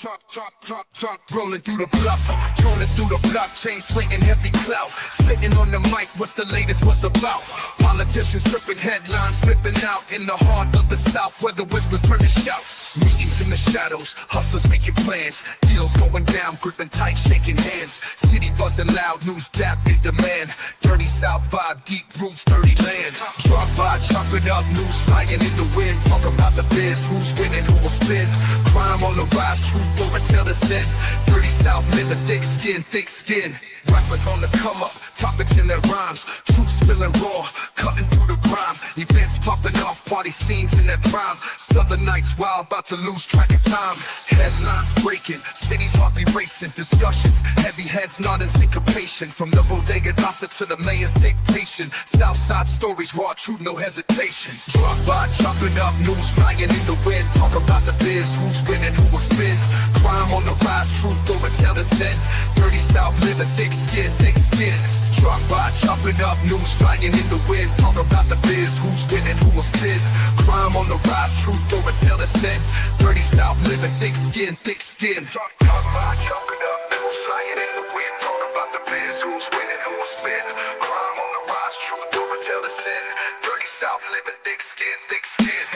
Rolling through the bluff, trolling through the blockchain, slinging heavy clout. Spitting on the mic, what's the latest, what's about? Politicians tripping headlines, flipping out in the heart of the South, where the whispers turn to shouts. Meetings in the shadows, hustlers making plans, deals going down, gripping tight, shaking hands. City buzzing loud, news dap in demand. Dirty South vibe, deep roots, dirty land. Drop by, chop it up, news flying in the wind. Talk about the biz, who's winning, who will spin. Crime on the rise, truth over till the end. Dirty South, living thick skin, thick skin. Rappers on the come up, topics in their rhymes. Truth spilling raw, cutting through the grime. Events popping off, party scenes in their prime. Southern nights wild, about to lose track of time. Headlines breaking, cities heart be racing. Discussions, heavy heads not in syncopation. From the bodega gossip to the mayor's dictation. Southside stories, raw truth, no hesitation. Drop by, chopping up, news flying in the wind. Talk about the biz, who's winning, who will spin. Crime on the rise, truth over till the end. Dirty South, living thick skin, thick skin. Drop by, chopping up, news flying in the wind. Talk about the biz, who's winning, who will spin. Crime on the rise, truth over till the end. Dirty South, living thick skin, thick skin. Drop by, chopping up, news flying in the wind. Talk about the biz, who's winning, who will spin. Crime on the rise, truth over till the end. Dirty South, living thick skin, thick skin.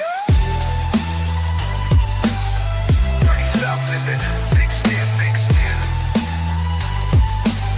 Dirty South, living thick skin, thick skin.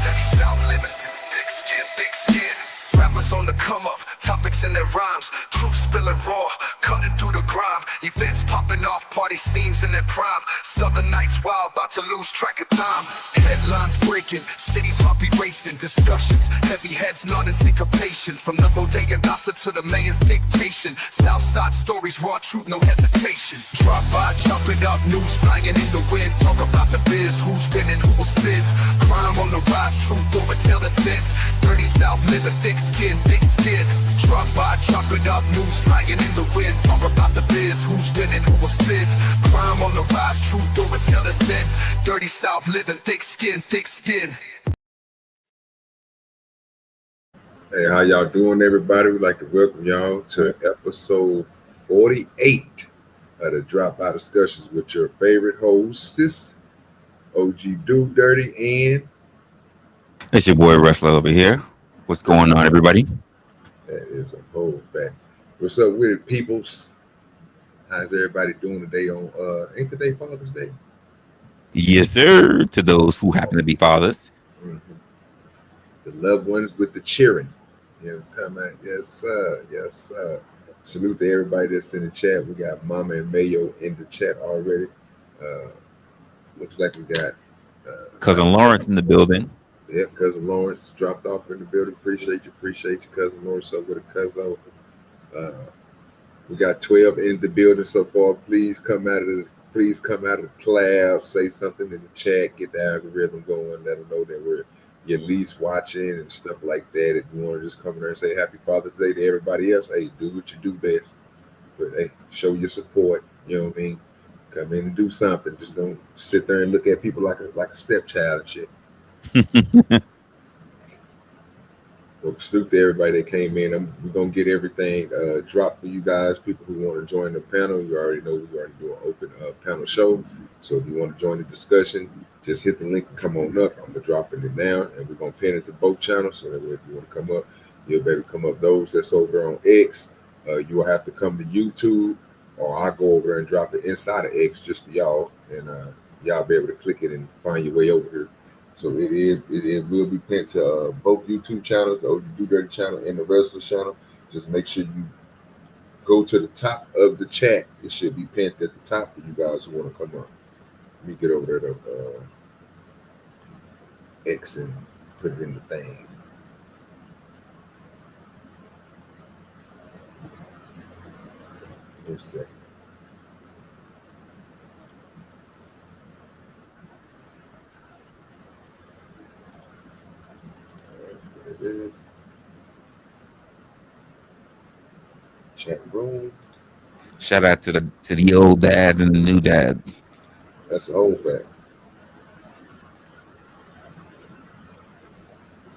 Dirty South, living thick skin, thick skin. Rappers on the come up, topics in their rhymes. Truth spilling raw, cutting through the grime. Events popping off, party scenes in their prime. Southern nights wild, about to lose track of time. Headlines breaking, cities heart be racing. Discussions, heavy heads not in syncopation. From the bodega gossip to the mayor's dictation. Southside stories, raw truth, no hesitation. Drop by, jumping up, news flying in the wind. Talk about the biz, who's winning, who will spin. Crime on the rise, truth over till the end. Dirty South, living thick skin, thick skin. Drop by, chopping up, news flying in the wind. Talk about the biz, who's winning, who will spin. Crime on the rise, truth over till the end. Dirty South, living thick skin, thick skin. Hey, how y'all doing, everybody? We'd like to welcome y'all to episode 48 of the Dropout Discussions with your favorite hostess, OGDoDirty, and it's your boy ReslaOpinionated over here. What's going on, everybody? that is a whole fact. What's up with it, peoples? How's everybody doing today on ain't today Father's Day? Yes, sir. To those who happen to be fathers. Mm-hmm. The loved ones with the cheering. You know, come out. Yes, sir. Yes, sir. Salute to everybody that's in the chat. We got Mama and Mayo in the chat already. Looks like we got Cousin Lawrence in the building. Yep, Cousin Lawrence dropped off in the building. Appreciate you, Cousin Lawrence. Up with a cousin. We got 12 in the building so far. Please come out of the cloud. Say something in the chat. Get the algorithm going. Let them know that we're at least watching and stuff like that. If you want to just come in there and say Happy Father's Day to everybody else, hey, do what you do best. But hey, show your support. You know what I mean? Come in and do something. Just don't sit there and look at people like a stepchild and shit. Well, salute to everybody that came in. We're gonna get everything dropped for you guys. People who want to join the panel, you already know we already do an open panel show. So if you want to join the discussion, just hit the link and come on up. I'm gonna drop it down, and we're gonna pin it to both channels. So that way, if you want to come up, you'll be able to come up. Those that's over on X, you will have to come to YouTube, or I'll go over there and drop it inside of X just for y'all, and y'all be able to click it and find your way over here. So it will be pinned to both YouTube channels, the OGDoDirty channel and the Wrestler channel. Just make sure you go to the top of the chat. It should be pinned at the top for you guys who want to come up. Let me get over there to X and put it in the thing. Just a second. It is. Chat room. Shout out to the old dads and the new dads. That's the old fact.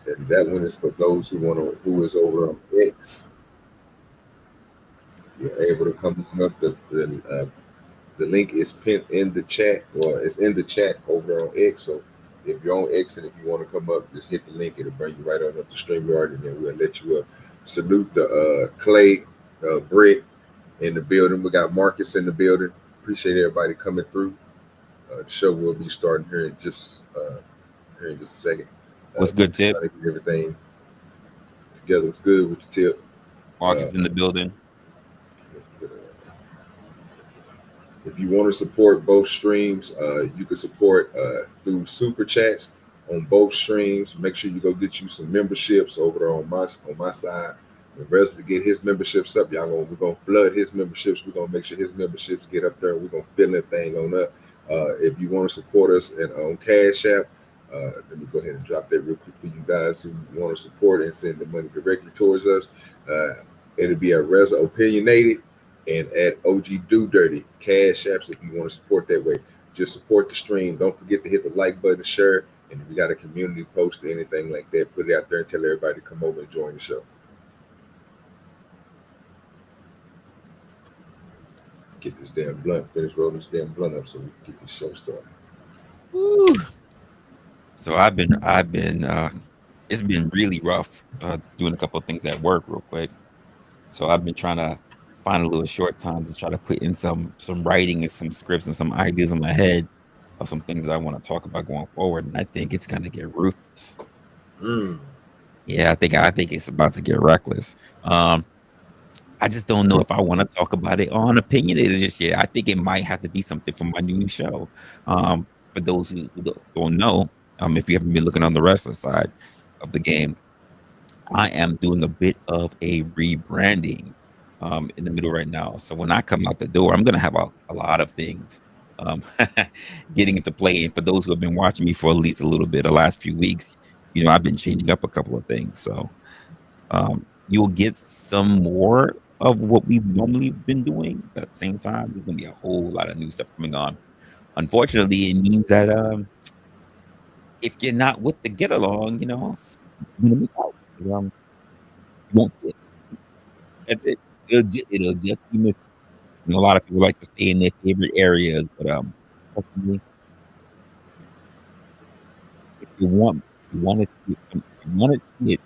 And that one is for those who is over on X. You're able to come up. The The link is pinned in the chat, or it's in the chat over on X. So if you're on X and if you want to come up, just hit the link. It'll bring you right on up to StreamYard, and then we'll let you up. Salute the Clay, Britt in the building. We got Marcus in the building. Appreciate everybody coming through. The show will be starting here in just a second. What's good, Tip? Trying to get everything together. What's good with the Tip? Marcus in the building. If you want to support both streams, you can support through super chats on both streams. Make sure you go get you some memberships over there on my side. When Resla get his memberships up, we're gonna flood his memberships. We're gonna make sure his memberships get up there. We're gonna fill that thing on up. If you want to support us on CashApp, let me go ahead and drop that real quick for you guys who want to support and send the money directly towards us. It'll be at ReslaOpinionated and at OGDoDirty. Cash apps if you want to support that way. Just support the stream. Don't forget to hit the like button, share, and if you got a community post or anything like that, put it out there and tell everybody to come over and join the show. Get this damn blunt, finish rolling this damn blunt up so we can get this show started. Woo. So I've been it's been really rough doing a couple of things at work real quick. So I've been trying to find a little short time to try to put in some writing and some scripts and some ideas in my head of some things that I want to talk about going forward. And I think it's gonna get ruthless. Yeah, I think it's about to get reckless. I just don't know if I want to talk about it on Opinionated just yet. I think it might have to be something from my new show. For those who don't know, if you haven't been looking on the wrestler side of the game, I am doing a bit of a rebranding in the middle right now. So when I come out the door, I'm going to have a lot of things getting into play. And for those who have been watching me for at least a little bit the last few weeks, I've been changing up a couple of things. So you'll get some more of what we've normally been doing. But at the same time, there's going to be a whole lot of new stuff coming on. Unfortunately, it means that if you're not with the get along, you're going to miss out. You won't fit. It'll just be missed. A lot of people like to stay in their favorite areas, but ultimately, if you want to see it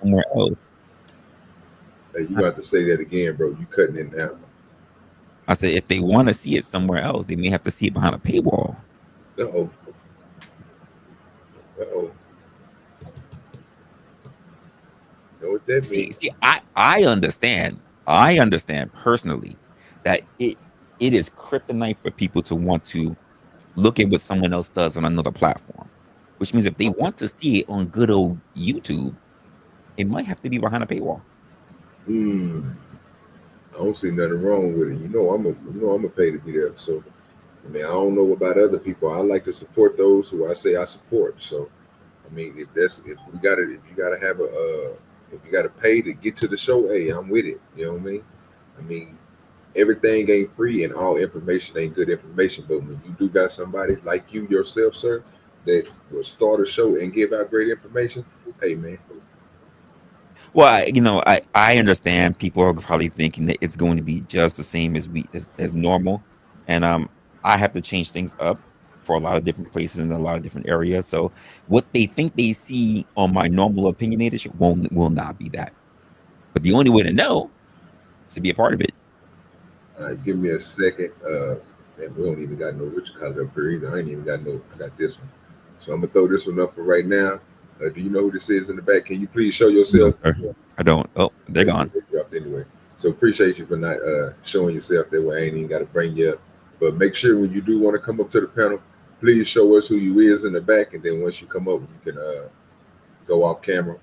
somewhere else. Hey, you got to say that again, bro. You cutting it now. I said, if they want to see it somewhere else, they may have to see it behind a paywall. Uh-oh. Know what that means? See, I understand personally that it is kryptonite for people to want to look at what someone else does on another platform, which means if they want to see it on good old YouTube, it might have to be behind a paywall. I don't see nothing wrong with it. I'm a pay to be there. So, I mean, I don't know about other people. I like to support those who I say I support. So, I mean, if you gotta pay to get to the show, hey, I'm with it. You know what I mean? I mean, everything ain't free and all information ain't good information. But when you do got somebody like you yourself, sir, that will start a show and give out great information, hey man. Well, I understand people are probably thinking that it's going to be just the same as normal, and I have to change things up for a lot of different places in a lot of different areas. So what they think they see on my normal opinionated show will not be that. But the only way to know is to be a part of it. All right, give me a second. And we don't even got no what you call it up here either. I ain't even got no. I got this one, so I'm gonna throw this one up for right now. Do you know who this is in the back? Can you please show yourself? No, I don't. Oh, they're gone. They dropped anyway. So appreciate you for not showing yourself that way. I ain't even got to bring you up. But make sure when you do want to come up to the panel, please show us who you is in the back. And then once you come up, you can go off camera.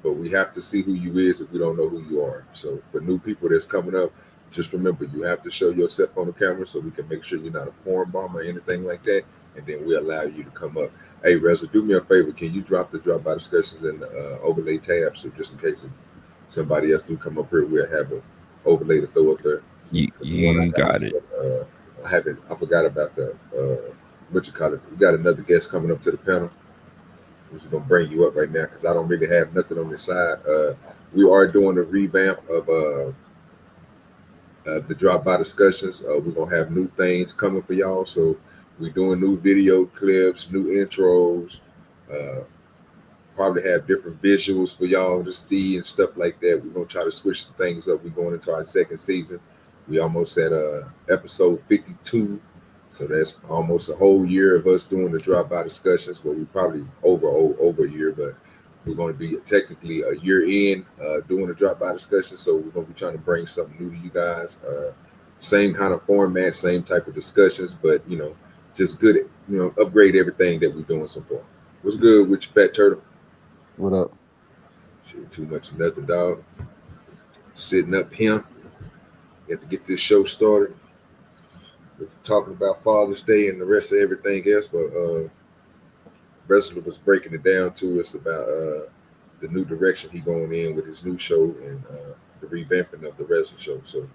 But we have to see who you is if we don't know who you are. So for new people that's coming up, just remember you have to show yourself on the camera so we can make sure you're not a porn bomb or anything like that. And then we allow you to come up. Hey, Reza, do me a favor. Can you drop the drop by discussions in the overlay tab? So just in case somebody else do come up here, we'll have an overlay to throw up there. You got it. I forgot about the what you call it. We got another guest coming up to the panel. We're just gonna bring you up right now because I don't really have nothing on this side. We are doing a revamp of the drop by discussions. We're gonna have new things coming for y'all. So we're doing new video clips, new intros. Uh, Probably have different visuals for y'all to see and stuff like that. We're gonna try to switch some things up. We're going into our second season. We almost at episode 52, so that's almost a whole year of us doing the drop by discussions. Well, we probably over a year, but we're going to be technically a year in doing the drop by discussion. So we're going to be trying to bring something new to you guys. Same kind of format, same type of discussions, but just good. Upgrade everything that we're doing so far. What's good with you, Fat Turtle? What up? Shit, too much of nothing, dog. Sitting up here. Have to get this show started. We're talking about Father's Day and the rest of everything else, but Resla was breaking it down to us about the new direction he going in with his new show and the revamping of the Resla show. So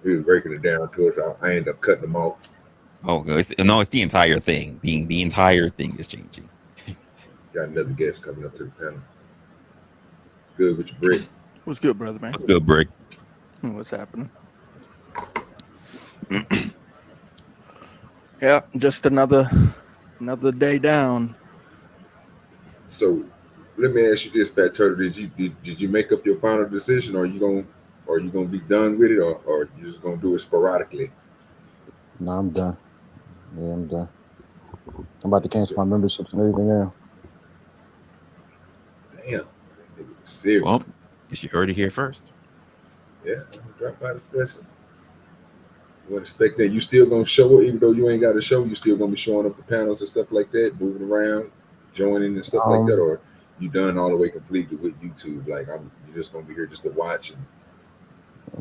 he was breaking it down to us. I ended up cutting him off. Oh, it's the entire thing. The entire thing is changing. Got another guest coming up to the panel. Good with your Brick. What's good, brother, man? What's good, Brick? What's happening? Yeah, just another day down. So let me ask you this, Fat Turtle. Did you make up your final decision, or are you gonna be done with it, or you just gonna do it sporadically? No, I'm done. Yeah, I'm done. I'm about to cancel my memberships and everything now. Damn, serious. Well, you heard it here first. Yeah, drop by discussion. You wouldn't expect that. You still gonna show it, even though you ain't got a show. You still gonna be showing up the panels and stuff like that, moving around, joining and stuff like that, or you done all the way completely with YouTube? Like you're just gonna be here just to watch and.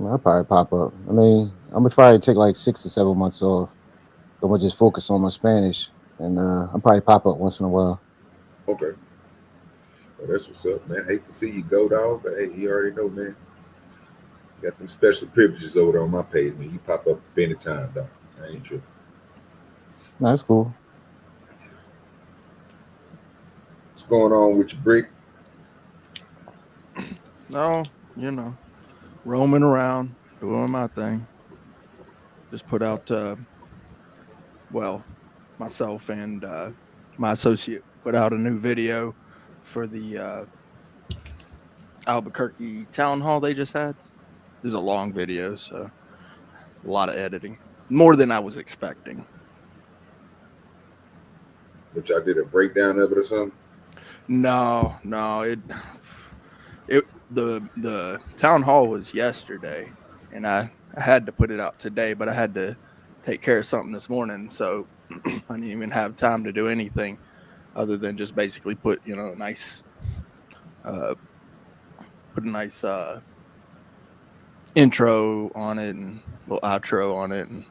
I'll probably pop up. I mean, I'm gonna probably take like 6 to 7 months off. I'm gonna just focus on my Spanish, and I'll probably pop up once in a while. Okay. Well, that's what's up, man. Hate to see you go, dog, but hey, you already know, man. Got them special privileges over there on my page, man. You pop up anytime, dog. I ain't tripping. No, that's cool. What's going on with your Brick? No, roaming around, doing my thing. Just put out, myself and my associate put out a new video for the Albuquerque town hall they just had. It was a long video, so a lot of editing, more than I was expecting. Which I did a breakdown of it or something? No, the town hall was yesterday, and I had to put it out today, but I had to take care of something this morning, so I didn't even have time to do anything other than just basically put a nice intro on it and a little outro on it, and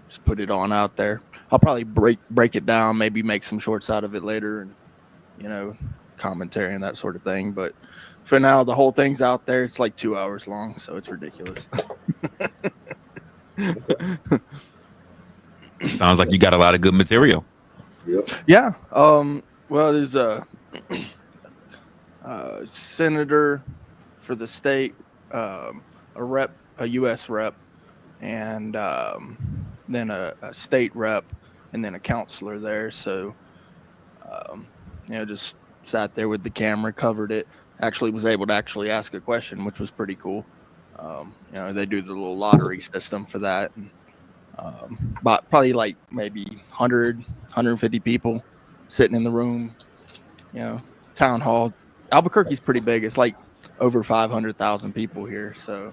just put it on out there. I'll probably break it down, maybe make some shorts out of it later, and commentary and that sort of thing. But for now, the whole thing's out there. It's like 2 hours long, so it's ridiculous. Sounds like you got a lot of good material. Yep. Yeah. Well, there's a senator for the state, a U.S. rep, and then a state rep, and then a counselor there. So, just sat there with the camera, covered it. Actually was able to ask a question, which was pretty cool. They do the little lottery system for that. And, but probably like maybe 100, 150 people sitting in the room, town hall. Albuquerque's pretty big. It's like over 500,000 people here. So,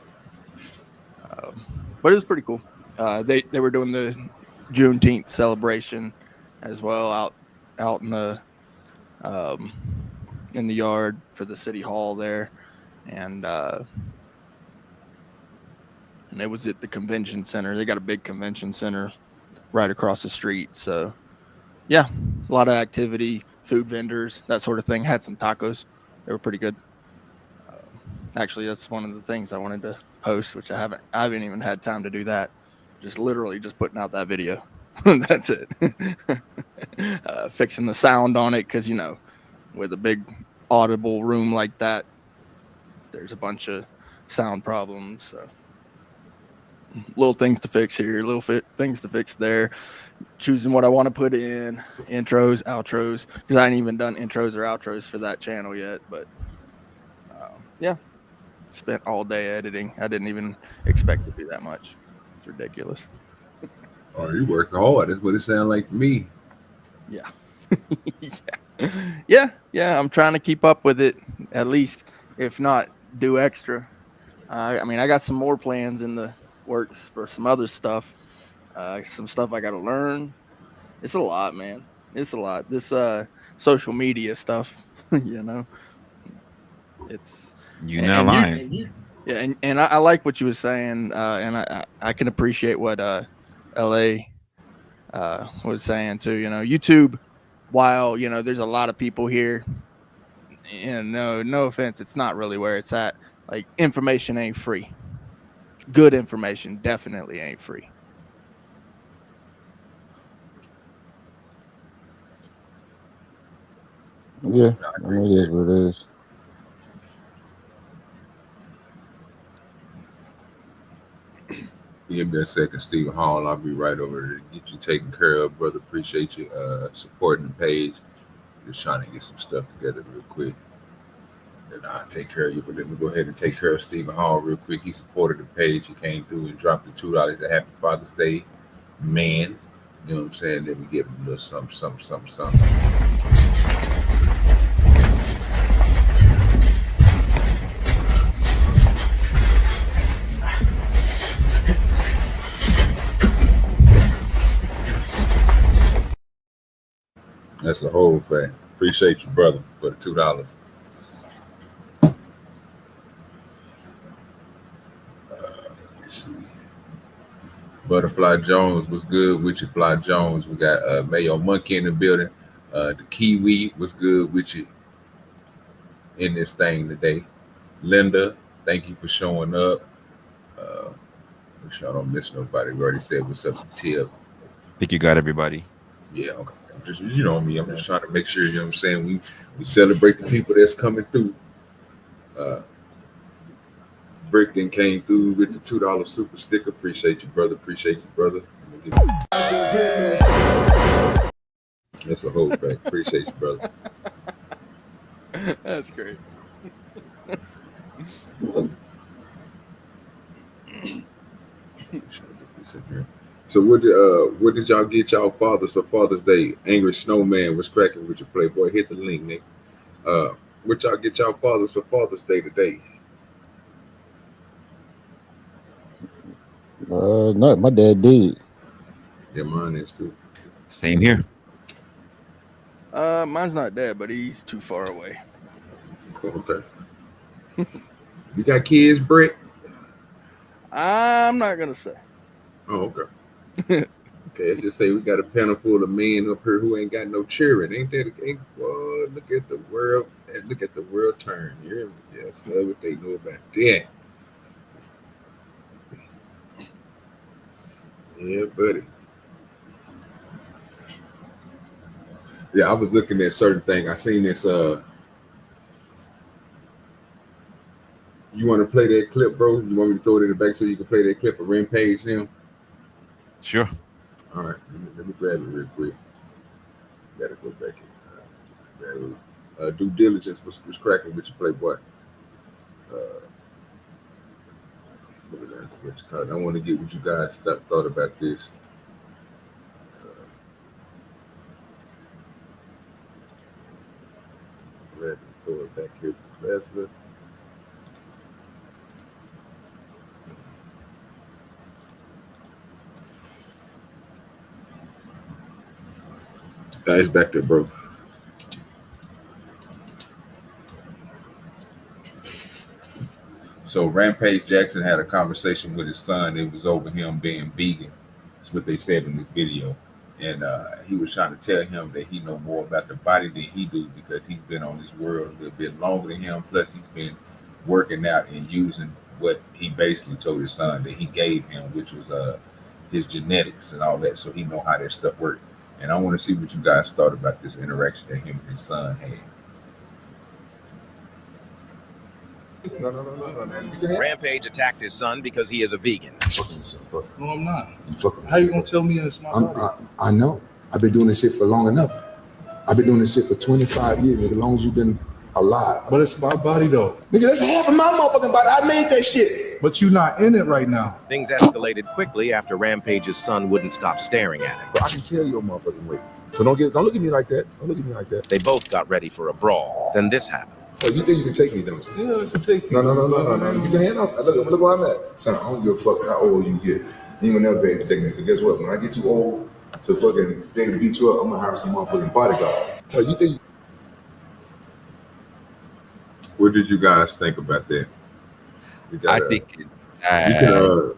but it was pretty cool. They were doing the Juneteenth celebration as well out in the yard for the city hall there, and it was at the convention center. They got a big convention center right across the street. So yeah, a lot of activity, food vendors, that sort of thing. Had some tacos. They were pretty good. Actually, that's one of the things I wanted to post, which I haven't even had time to do that. Just literally just putting out that video. That's it. Fixing the sound on it, because with a big audible room like that, there's a bunch of sound problems. So little things to fix here, things to fix there. Choosing what I want to put in, intros, outros, because I ain't even done intros or outros for that channel yet. But yeah, spent all day editing. I didn't even expect to do that much. It's ridiculous. Oh, you working hard. That's what it sounds like to me. Yeah. Yeah. I'm trying to keep up with it, at least, if not do extra. I mean, I got some more plans in the works for some other stuff. Some stuff I got to learn. It's a lot, man. It's a lot. This social media stuff, it's You're not lying. and I like what you were saying, and I can appreciate what LA was saying too. YouTube, while there's a lot of people here, and no offense, it's not really where it's at. Like, information ain't free. Good information definitely ain't free. Yeah, I mean, it is what it is. Give me a second, Stephen Hall. I'll be right over there to get you taken care of, brother. Appreciate you supporting the page. Just trying to get some stuff together real quick. And I'll take care of you. But let me go ahead and take care of Stephen Hall real quick. He supported the page. He came through and dropped the $2 at Happy Father's Day. Man, you know what I'm saying? Let me give him a little something. That's a whole fact. Appreciate you, brother, for the $2. Let's see. Butterfly Jones was good with you, Fly Jones. We got Mayo Monkey in the building. The Kiwi was good with you in this thing today. Linda, thank you for showing up. Make sure I don't miss nobody. We already said what's up to Tip. I think you got everybody. Yeah, okay. I'm just, me. I'm just trying to make sure, you know what I'm saying, we celebrate the people that's coming through. Brickton came through with the $2 super sticker. Appreciate you, brother. That's a whole fact. Appreciate you, brother. That's great. So what did y'all get y'all fathers for Father's Day? Angry Snowman was cracking with your Playboy. Hit the link, Nick. What y'all get y'all fathers for Father's Day today? No, my dad did. Yeah, mine is too. Same here. Mine's not dead, but he's too far away. Okay. You got kids, Brick? I'm not gonna say. Oh, okay. Okay, let's just say we got a panel full of men up here who ain't got no cheering. Ain't that? Look at the world. Look at the world turn. Yes, that's what they know about that. Yeah, buddy. Yeah, I was looking at certain things. I seen this. You want to play that clip, bro? You want me to throw it in the back so you can play that clip of Rampage now? Sure. All right, let me grab it real quick. Gotta go back in. Due diligence was cracking with your Playboy. I want to get what you guys thought about this. Grab it, throw it back here for Leslie. Guys, back there, bro. So Rampage Jackson had a conversation with his son. It was over him being vegan. That's what they said in this video. And he was trying to tell him that he know more about the body than he do because he's been on this world a little bit longer than him. Plus, he's been working out and using what he basically told his son that he gave him, which was his genetics and all that. So he know how that stuff works. And I want to see what you guys thought about this interaction that him and his son had. No. Rampage attacked his son because he is a vegan. Fucking yourself, fuck. No, I'm not. You fucking How you yourself, gonna fuck. tell me it's my body? I know. I've been doing this shit for long enough. I've been doing this shit for 25 years, nigga, as long as you've been alive. But it's my body though. Nigga, that's half of my motherfucking body. I made that shit. But you're not in it right now. Things escalated quickly after Rampage's son wouldn't stop staring at him. But I can tell your motherfucking weight. So don't look at me like that. Don't look at me like that. They both got ready for a brawl. Then this happened. Oh, you think you can take me, don't you? Yeah, I can take No. Get your hand off. Look where I'm at. Son, I don't give a fuck how old you get. You ain't gonna never be able to take me. Because guess what? When I get too old to fucking thing to beat you up, I'm gonna hire some motherfucking bodyguards. Oh, you think? What did you guys think about that? I think it's you can,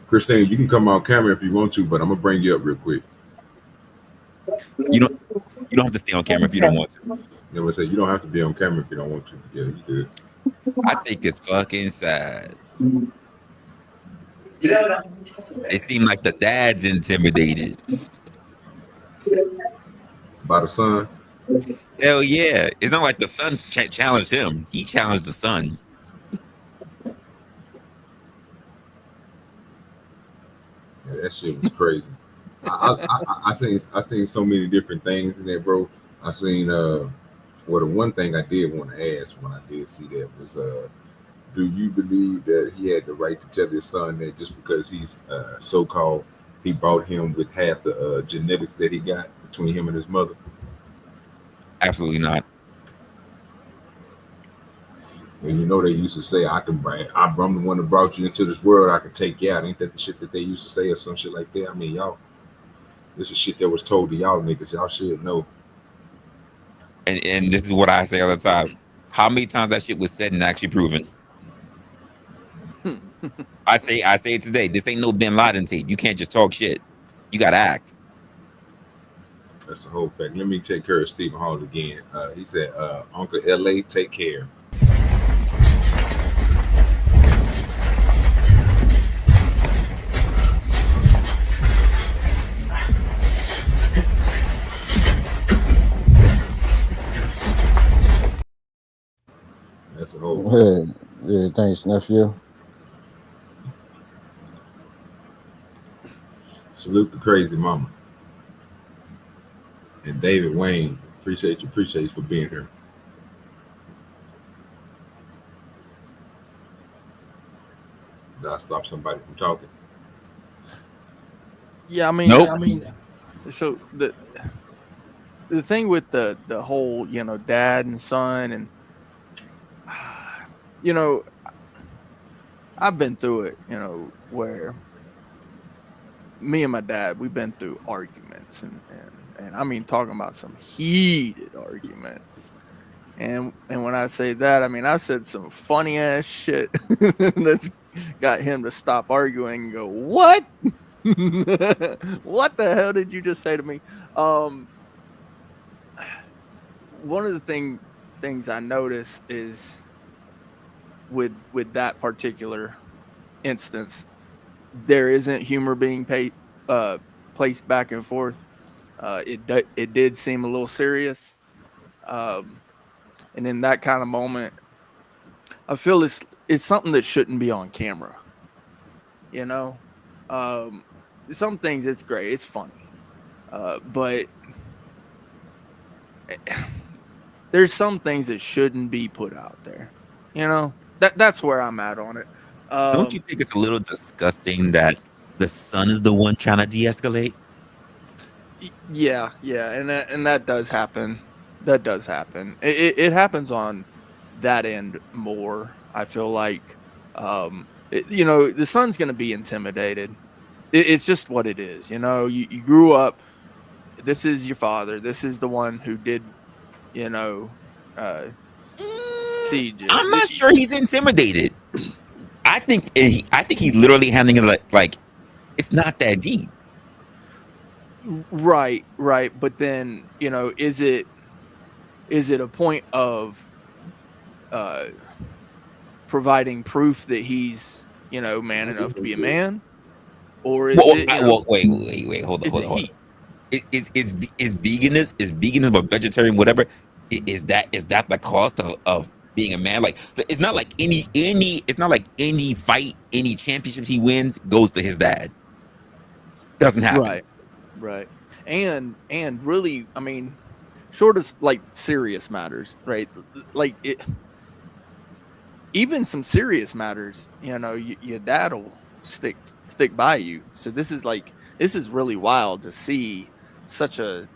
Christine, you can come on camera if you want to, but I'm gonna bring you up real quick. you don't have to stay on camera if you don't want to. You know what I'm saying? You don't have to be on camera if you don't want to. Yeah, you good. I think it's fucking sad. It seemed like the dad's intimidated. By the son? Hell yeah. It's not like the son challenged him. He challenged the son. Yeah, that shit was crazy. I seen so many different things in there, bro. I seen well, the one thing I did want to ask when I did see that was do you believe that he had the right to tell his son that just because he's so-called he brought him with half the genetics that he got between him and his mother? Absolutely not. And you know they used to say, I'm the one that brought you into this world, I can take you out. Ain't that the shit that they used to say or some shit like that? I mean, y'all, this is shit that was told to y'all niggas. Y'all should know. And this is what I say all the time. How many times that shit was said and actually proven? I say it today. This ain't no Bin Laden tape. You can't just talk shit. You gotta act. That's the whole fact. Let me take care of Stephen Hall again. He said, Uncle LA, take care. That's a whole. Yeah, thanks, nephew. Salute the crazy mama. And David Wayne, appreciate you for being here. Did I stop somebody from talking? Yeah, I mean, Nope. So the thing with the whole, dad and son, and I've been through it, where me and my dad, we've been through arguments, and I mean, talking about some heated arguments. And when I say that, I mean, I've said some funny ass shit that's got him to stop arguing and go, what? What the hell did you just say to me? One of the things I notice is with that particular instance, there isn't humor being placed back and forth. It did seem a little serious, and in that kind of moment, I feel it's something that shouldn't be on camera. Some things it's great, it's funny, but there's some things that shouldn't be put out there. That's where I'm at on it. Don't you think it's a little disgusting that the son is the one trying to de-escalate? Yeah, and that does happen. That does happen. It happens on that end more. I feel like, the son's gonna be intimidated. It's just what it is. You grew up. This is your father. This is the one who did, siege. I'm not sure he's intimidated. I think he's literally handling it like it's not that deep. Right. But then, is it a point of providing proof that he's, man enough to be a man? Or is wait, hold on. Is veganism or vegetarian, whatever, is that the cost of being a man. Like it's not like any fight, any championships he wins goes to his dad. Doesn't happen. Right. And really, I mean, short of like serious matters, right? Like it, even some serious matters, your dad will stick by you. So this is really wild to see such a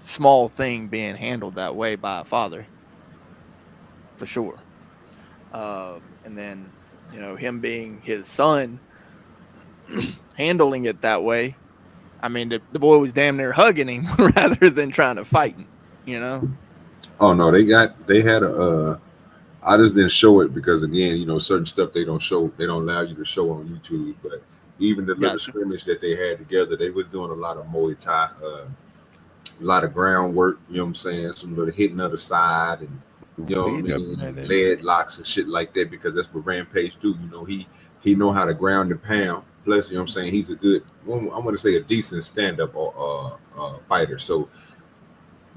small thing being handled that way by a father, for sure. And then him being his son, handling it that way. I mean, the boy was damn near hugging him rather than trying to fight him. Oh no, they had a. I just didn't show it because again, certain stuff they don't allow you to show on YouTube. But even the little scrimmage that they had together, they were doing a lot of Muay Thai, a lot of groundwork. You know what I'm saying? Some little hitting of the side and lead locks and shit like that, because that's what Rampage do. He know how to ground and pound. Plus, I'm saying, he's a good, I'm going to say a decent stand-up fighter. So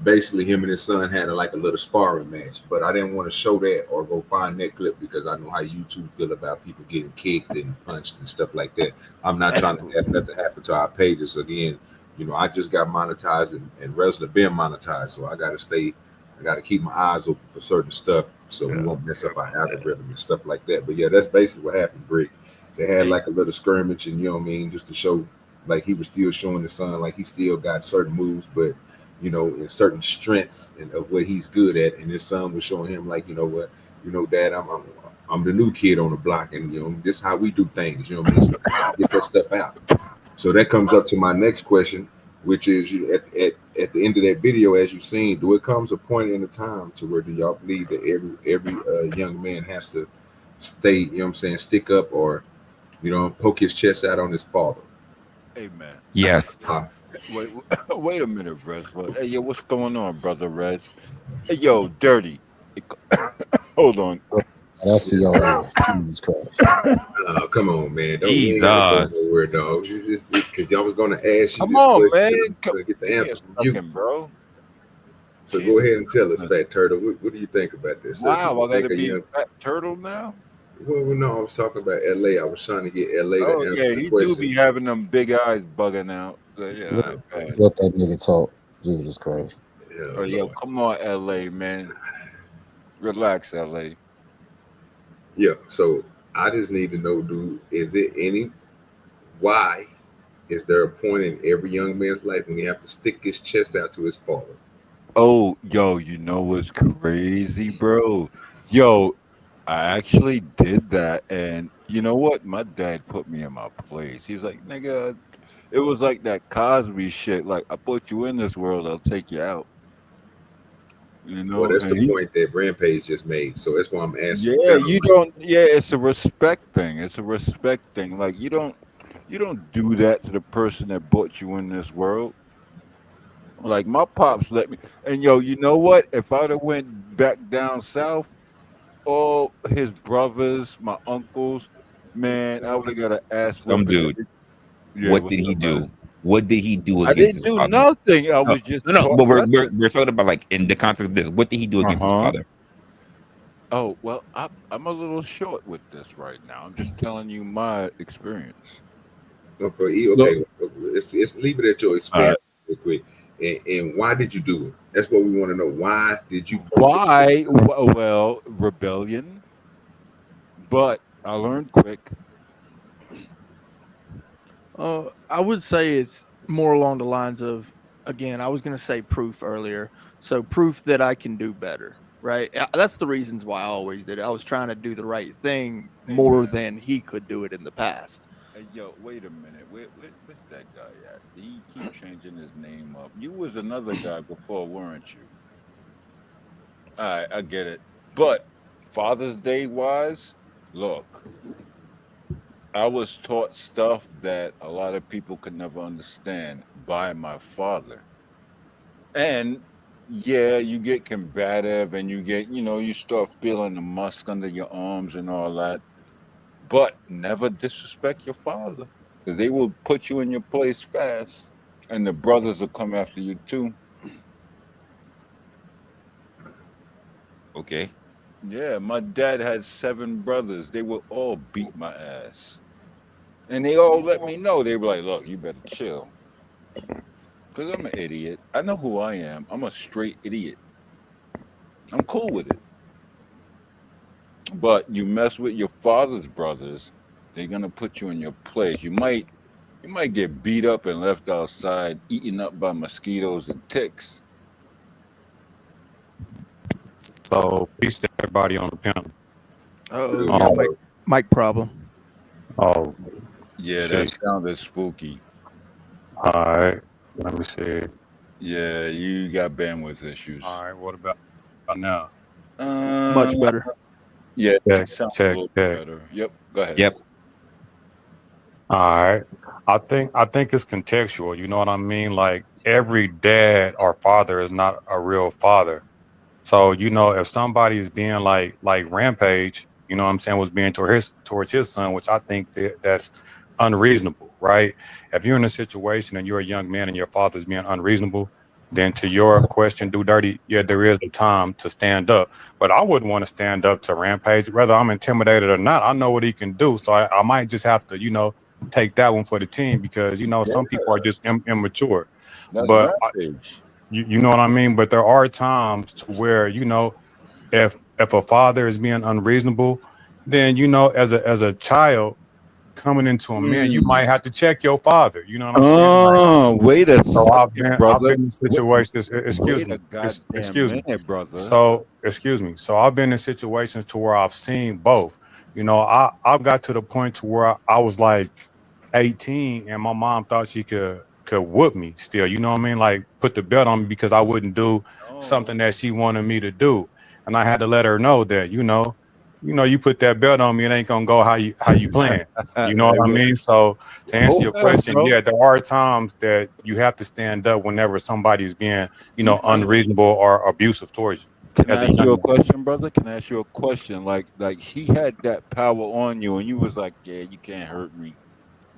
basically him and his son had a little sparring match, but I didn't want to show that or go find that clip because I know how YouTube feel about people getting kicked and punched and stuff like that. I'm not trying to have nothing happen to our pages. Again, I just got monetized and Resla been monetized, so I got to keep my eyes open for certain stuff so we won't mess up our algorithm and stuff like that. But yeah, that's basically what happened, Brick. They had a little skirmish, and just to show he was still showing his son he still got certain moves, but in certain strengths and of what he's good at. And his son was showing him Dad, I'm the new kid on the block, and this is how we do things. So get that stuff out. So that comes up to my next question, which is at the end of that video, as you've seen, do it comes a point in the time to where do y'all believe that every young man has to stay, stick up or poke his chest out on his father? Hey man. Yes. Wait a minute, Rez. Hey, yo, what's going on, brother Rez? Hey, yo, Dirty. Hold on. That's the Jesus Christ. Oh, come on, man. Don't Jesus. nowhere, dog. Because y'all was going to ask you come on, man. To get the answers from you, bro. So go ahead and tell us, Fat Turtle. What do you think about this? Wow, I got to be Fat Turtle now? Well, no, I was talking about LA. I was trying to get LA to answer the question. Do be having them big eyes bugging out. So, Let that nigga talk. Jesus Christ. Yo, come on, LA, man. Relax, LA. Yeah, so I just need to know, dude, why is there a point in every young man's life when he have to stick his chest out to his father? Oh, yo, you know what's crazy, bro? Yo, I actually did that, and you know what? My dad put me in my place. He's like, nigga, it was like that Cosby shit. Like, I put you in this world, I'll take you out. Well, that's the point that Rampage just made. So that's why I'm asking. Yeah, it's a respect thing. It's a respect thing. Like, you don't do that to the person that brought you in this world. Like, my pops let me. And yo, you know what? If I'd have went back down south, all his brothers, my uncles, man, I would have got to ask some dude. Yeah, what did he do? What did he do against his father? I didn't do nothing. I was just no. But we're talking about in the context of this. What did he do against his father? Oh well, I'm a little short with this right now. I'm just telling you my experience. Okay, let's leave it at your experience real quick. And why did you do it? That's what we want to know. Why did you? Why? Well, rebellion. But I learned quick. I would say it's more along the lines of, again, I was going to say proof earlier. So proof that I can do better, right? That's the reasons why I always did it. I was trying to do the right thing more than he could do it in the past. Hey, yo, wait a minute. Where's that guy at? He keep changing his name up. You was another guy before, weren't you? All right, I get it. But Father's Day wise, look, I was taught stuff that a lot of people could never understand by my father. And yeah, you get combative and you get, you start feeling the musk under your arms and all that. But never disrespect your father, because they will put you in your place fast, and the brothers will come after you too. Okay. Yeah, my dad had 7 brothers. They would all beat my ass. And they all let me know. They were like, look, you better chill. Because I'm an idiot. I know who I am. I'm a straight idiot. I'm cool with it. But you mess with your father's brothers, they're gonna put you in your place. You might get beat up and left outside, eaten up by mosquitoes and ticks. So peace to everybody on the panel. Oh, we got Um, mic problem. oh, Yeah, that see. sounded spooky. All right. Let me see. Yeah, you got bandwidth issues. All right. What about now? Much better. Yeah, Check, it sounds a check, little check. better. Yep, go ahead. Yep. All right. I think it's contextual. You know what I mean? Like every dad or father is not a real father. So, you know, if somebody is being like Rampage, you know what I'm saying, was being towards his son, which I think that's unreasonable, right? If you're in a situation and you're a young man and your father's being unreasonable, then to your question, do dirty, yeah, there is a time to stand up. But I wouldn't want to stand up to Rampage, whether I'm intimidated or not. I know what he can do. So I might just have to, you know, take that one for the team because, you know, some people are just immature. That's But Rampage. you know what I mean? But there are times to where, you know, if a father is being unreasonable, then, you know, as a child coming into a man, you might have to check your father. You know what I'm saying? Like, Oh, wait a so second, I've brother. been in situations. Wait a goddamn Excuse me. minute, brother. So excuse me. So I've been in situations to where I've seen both. You know, I got to the point to where I was like 18 and my mom thought she could whoop me still. You know what I mean? Like put the belt on me because I wouldn't do something that she wanted me to do. And I had to let her know that, you put that belt on me, it ain't gonna go how you plan. You know Hey, what I mean? So to answer hold your on, question, bro. yeah, there are times that you have to stand up whenever somebody's being, unreasonable or abusive towards you Can as I a ask young you a man. question, brother? Can I ask you a question? Like he had that power on you, and you was like, "Yeah, you can't hurt me.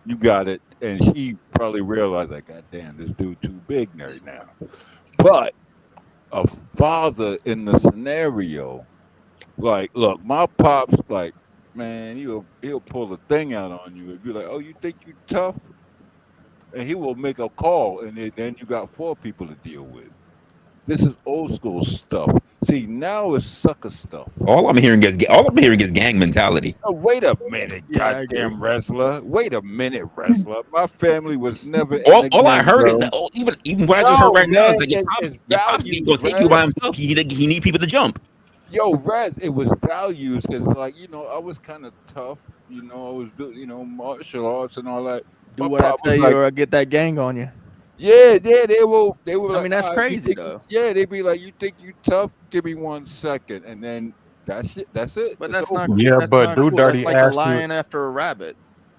You got it." And she probably realized, like, "God damn, this dude too big right now." But a father in the scenario, like, look, my pops, like, man, he'll pull the thing out on you and be like, "Oh, you think you tough?" And he will make a call, and then you got 4 people to deal with. This is old school stuff. See, now it's sucker stuff. All I'm hearing is gang mentality. Oh, wait a minute, Yeah, I agree. goddamn wrestler. Wait a minute, wrestler. My family was never in a All I gang, heard is bro. that even what I just heard No, right now is man, that it's your pops ain't values, gonna take you by Rez. himself. He need people to jump. Yo, Rez, it was values because, like, I was kind of tough. I was doing, martial arts and all that. Do My what I pop tell was you, like, or I get that gang on you. yeah, they were I like, mean, that's all right, you crazy think, though. yeah, they'd be like, you think you tough? Give me 1 second, and then that's it. That's it. But It's that's over. not Yeah, that's but not Do cool. That's Dirty like a asked you. lion after a rabbit.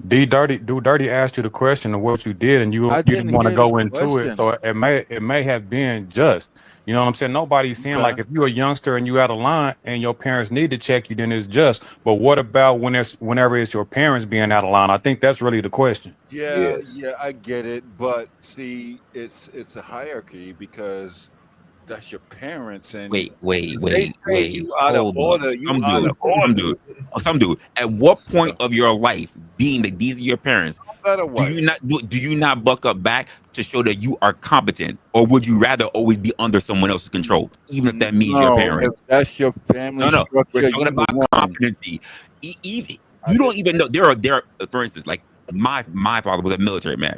Do Dirty asked you the question of what you did, and you I didn't didn't want to hear the go into it. question. So it may have been just. You know what I'm saying? Nobody's saying like Okay. if you're a youngster and you out of line and your parents need to check you, then it's just. But what about whenever it's your parents being out of line? I think that's really the question. Yeah, Yes. yeah, I get it, but see, it's a hierarchy because that's your parents, and Wait, wait, they wait, say wait. you out of Hold up. order. You Some out of dude. Some order. dude. Some dude. At what point of your life, being that these are your parents, Better do what? you not buck up back to show that you are competent, or would you rather always be under someone else's control, even if that means your No, if parents? that's your family No. We're structure, talking you the about one. competency. Even I you don't did. even know there are for instance, like my father was a military man.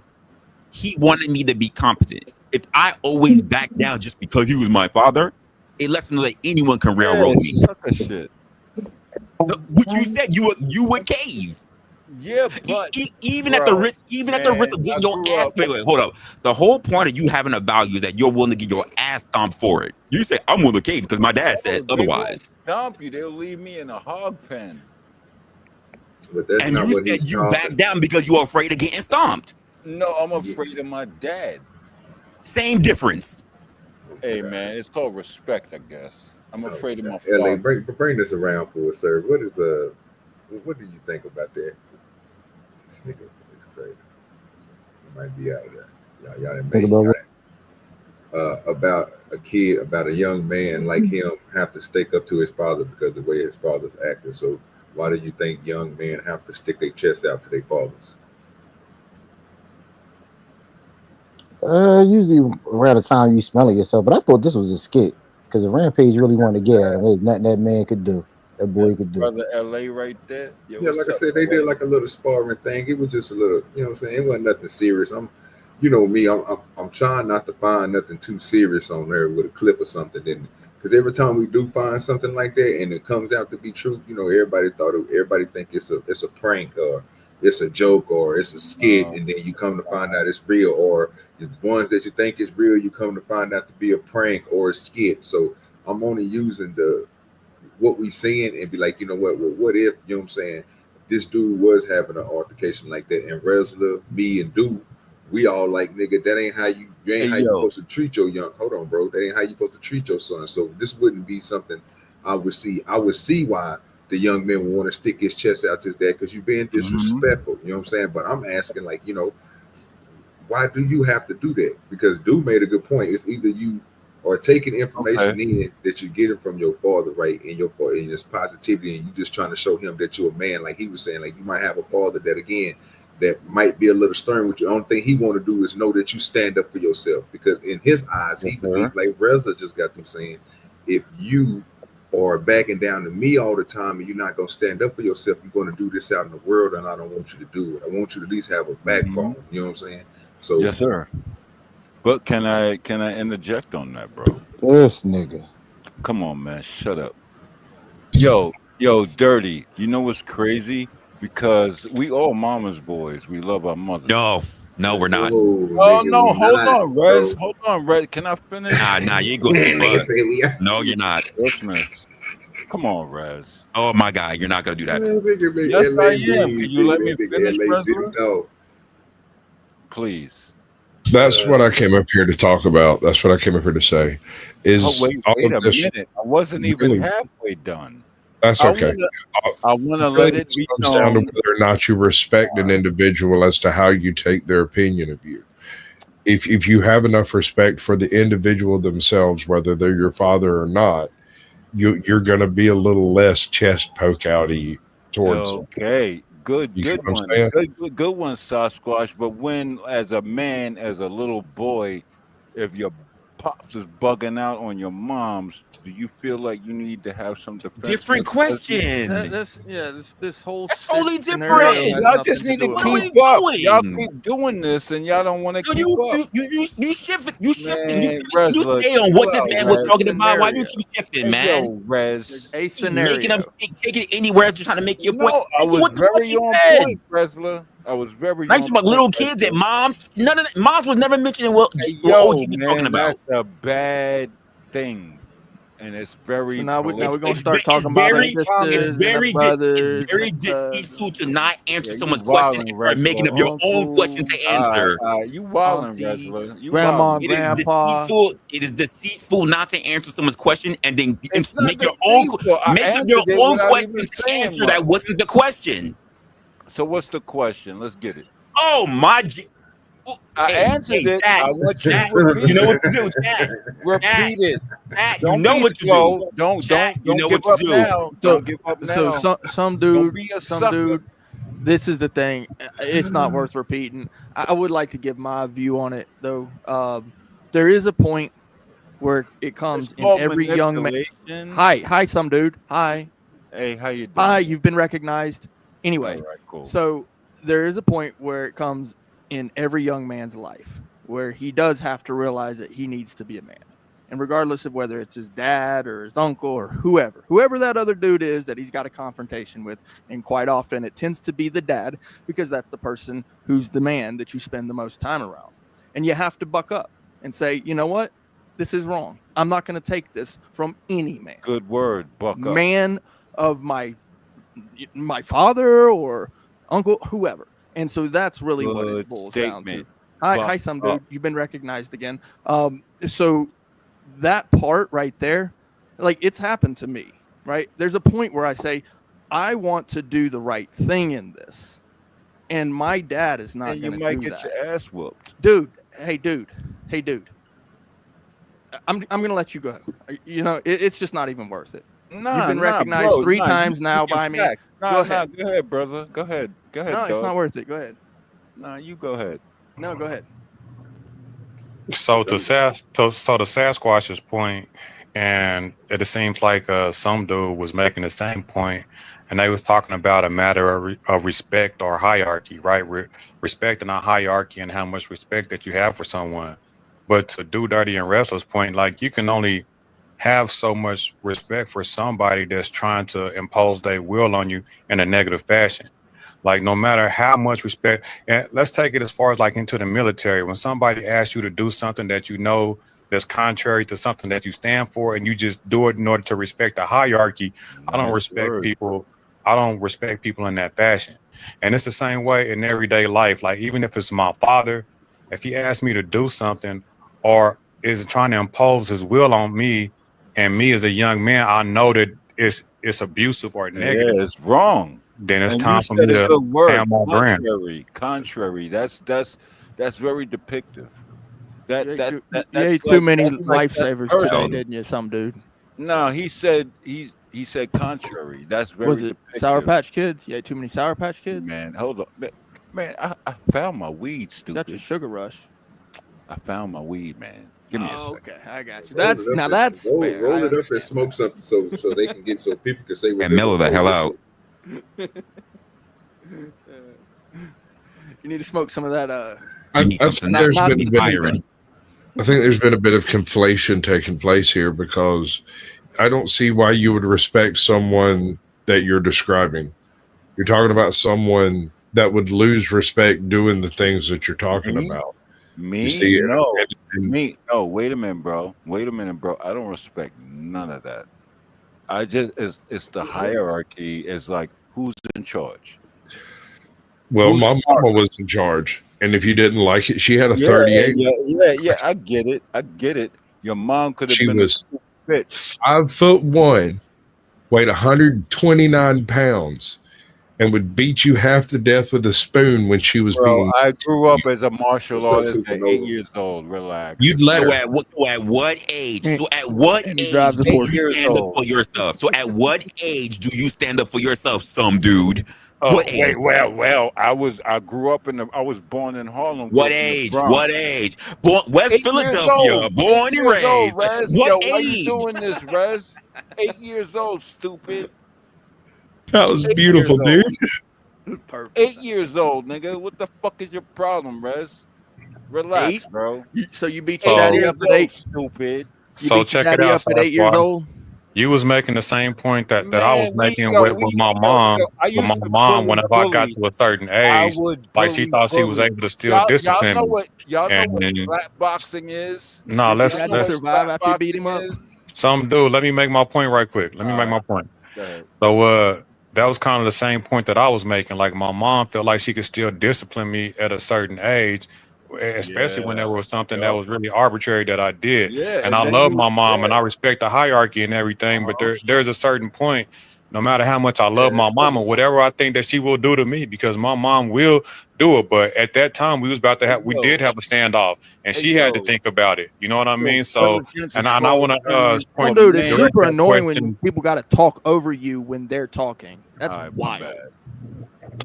He wanted me to be competent. If I always back down just because he was my father, it lets him know that anyone can Yeah, railroad me. it's sucker shit. What you said, you would cave. Yeah, but Even at the bro, risk, man, of I getting your grew ass. up. Wait, hold up. The whole point of you having a value is that you're willing to get your ass stomped for it. You say I'm willing to cave because my dad said No, they otherwise, won't stomp you. They'll leave me in a hog pen. But that's and not you what said he's you back talking. down because you're afraid of getting stomped. No, I'm Yeah. afraid of my dad. Same difference. Hey, man, it's called respect, I guess. I'm No, afraid of my LA, father. bring this around for us, sir. What do you think about that? This nigga is crazy. He might be out of there. Y'all didn't Think make about what? about a young man like him have to stick up to his father because of the way his father's acting. So why do you think young men have to stick their chest out to their fathers? Usually around the time you smelling yourself, but I thought this was a skit because the Rampage really wanted to get at him. There's nothing that man could do, that boy could do. Brother LA right there. Yo, Yeah, like I said, they did like a little sparring thing. It was just a little, you know what I'm saying? It wasn't nothing serious. You know me, I'm trying not to find nothing too serious on there with a clip or something. Then, because every time we do find something like that and it comes out to be true, you know, everybody think it's a prank or it's a joke or it's a skit, and then you come to find out it's real, or the ones that you think is real, you come to find out to be a prank or a skit. So I'm only using what we seeing and be like, you know what? Well, what if, you know what I'm saying, this dude was having an altercation like that, and Resla, me, and Dude, we all like, nigga, that ain't how you supposed to treat your young. Hold on, bro. That ain't how you supposed to treat your son. So this wouldn't be something I would see. I would see why the young man would want to stick his chest out to his dad, because you're being disrespectful. You know what I'm saying? But I'm asking, like, you know, why do you have to do that? Because Dude made a good point. It's either you are taking information in that you're getting from your father, right? And your father, and it's positivity, and you just trying to show him that you're a man. Like he was saying, like you might have a father that, again, that might be a little stern with you. The only thing he want to do is know that you stand up for yourself, because in his eyes, he believes, like Reza just got through saying, if you are backing down to me all the time and you're not going to stand up for yourself, you're going to do this out in the world, and I don't want you to do it. I want you to at least have a backbone. You know what I'm saying? So yes, sir. But can I interject on that, bro? This nigga. Come on, man. Shut up. Yo, Dirty. You know what's crazy? Because we all mama's boys. We love our mothers. No, we're not. Oh no, hold on, Rez. Hold on, Rez. Can I finish? Nah, you ain't gonna speak for. No, you're not. Christmas. Come on, Rez. Oh my God, you're not gonna do that. Yes, I am. Can you let me finish, Rez? Please. That's what I came up here to talk about. That's what I came up here to say. Wait a minute. I wasn't even halfway done. That's okay. I want to let it be comes down to whether or not you respect an individual as to how you take their opinion of you. If you have enough respect for the individual themselves, whether they're your father or not, you're going to be a little less chest poke outy towards them. Okay. Good one. Good one, Sasquatch. But when, as a man, as a little boy, if your pops is bugging out on your mom's, do you feel like you need to have some defense? Different question. This whole that's totally different. Y'all just need to keep up. Y'all keep doing this, and y'all don't want to keep up. You shifting. You stay on what this man was talking about. Why you keep shifting, man? Yo, Rez, a scenario. Making them take it anywhere, just trying to make your point. I was very on point, Resla. I was very. Nice about little kids and moms. None of that. Moms was never mentioning what OG was talking about. That's a bad thing. And it's very. So now we're going to start talking about it's very deceitful to not answer someone's question and start making up your own question to answer. You wilding, Resla. Grandma, grandpa. It is deceitful not to answer someone's question and then make your own question to answer that wasn't the question. So what's the question? Let's get it. Oh my. I answered it. Dad, I want you to repeat you know what to do, Dad. Repeat it. Dad, you know what to do. Don't give up now. Don't give up now. So some dude, this is the thing. It's not worth repeating. I would like to give my view on it, though. There is a point where it comes in every young man. Hi, some dude. Hi. Hey, how you doing? Hi, you've been recognized. Anyway, all right, cool. So there is a point where it comes in every young man's life where he does have to realize that he needs to be a man. And regardless of whether it's his dad or his uncle or whoever that other dude is that he's got a confrontation with, and quite often it tends to be the dad, because that's the person who's the man that you spend the most time around. And you have to buck up and say, you know what? This is wrong. I'm not going to take this from any man. Good word, buck up. Man of my father or uncle, whoever. And so that's really what it boils down to. Hi, some dude. You've been recognized again. So that part right there, like, it's happened to me, right? There's a point where I say, I want to do the right thing in this. And my dad is not going to do that. You might get your ass whooped. Dude. Hey, dude. I'm gonna let you go. You know, it's just not even worth it. Nah, You've been nah, recognized bro, 3 nah, times you now speaking by me. facts. Go Nah, ahead. go ahead, brother. Go ahead, No, it's dog. not worth it. Go ahead. Nah, you go ahead. No, go ahead. So to the Sasquatch's point, and it seems like some dude was making the same point, and they was talking about a matter of respect or hierarchy, right? Respecting a hierarchy and how much respect that you have for someone. But to do dirty and restless point, like you can only have so much respect for somebody that's trying to impose their will on you in a negative fashion. Like no matter how much respect, and let's take it as far as like into the military. When somebody asks you to do something that you know that's contrary to something that you stand for, and you just do it in order to respect the hierarchy, I don't Nice respect word. people. I don't respect people in that fashion. And it's the same way in everyday life. Like even if it's my father, if he asks me to do something or is trying to impose his will on me, and me as a young man, I know that it's abusive or negative, Yeah, it's wrong. then it's And you time for said me a to good word. stand my ground. Contrary. That's very depictive. You ate too, you That's ate too like many that's like that lifesavers today, person. didn't you, some dude? No, he said he said contrary. That's very Was it Sour depictive. Patch Kids? You ate too many Sour Patch Kids? Man, hold on. Man, I found my weed, You got your stupid. sugar rush. I found my weed, man. Give me a second. Okay, I got you. Roll That's it up now and- that's fair. roll I it up and understand smoke something so they can get so people can say what And they're mellow gonna the hell say. out. that. You need to smoke some of that. You need I something think there's not been a bit iron. I think there's been a bit of conflation taking place here because I don't see why you would respect someone that you're describing. You're talking about someone that would lose respect doing the things that you're talking Me? about. You Me? see, No. and Me? No, wait a minute, bro. Wait a minute, bro. I don't respect none of that. I just it's the hierarchy. It's like who's in charge? well, Who's my smart? mama was in charge, and if you didn't like it, she had a Yeah, 38. yeah. I get it. I get it. Your mom could have She been a was stupid bitch. 5'1", weighed 129 pounds, and would beat you half to death with a spoon when she was Bro, being. I grew up as a martial What's up, artist at 8 Supernova? years old. Relax. You'd let So her. at what age? So at what And he age drives a do 8 you Porsche. years stand up old. for yourself? So at what age do you stand up for yourself, some dude? Oh, What age? well. I grew up I was born in Harlem. Grew What up in the age? Bronx. What age? Born West 8 years Philadelphia, old. 8 born and years old, raised. Rez. What Yo, why you age? doing this, Rez? 8 years old, stupid. That was 8 years beautiful, dude. old. Perfect. 8 years old, nigga. What the fuck is your problem, Rez? Relax, 8? bro. So you beat your 8 daddy years up at old, 8? stupid. You So beat your check it daddy out, up at 8 years Sasquatch. old? You was making the same point that I was Man, making yo, with my mom. I With my used to mom, whenever I got bully. to a certain I age, would like she thought she was bully. able to still Y'all discipline know me. what And slap boxing is? no, Did your let's daddy What survive slap after you beat him boxing up? is? some dude. Let me make my point right quick. Let me make my point. Go ahead. So that was kind of the same point that I was making. Like my mom felt like she could still discipline me at a certain age, especially when Yeah. there was something that Yup. was really arbitrary that I did. Yeah, And and I then love you my mom and yeah. I respect the hierarchy and everything, but there's a certain point, no matter how much I love my mama, whatever I think that she will do to me, because my mom will do it. But at that time we did have a standoff and Hey she had to yo, think about it. You know what I mean? So Present tense and is I called want turning to into Well, a point dude, it's man. direct super that annoying when question. people got to talk over you when they're talking. That's All right, my wild. bad.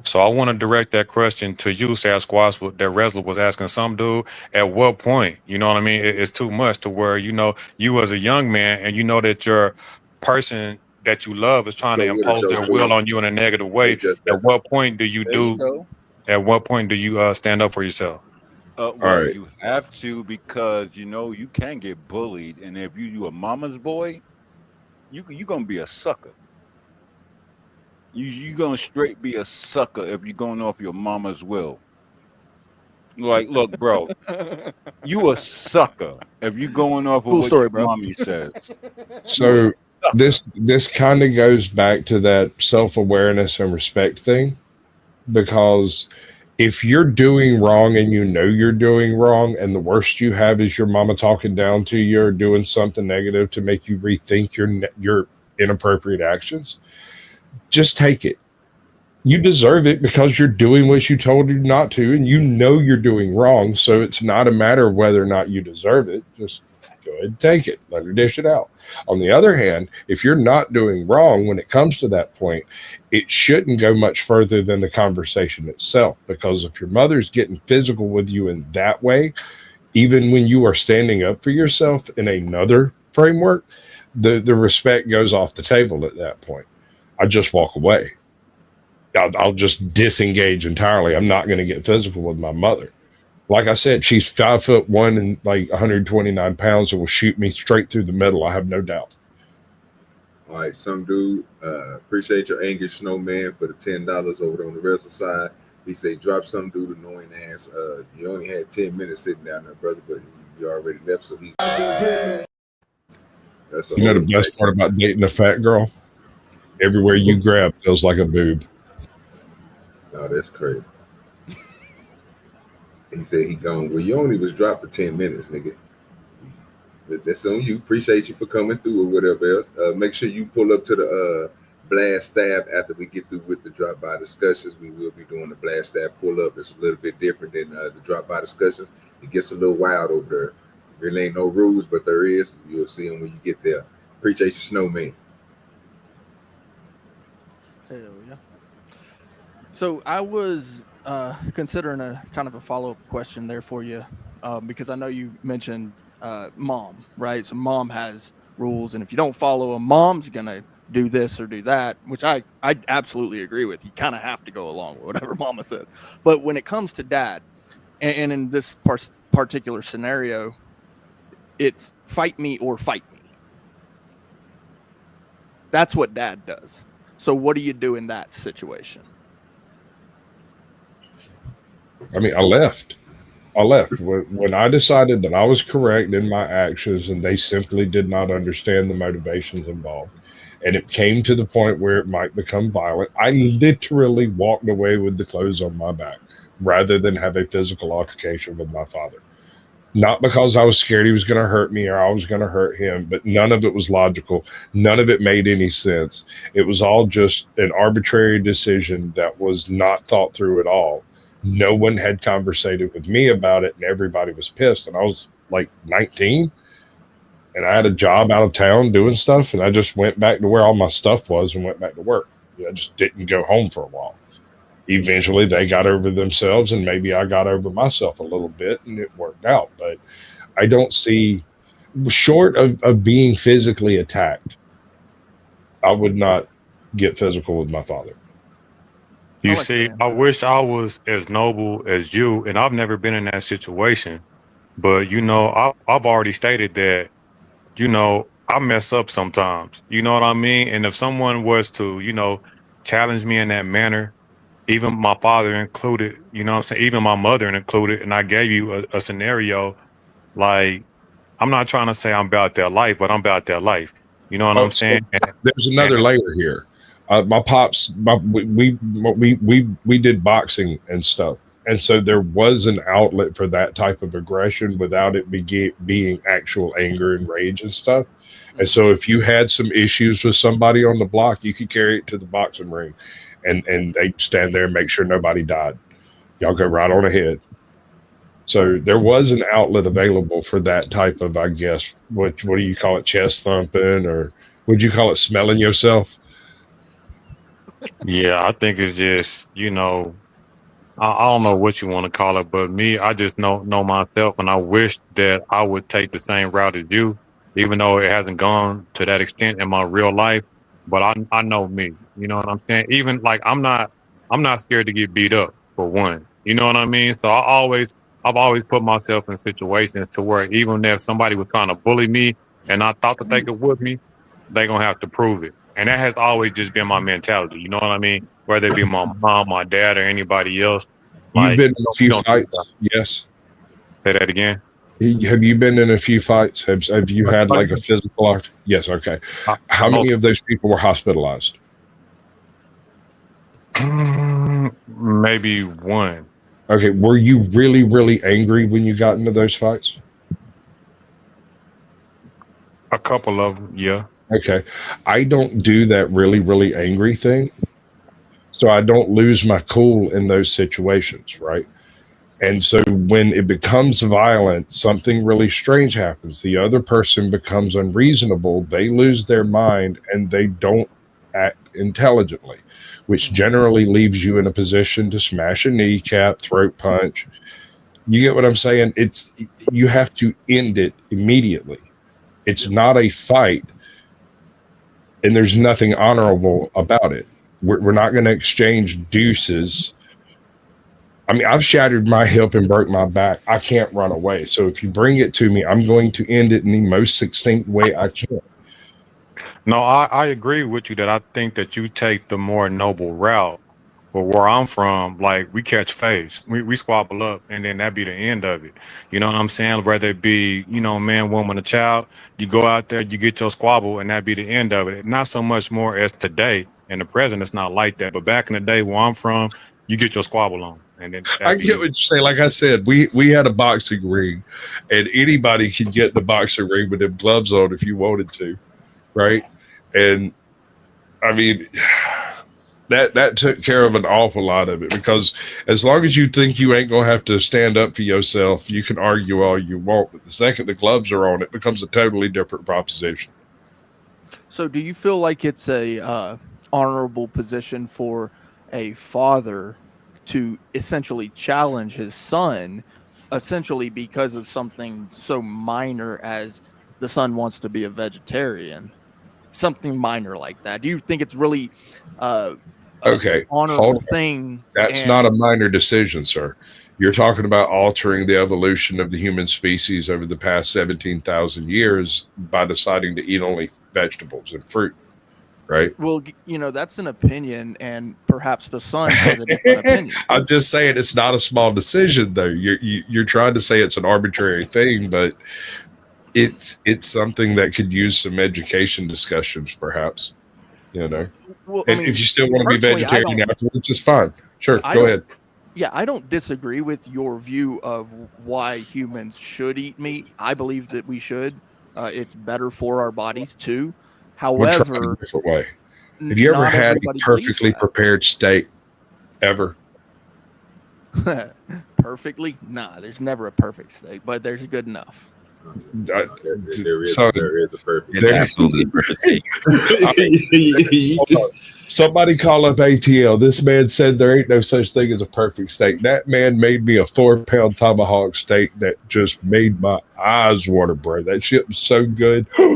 So I want to direct that question to you, Sasquatch, that Resla was asking some dude. At what point, you know what I mean? It's too much to where, you as a young man and you know that your person that you love is trying to Go with it, impose Joe their will Jordan. on you in a negative way. Hey, just At what point do you There you go. stand up for yourself? All Well, right. you have to because you can get bullied, and if you a mama's boy, you gonna be a sucker. You gonna straight be a sucker if you're going off your mama's will. Like, look, bro, you a sucker if you going off of Cool what story, your bro. mommy says. So Sucker. this kind of goes back to that self-awareness and respect thing, because if you're doing wrong and you know you're doing wrong, and the worst you have is your mama talking down to you or doing something negative to make you rethink your inappropriate actions, just take it. You deserve it because you're doing what you told you not to, and you know you're doing wrong. So it's not a matter of whether or not you deserve it. Just go ahead and take it. Let her dish it out. On the other hand, if you're not doing wrong when it comes to that point, it shouldn't go much further than the conversation itself. Because if your mother's getting physical with you in that way, even when you are standing up for yourself in another framework, the respect goes off the table at that point. I just walk away. I'll just disengage entirely. I'm not going to get physical with my mother. Like I said, she's 5'1" and like 129 pounds and will shoot me straight through the middle. I have no doubt. All right, some dude, appreciate your anger, Snowman, for the $10 over there on the Resla side. He said, drop some dude annoying ass. You only had 10 minutes sitting down there, brother, but you already left, so he's. That's You know the best part about dating a fat girl? Everywhere you grab feels like a boob. No, that's crazy. He said he gone. Well, you only was dropped for 10 minutes, nigga. That's on you. Appreciate you for coming through or whatever else. Make sure you pull up to the blast stab after we get through with the drop by discussions. We will be doing the blast stab pull up. It's a little bit different than the drop by discussions. It gets a little wild over there. Really ain't no rules, but there is. You'll see them when you get there. Appreciate you, Snowman. Hell yeah. So I was considering a kind of a follow-up question there for you, because I know you mentioned mom, right? So mom has rules, and if you don't follow them, mom's gonna do this or do that, which I absolutely agree with. You kind of have to go along with whatever mama says. But when it comes to dad, and in this particular scenario, it's fight me or fight me. That's what dad does. So what do you do in that situation? I mean, I left. When I decided that I was correct in my actions and they simply did not understand the motivations involved, and it came to the point where it might become violent, I literally walked away with the clothes on my back rather than have a physical altercation with my father. Not because I was scared he was going to hurt me or I was going to hurt him, but none of it was logical. None of it made any sense. It was all just an arbitrary decision that was not thought through at all. No one had conversated with me about it, and everybody was pissed. And I was like 19, and I had a job out of town doing stuff, and I just went back to where all my stuff was and went back to work. I just didn't go home for a while. Eventually, they got over themselves, and maybe I got over myself a little bit, and it worked out. But I don't see, short of being physically attacked, I would not get physical with my father. You see, I wish I was as noble as you, and I've never been in that situation. But, you know, I've already stated that, you know, I mess up sometimes. You know what I mean? And if someone was to, you know, challenge me in that manner, even my father included, you know what I'm saying, even my mother included, and I gave you a scenario, like, I'm not trying to say I'm about their life, but I'm about their life. You know what I'm saying? There's another layer here. My pops, we did boxing and stuff. And so there was an outlet for that type of aggression without it being actual anger and rage and stuff. And so if you had some issues with somebody on the block, you could carry it to the boxing ring and they'd stand there and make sure nobody died. Y'all go right on ahead. So there was an outlet available for that type of, I guess, what do you call it, chest thumping, or would you call it smelling yourself? Yeah, I think it's just, you know, I don't know what you want to call it, but me, I just know myself, and I wish that I would take the same route as you, even though it hasn't gone to that extent in my real life. But I know me, you know what I'm saying? Even like I'm not scared to get beat up, for one. You know what I mean? So I've always put myself in situations to where even if somebody was trying to bully me and I thought that they could whip me, they're gonna have to prove it. And that has always just been my mentality. You know what I mean? Whether it be my mom, my dad, or anybody else. You've been in a few fights, yes. Say that again. Have you been in a few fights? Have you had like a physical? Yes. Okay. How many of those people were hospitalized? Maybe one. Okay. Were you really, really angry when you got into those fights? A couple of them, yeah. Okay. I don't do that really, really angry thing. So I don't lose my cool in those situations, right? And so when it becomes violent, something really strange happens. The other person becomes unreasonable. They lose their mind and they don't act intelligently, which generally leaves you in a position to smash a kneecap, throat punch. You get what I'm saying? You have to end it immediately. It's not a fight, and there's nothing honorable about it. We're not going to exchange deuces. I mean, I've shattered my hip and broke my back. I can't run away. So if you bring it to me, I'm going to end it in the most succinct way I can. No, I agree with you that I think that you take the more noble route. But where I'm from, like, we catch phase. We squabble up, and then that be the end of it. You know what I'm saying? Whether it be, you know, man, woman, a child, you go out there, you get your squabble, and that be the end of it. Not so much more as today. In the present, it's not like that. But back in the day where I'm from, you get your squabble on. And then I get what you say. Like I said, we had a boxing ring, and anybody could get in the boxing ring with them gloves on if you wanted to, right? And I mean, that took care of an awful lot of it, because as long as you think you ain't gonna have to stand up for yourself, you can argue all you want. But the second the gloves are on, it becomes a totally different proposition. So, do you feel like it's a honorable position for a father to essentially challenge his son, essentially because of something so minor as the son wants to be a vegetarian? Something minor like that. Do you think it's really okay, honorable thing? That's not a minor decision, sir. You're talking about altering the evolution of the human species over the past 17,000 years by deciding to eat only vegetables and fruit, right? Well, you know, that's an opinion, and perhaps the son has a different opinion. I'm just saying it's not a small decision, though. You're trying to say it's an arbitrary thing, but it's something that could use some education discussions, perhaps. You know, well, and if you still want to be vegetarian afterwards, it's fine. Sure, go ahead. Yeah, I don't disagree with your view of why humans should eat meat. I believe that we should. It's better for our bodies too. However, a different way. Have you ever had a perfectly prepared steak? Ever? Perfectly? Nah, there's never a perfect steak, but there's good enough. There is a perfect. Absolutely perfect steak. Somebody call up ATL. This man said there ain't no such thing as a perfect steak. That man made me a 4-pound tomahawk steak that just made my eyes water, bro. That shit was so good. All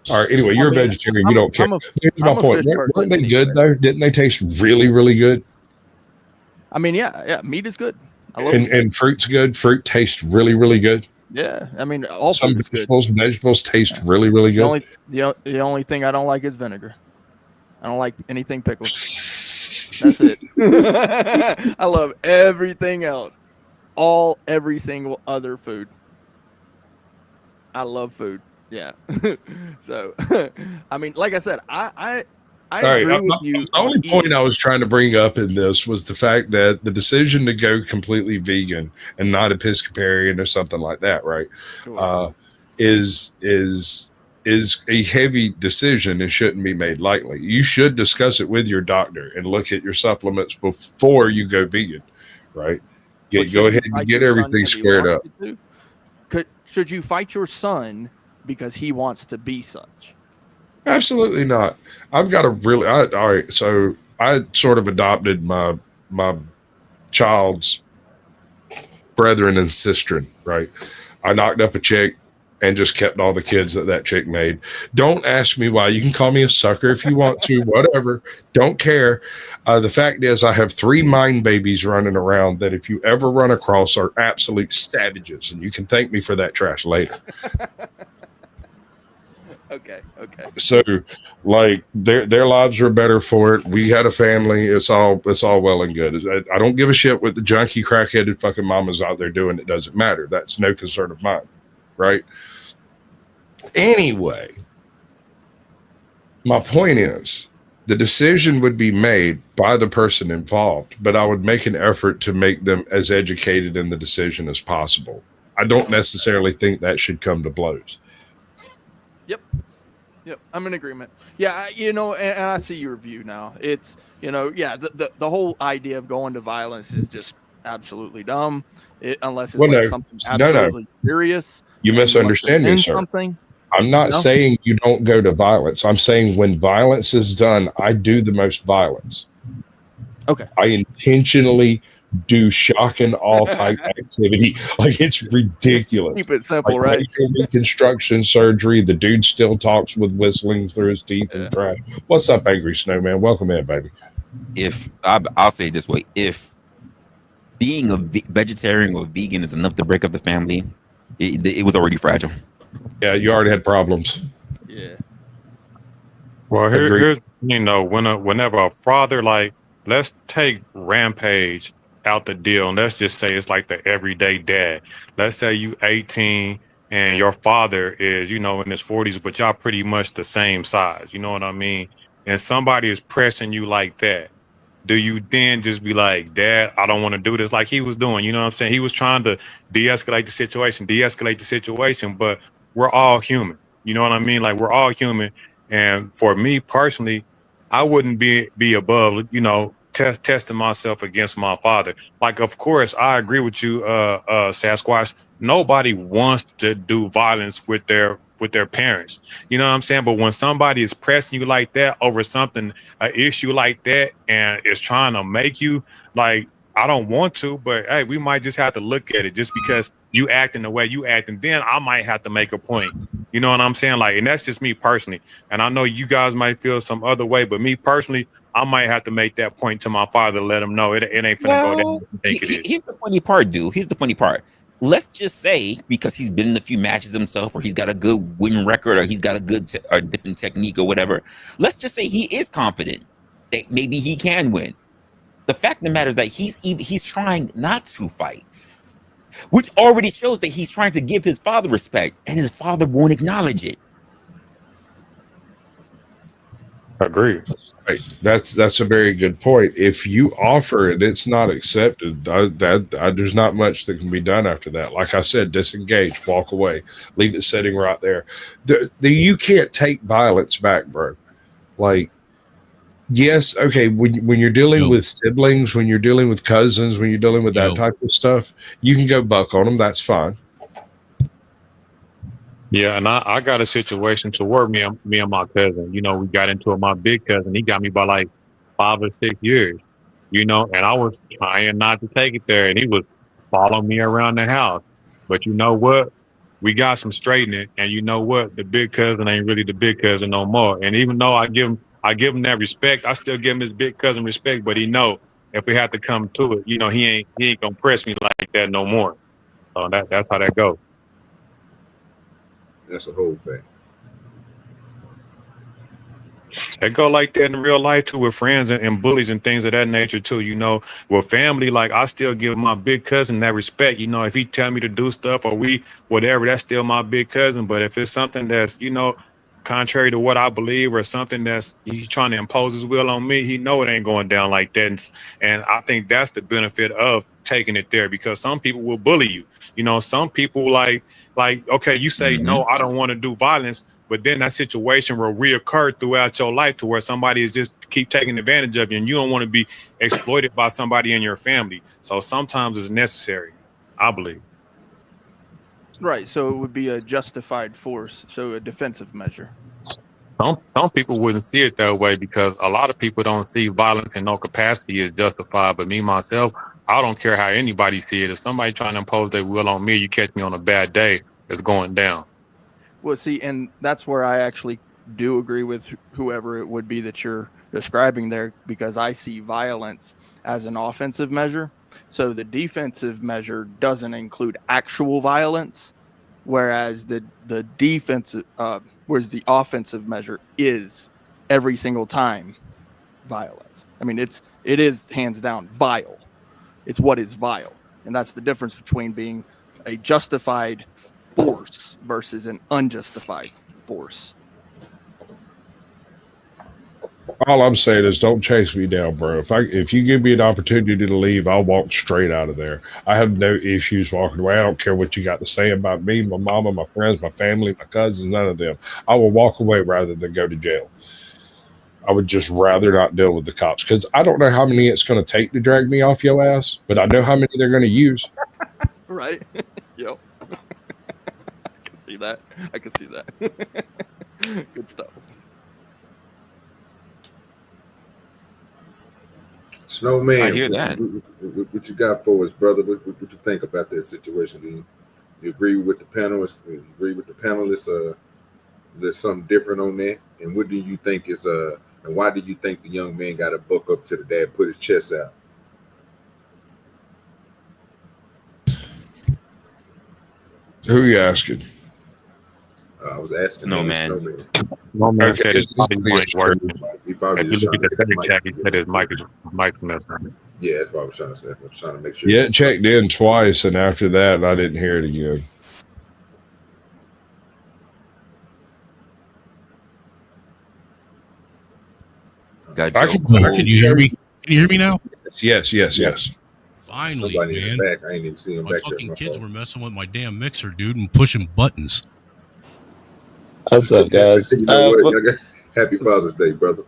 right. Anyway, you're a vegetarian. You don't care. Here's my point. Weren't they good though? Didn't they taste really, really good? I mean, yeah. Meat is good. I love and fruit's good. Fruit tastes really, really good. Yeah, I mean, all some food is vegetables taste really, really good. The only thing I don't like is vinegar. I don't like anything pickled. That's it. I love everything else. Every single other food. I love food. Yeah. So, I mean, like I said, I agree with you. The only point I was trying to bring up in this was the fact that the decision to go completely vegan and not Episcopalian or something like that, right, sure. is a heavy decision and shouldn't be made lightly. You should discuss it with your doctor and look at your supplements before you go vegan, right? Go ahead and get everything squared up. Should you fight your son because he wants to be such? Absolutely not. I've got a really all right. So I sort of adopted my child's brethren and sister, right? I knocked up a chick and just kept all the kids that chick made. Don't ask me why. You can call me a sucker if you want to, whatever. Don't care. The fact is, I have 3 mind babies running around that if you ever run across are absolute savages, and you can thank me for that trash later. Okay. So, like, their lives are better for it. We had a family. It's all well and good. I don't give a shit what the junkie, crackheaded fucking mamas out there doing. It doesn't matter. That's no concern of mine, right? Anyway, my point is, the decision would be made by the person involved, but I would make an effort to make them as educated in the decision as possible. I don't necessarily think that should come to blows. Yep, I'm in agreement. Yeah, and I see your view now. It's, the whole idea of going to violence is just absolutely dumb, unless it's Well, like no, something no. absolutely serious. You And you must misunderstand me, defend sir. something. I'm not saying you don't go to violence. I'm saying when violence is done, I do the most violence. Okay. I intentionally do shock and awe type activity. Like, it's ridiculous. Keep it simple, like, right? facial reconstruction surgery. The dude still talks with whistling through his teeth and trash. What's up, Angry Snowman? Welcome in, baby. If I'll say it this way, if being a vegetarian or vegan is enough to break up the family, it was already fragile. Yeah, you already had problems. Yeah. Well, here's whenever a father, like, let's take Rampage out the deal, and let's just say it's like the everyday dad. Let's say you 18 and your father is, in his 40s, but y'all pretty much the same size. You know what I mean? And somebody is pressing you like that. Do you then just be like, Dad, I don't want to do this, like he was doing? You know what I'm saying? He was trying to de-escalate the situation, but we're all human. You know what I mean? Like, we're all human. And for me personally, I wouldn't be above, testing myself against my father. Like, of course, I agree with you, Sasquatch. Nobody wants to do violence with their parents. You know what I'm saying? But when somebody is pressing you like that over something, an issue like that, and is trying to make you, like, I don't want to, but hey, we might just have to look at it. Just because you acting the way you act, and then I might have to make a point. You know what I'm saying? Like, and that's just me personally. And I know you guys might feel some other way, but me personally, I might have to make that point to my father, let him know it ain't finna go down. Here's the funny part, dude. Here's the funny part. Let's just say, because he's been in a few matches himself, or he's got a good win record, or he's got a good or different technique or whatever. Let's just say he is confident that maybe he can win. The fact of the matter is that he's trying not to fight, which already shows that he's trying to give his father respect, and his father won't acknowledge it. Agreed. Right. That's a very good point. If you offer it, it's not accepted. There's not much that can be done after that. Like I said, disengage, walk away, leave it sitting right there. You can't take violence back, bro. Like, yes, okay, when you're dealing with siblings, when you're dealing with cousins, when you're dealing with that type of stuff, you can go buck on them. That's fine. Yeah, and I got a situation to where me and my cousin, we got into it. My big cousin, he got me by like 5 or 6 years, and I was trying not to take it there, and he was following me around the house. But you know what? We got some straightening, and you know what? The big cousin ain't really the big cousin no more. And even though I give him that respect, I still give him his big cousin respect. But he know if we have to come to it, he ain't gonna press me like that no more. So that's how that goes. That's the whole thing. It go like that in real life too, with friends and bullies and things of that nature too. With family, like, I still give my big cousin that respect. If he tell me to do stuff or whatever, that's still my big cousin. But if it's something that's contrary to what I believe, or something that's he's trying to impose his will on me, he know it ain't going down like that. And I think that's the benefit of taking it there, because some people will bully you. Some people like okay, you say no, I don't want to do violence. But then that situation will reoccur throughout your life, to where somebody is just keep taking advantage of you, and you don't want to be exploited by somebody in your family. So sometimes it's necessary, I believe. Right. So it would be a justified force. So a defensive measure. Some people wouldn't see it that way, because a lot of people don't see violence in no capacity as justified. But me, myself, I don't care how anybody see it. If somebody trying to impose their will on me, you catch me on a bad day, it's going down. Well, see, and that's where I actually do agree with whoever it would be that you're describing there, because I see violence as an offensive measure. So the defensive measure doesn't include actual violence, whereas the offensive measure is every single time violence. I mean, it is hands down vile. It's what is vile, and that's the difference between being a justified force versus an unjustified force. All I'm saying is don't chase me down, bro. If you give me an opportunity to leave, I'll walk straight out of there. I have no issues walking away. I don't care what you got to say about me, my mama, my friends, my family, my cousins, none of them. I will walk away rather than go to jail. I would just rather not deal with the cops because I don't know how many it's going to take to drag me off your ass, but I know how many they're going to use. Right? Yep. I can see that. Good stuff. Snowman, I hear that. What you got for us, brother? What you think about that situation? Do you agree with the panelists? Do you agree with the panelists? There's something different on that. And what do you think is and why do you think the young man got to buck up to the dad, put his chest out? Who are you asking? I was asking. Snowman. Snowman said his He mic wasn't working. He probably If you just look at trying the to chat, he said his mic's messed up. Yeah, that's what I was trying to say. I was trying to make sure. Yeah, it checked in twice, and after that, I didn't hear it again. Can you hear me? Can you hear me now? Yes. Finally, Somebody in man. the back. I ain't even see him My back there. fucking kids were messing with my damn mixer, dude, and pushing buttons. What's up, guys? You know what? Happy Father's Day, brother.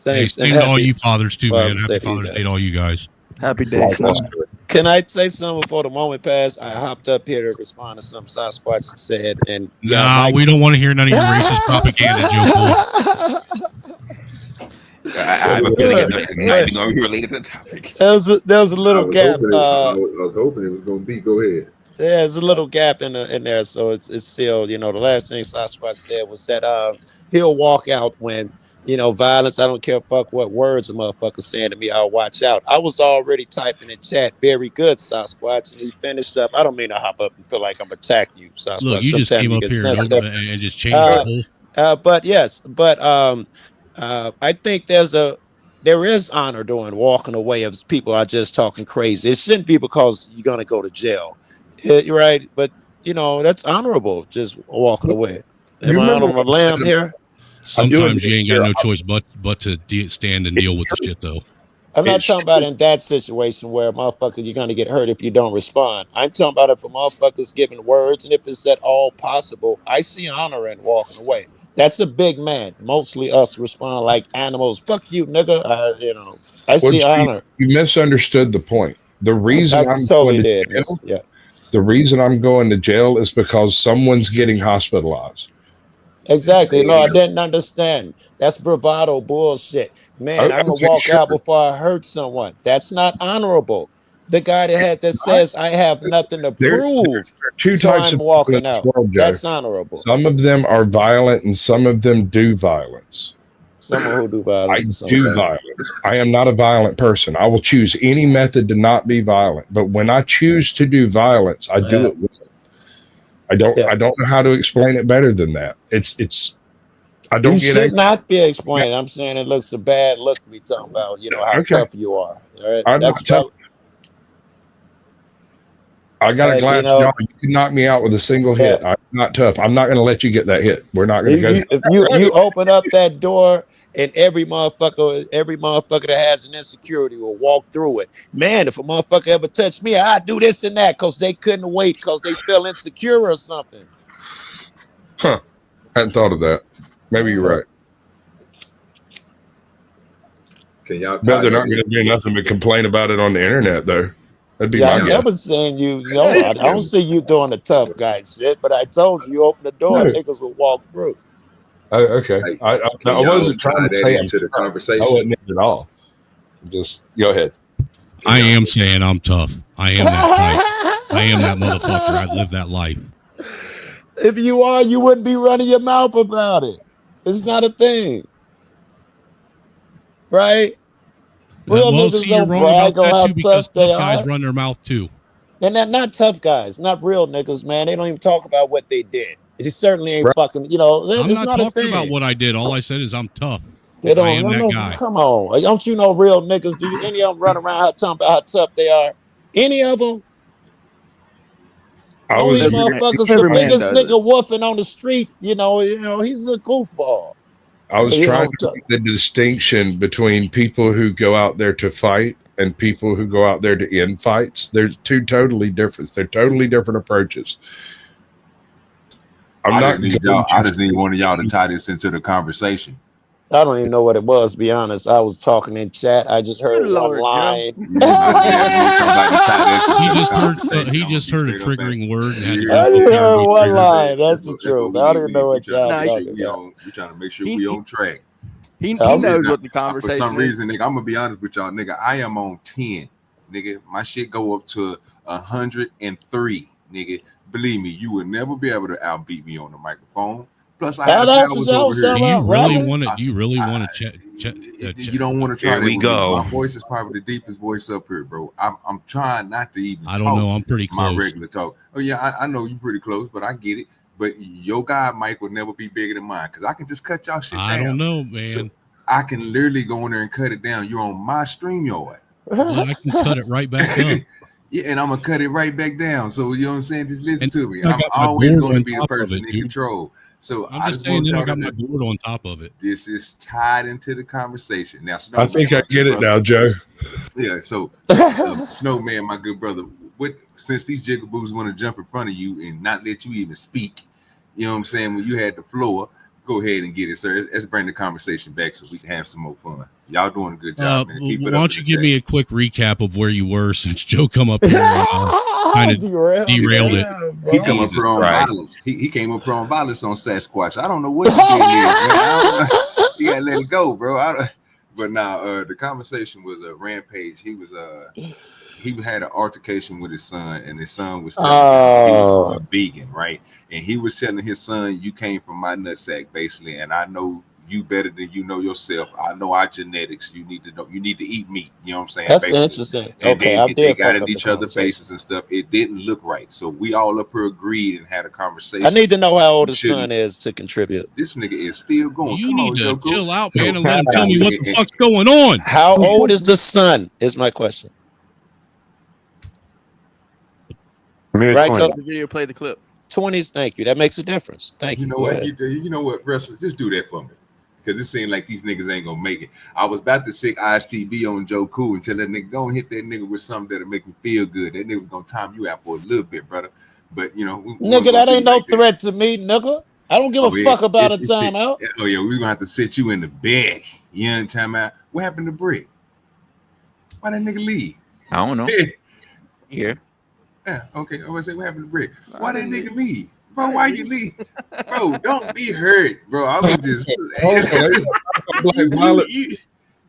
Thanks. Hey, Same to all you fathers too, man. Father's Happy Day to you Father's Day guys. to all you guys. Happy day. Can I say something before the moment passed? I hopped up here to respond to some Sasquatch said, and Nah, we don't want to hear none of your racist propaganda, Joe. I have a feeling it's not even going to be related to the topic. There was a little gap. I was hoping it was going to be. Go ahead. There's a little gap in there, so it's still, the last thing Sasquatch said was that he'll walk out when violence. I don't care fuck what words a motherfucker saying to me. I'll watch out. I was already typing in chat. Very good, Sasquatch, and he finished up. I don't mean to hop up and feel like I'm attacking you, Sasquatch. Look, you just Sometimes came you up get here sensitive. and just changed the whole. But yes, I think there is honor doing walking away if people are just talking crazy. It shouldn't be because you're gonna go to jail, you're right? But that's honorable, just walking away. Am I out on a limb here? Sometimes you ain't got no choice but to stand and deal with the shit, though. I'm not talking about in that situation where motherfucker you're gonna get hurt if you don't respond. I'm talking about if a motherfucker's giving words and if it's at all possible. I see honor in walking away. That's a big man. Mostly us respond like animals. Fuck you, nigga. I see honor. You misunderstood the point. The reason I totally did. Yeah. The reason I'm going to jail is because someone's getting hospitalized. Exactly. No, I didn't understand. That's bravado bullshit. Man, I'm gonna walk out before I hurt someone. That's not honorable. The guy that says I have nothing to prove, two so types I'm of walking out. World, that's honorable. Some of them are violent and some of them do violence. Some who do violence. I do violence. I am not a violent person. I will choose any method to not be violent. But when I choose to do violence, I do it with it. I don't know how to explain it better than that. It's I don't get should not be explained. I'm saying it looks a bad look to be talking about, how tough you are. All right? I'm not tough. I got a glass jaw. You can knock me out with a single hit. I'm not tough. I'm not going to let you get that hit. We're not going to go. If you open up that door and every motherfucker that has an insecurity will walk through it. Man, if a motherfucker ever touched me, I'd do this and that because they couldn't wait because they feel insecure or something. Huh. Hadn't thought of that. Maybe you're right. Can y'all? But they're not going to do nothing but complain about it on the internet, though. That'd be I'm never saying I don't see you doing the tough guy shit, but I told you open the door, niggas will walk through. Okay. I wasn't trying to say into the conversation. I wasn't at all. Just go ahead. I am saying I'm tough. I am that guy. I am that motherfucker. I live that life. If you are, you wouldn't be running your mouth about it. It's not a thing. Right? Real niggas don't brag on how tough they are. Guys run their mouth too. And they're not tough guys, not real niggas, man. They don't even talk about what they did. It certainly ain't fucking, I'm not talking about what I did. All I said is I'm tough. They don't, I am that guy. Come on. Don't you know real niggas? Do any of them run around talking about how tough they are? Any of them? All these motherfuckers, the biggest nigga woofing on the street, he's a goofball. I was You trying know, to make the distinction between people who go out there to fight and people who go out there to end fights. There's two totally different. They're totally different approaches. I just need one of y'all to tie this into the conversation. I don't even know what it was, to be honest. I was talking in chat. I just heard one Lord, line. He just heard a triggering word and had to I jump just up there heard and one trigger. line. That's the truth. I don't even know what y'all talking about. We're trying to make sure we on track. He knows what the For conversation some reason, nigga, I'm gonna be honest with y'all, nigga. I am on 10, nigga. My shit go up to 103, nigga. Believe me, you will never be able to outbeat me on the microphone. Plus, I have powers over here. Do you really want to? Do you really want to check? You don't want to try. Here we go. My voice is probably the deepest voice up here, bro. I'm trying not to even. I don't know. I'm pretty close. My regular talk. Oh yeah, I know you pretty close, but I get it. But your guy Mike will never be bigger than mine because I can just cut y'all shit down. I don't know, man. So I can literally go in there and cut it down. You're on my StreamYard. Well, I can cut it right back up. Yeah, and I'm gonna cut it right back down. So you know what I'm saying? Just listen to me. I I'm got my always board going to on be the top of person it, in dude. control. So I'm just saying, then I got my board on top of it. This is tied into the conversation. Now, I think I get it now, Joe. Yeah. So, Snowman, my good brother, since these jigaboos want to jump in front of you and not let you even speak, you know what I'm saying? When you had the floor, go ahead and get it, sir. Let's bring the conversation back so we can have some more fun. Y'all doing a good job, man. Keep it why up don't you give me a quick recap of where you were since Joe come up here and kind of derailed it? He came up here on violence. He came up here on violence on Sasquatch. I don't know what you did here, man. You gotta let it go, bro. But now the conversation was a rampage. He had an altercation with his son, and his son was telling him he was vegan, right? And he was telling his son, "You came from my nutsack, basically, and I know you better than you know yourself. I know our genetics. You need to know. You need to eat meat." You know what I'm saying? That's basically. interesting. And Okay, then I did they got fuck at up each the other's faces and stuff. It didn't look right, so we all up here agreed and had a conversation. I need to know how old his son is to contribute. This nigga is still going. You need to chill out, man, and let him tell me what the fuck's going on. How old is the son? Is my question. Right, the video, play the clip. 20s, thank you. That makes a difference. Thank you. You know what? You know what, wrestler? Just do that for me. Because it seemed like these niggas ain't gonna make it. I was about to sick ISTV on Joe Cool and tell that nigga, go and hit that nigga with something that'll make me feel good. That nigga was gonna time you out for a little bit, brother. But you know, nigga, that ain't no threat to me, nigga. I don't give a fuck about a timeout. Oh yeah, we're gonna have to sit you in the bed. You know, timeout. What happened to Brick? Why that nigga leave? I don't know. Here. Yeah, okay. I was say, what happened to Brick? Why that nigga leave? Bro, why you leave? Bro, don't be hurt, bro. I was just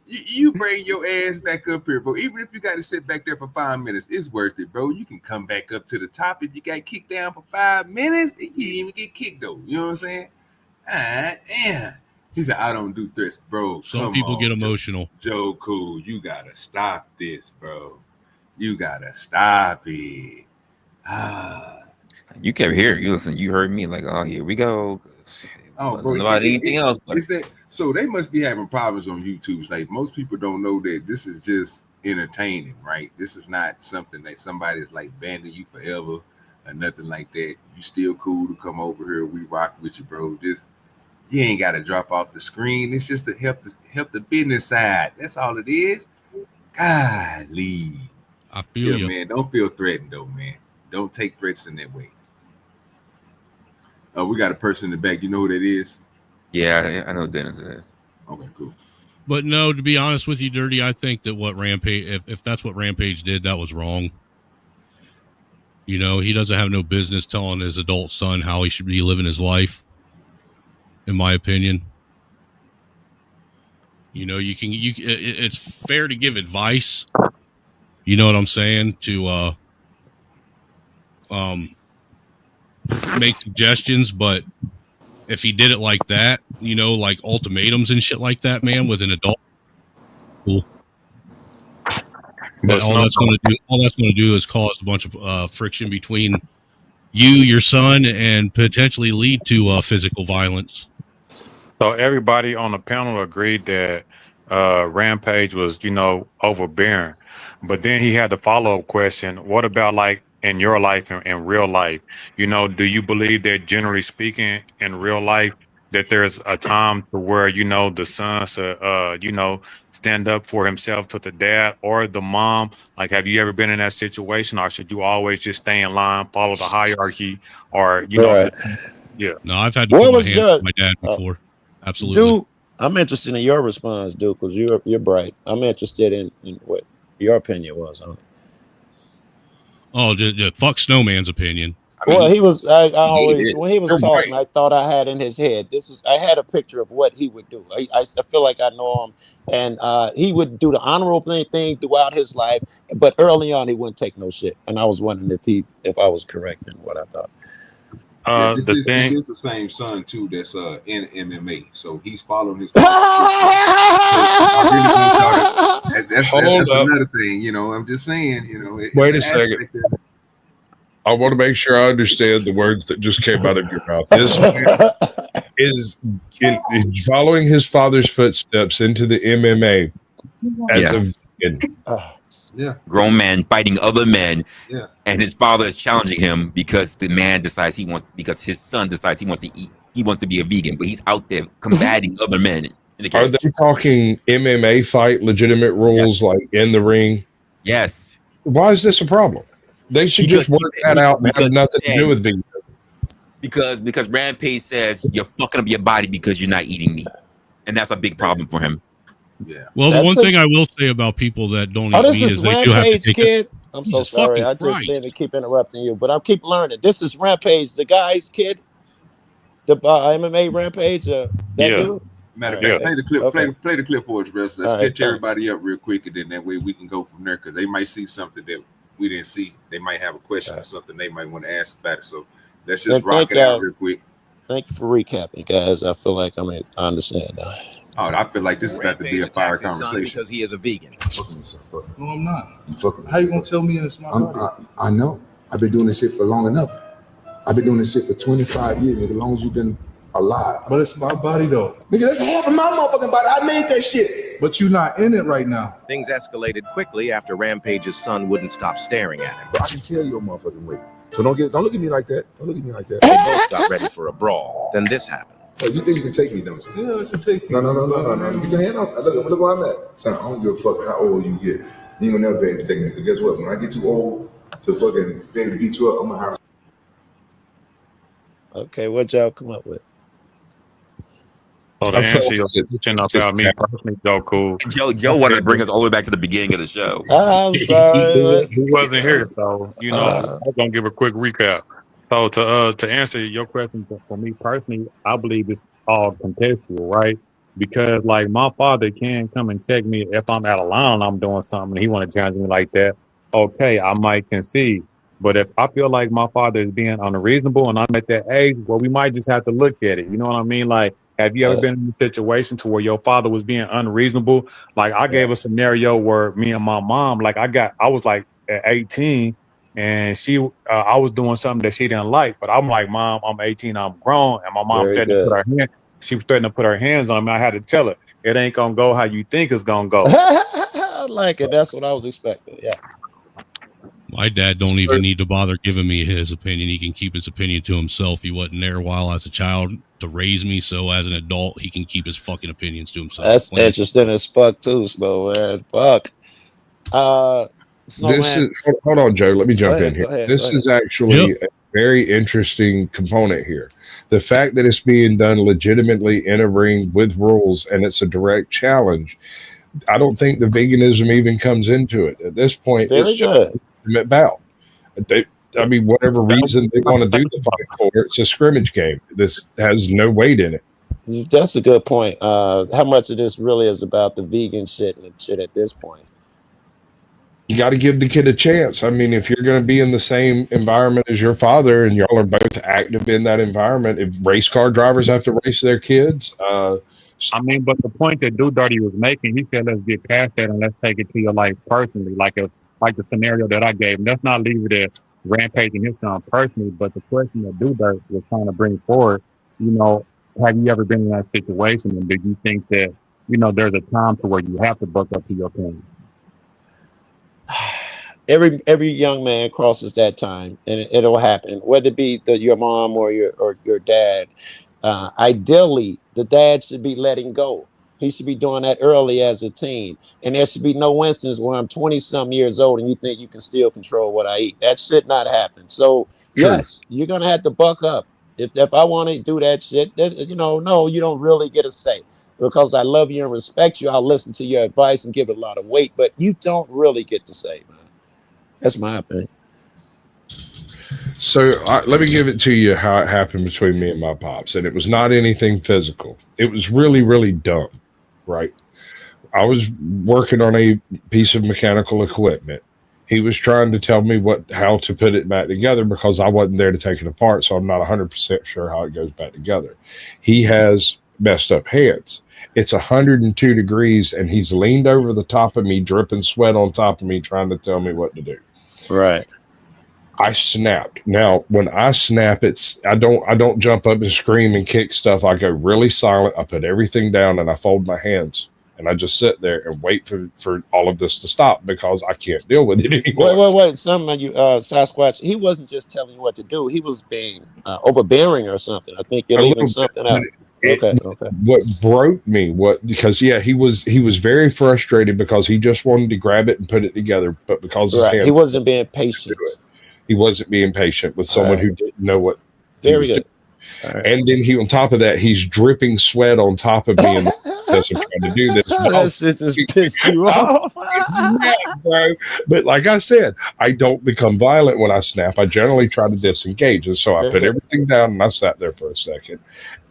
you bring your ass back up here, bro. Even if you got to sit back there for 5 minutes, it's worth it, bro. You can come back up to the top if you got kicked down for 5 minutes. You didn't even get kicked though. You know what I'm saying? Damn. He said, I don't do threats, bro. Some people get emotional. Joe Cool, you gotta stop this, bro. You gotta stop it. You kept hearing. You listen. You heard me like, oh, here we go. Oh, bro, about anything else. But so they must be having problems on YouTube. Like most people don't know that this is just entertaining, right? This is not something that somebody's like banning you forever or nothing like that. You still cool to come over here. We rock with you, bro. Just you ain't got to drop off the screen. It's just to help the business side. That's all it is. Golly. I feel you, man. Don't feel threatened though, man. Don't take threats in that way. We got a person in the back. You know who that is? Yeah, I know Dennis is. Okay, cool. But no, to be honest with you, Dirty, I think that what Rampage, if that's what Rampage did, that was wrong. You know, he doesn't have no business telling his adult son how he should be living his life, in my opinion. You know, it's fair to give advice. You know what I'm saying? To make suggestions, but if he did it like that, you know, like ultimatums and shit like that, man, with an adult, cool. But all that's going to do is cause a bunch of friction between you, your son, and potentially lead to physical violence. So everybody on the panel agreed that Rampage was, you know, overbearing. But then he had the follow-up question. What about like in your life and in real life? You know, do you believe that generally speaking in real life, that there's a time to where, you know, the son should, you know, stand up for himself to the dad or the mom? Like, have you ever been in that situation, or should you always just stay in line, follow the hierarchy, or, you know, Right. yeah. No, I've had to What put my was hand your on my dad before. Absolutely. Dude, I'm interested in your response, dude, because you're bright. I'm interested in what your opinion was on it. Oh, just fuck Snowman's opinion. Well, he was. I always it. when he was You're talking, right. I thought I had in his head. I had a picture of what he would do. I feel like I know him, and he would do the honorable thing throughout his life. But early on, he wouldn't take no shit. And I was wondering if I was correct in what I thought. Yeah, this The is thing, the same son too that's in MMA, so he's following his father. I really want y'all to, that's Hold up. another thing, you know. I'm just saying, you know. Wait a second. I want to make sure I understand the words that just came out of your mouth. This man is in following his father's footsteps into the MMA as Yes. a vegan. Yeah. Grown man fighting other men. Yeah. And his father is challenging him because the man decides because his son decides he wants to eat. He wants to be a vegan, but he's out there combating other men in the Are cage. they talking MMA fight, legitimate rules, like in the ring? Yes. Why is this a problem? They should Because just work that out and have nothing to do with vegan. Because Rampage says you're fucking up your body because you're not eating meat, and that's a big problem for him. Yeah. Well, the one thing I will say about people that don't eat this meat is is they do have to Rampage, take kid. I'm so Jesus sorry. fucking I just Christ. seem to keep interrupting you, but I keep learning. This is Rampage, the guy's kid, the MMA Rampage. That dude. Matter of All fact, right, play the clip. okay. Play the clip for us, Russ. Let's All right, catch everybody up real quick, and then that way we can go from there because they might see something that we didn't see. They might have a question or something they might want to ask about it. So let's just rock it out real quick. Thank you for recapping, guys. I feel like I understand now. Oh, I feel like this is about to be a fire attacked his son conversation. because he is a vegan. No, I'm not. You fucking. How you gonna tell me it's my body? I know. I've been doing this shit for long enough. I've been doing this shit for 25 years, nigga, as long as you've been alive. But it's my body though. Nigga, that's half of my motherfucking body. I made that shit. But you're not in it right now. Things escalated quickly after Rampage's son wouldn't stop staring at him. But I can tell your motherfucking weight. So don't look at me like that. Don't look at me like that. They both got ready for a brawl. Then this happened. Oh, you think you can take me, don't you? Yeah, I can take you. No. Get your hand off. Look where I'm at. Son, I don't give a fuck how old you get. You ain't gonna never be able to take me. Because guess what? When I get too old to fucking be able to beat you up, I'm gonna hire. Okay, what y'all come up with? So to answer your question about me personally, though, cool. Joe wanted to bring us all the way back to the beginning of the show. I'm sorry. He wasn't here, so you know I'm gonna give a quick recap. So to answer your question for me personally, I believe it's all contextual, right? Because like my father can come and check me if I'm out of line and I'm doing something and he want to challenge me like that. Okay, I might concede. But if I feel like my father is being unreasonable and I'm at that age, well, we might just have to look at it. You know what I mean? Like, have you ever been in a situation to where your father was being unreasonable? Like I gave a scenario where me and my mom, like I was like at 18 and I was doing something that she didn't like, but I'm like, Mom, I'm 18, I'm grown. And my mom she was threatening to put her hands on me. I had to tell her, it ain't gonna go how you think it's gonna go. I like it. That's what I was expecting. Yeah. My dad don't even need to bother giving me his opinion. He can keep his opinion to himself. He wasn't there while as a child to raise me, so as an adult, he can keep his fucking opinions to himself. That's interesting as fuck too, Snow man. Fuck. This is hold on, Joe. Let me jump in here. This is actually a very interesting component here. The fact that it's being done legitimately in a ring with rules and it's a direct challenge. I don't think the veganism even comes into it at this point. It's just a bout. I mean, whatever reason they want to do the fight for, it's a scrimmage game. This has no weight in it. That's a good point. How much of this really is about the vegan shit and shit at this point? You got to give the kid a chance. I mean, if you're going to be in the same environment as your father and y'all are both active in that environment, if race car drivers have to race their kids, I mean, but the point that D.B.D was making, he said, let's get past that and let's take it to your life personally, like the scenario that I gave. And let's not leave it at Rampage and his son personally, but the question that D.B.D was trying to bring forward, you know, have you ever been in that situation? And do you think that, you know, there's a time to where you have to buck up to your opinion? Every young man crosses that time, and it'll happen, whether it be your mom or your dad. Ideally, the dad should be letting go. He should be doing that early as a teen. And there should be no instance where I'm 20-some years old and you think you can still control what I eat. That should not happen. So, yes, you're going to have to buck up. If I want to do that shit, no, you don't really get a say. Because I love you and respect you, I'll listen to your advice and give it a lot of weight. But you don't really get to say, man. That's my opinion. So let me give it to you how it happened between me and my pops. And it was not anything physical. It was really, really dumb, right? I was working on a piece of mechanical equipment. He was trying to tell me how to put it back together because I wasn't there to take it apart. So I'm not 100% sure how it goes back together. He has messed up hands. It's 102 degrees and he's leaned over the top of me, dripping sweat on top of me, trying to tell me what to do. Right. I snapped. Now, when I snap, I don't jump up and scream and kick stuff. I go really silent. I put everything down and I fold my hands and I just sit there and wait for all of this to stop because I can't deal with it anymore. Wait. Some of you, Sasquatch, he wasn't just telling you what to do. He was being overbearing or something. I think you're leaving something out. Okay. What broke me, because he was very frustrated because he just wanted to grab it and put it together, but because he wasn't being patient. He wasn't being patient with someone who didn't know what. Very good. Right. And then on top of that, he's dripping sweat on top of me and trying to do this. That shit just pissed you off. Bro. But like I said, I don't become violent when I snap. I generally try to disengage. And so I put everything down and I sat there for a second.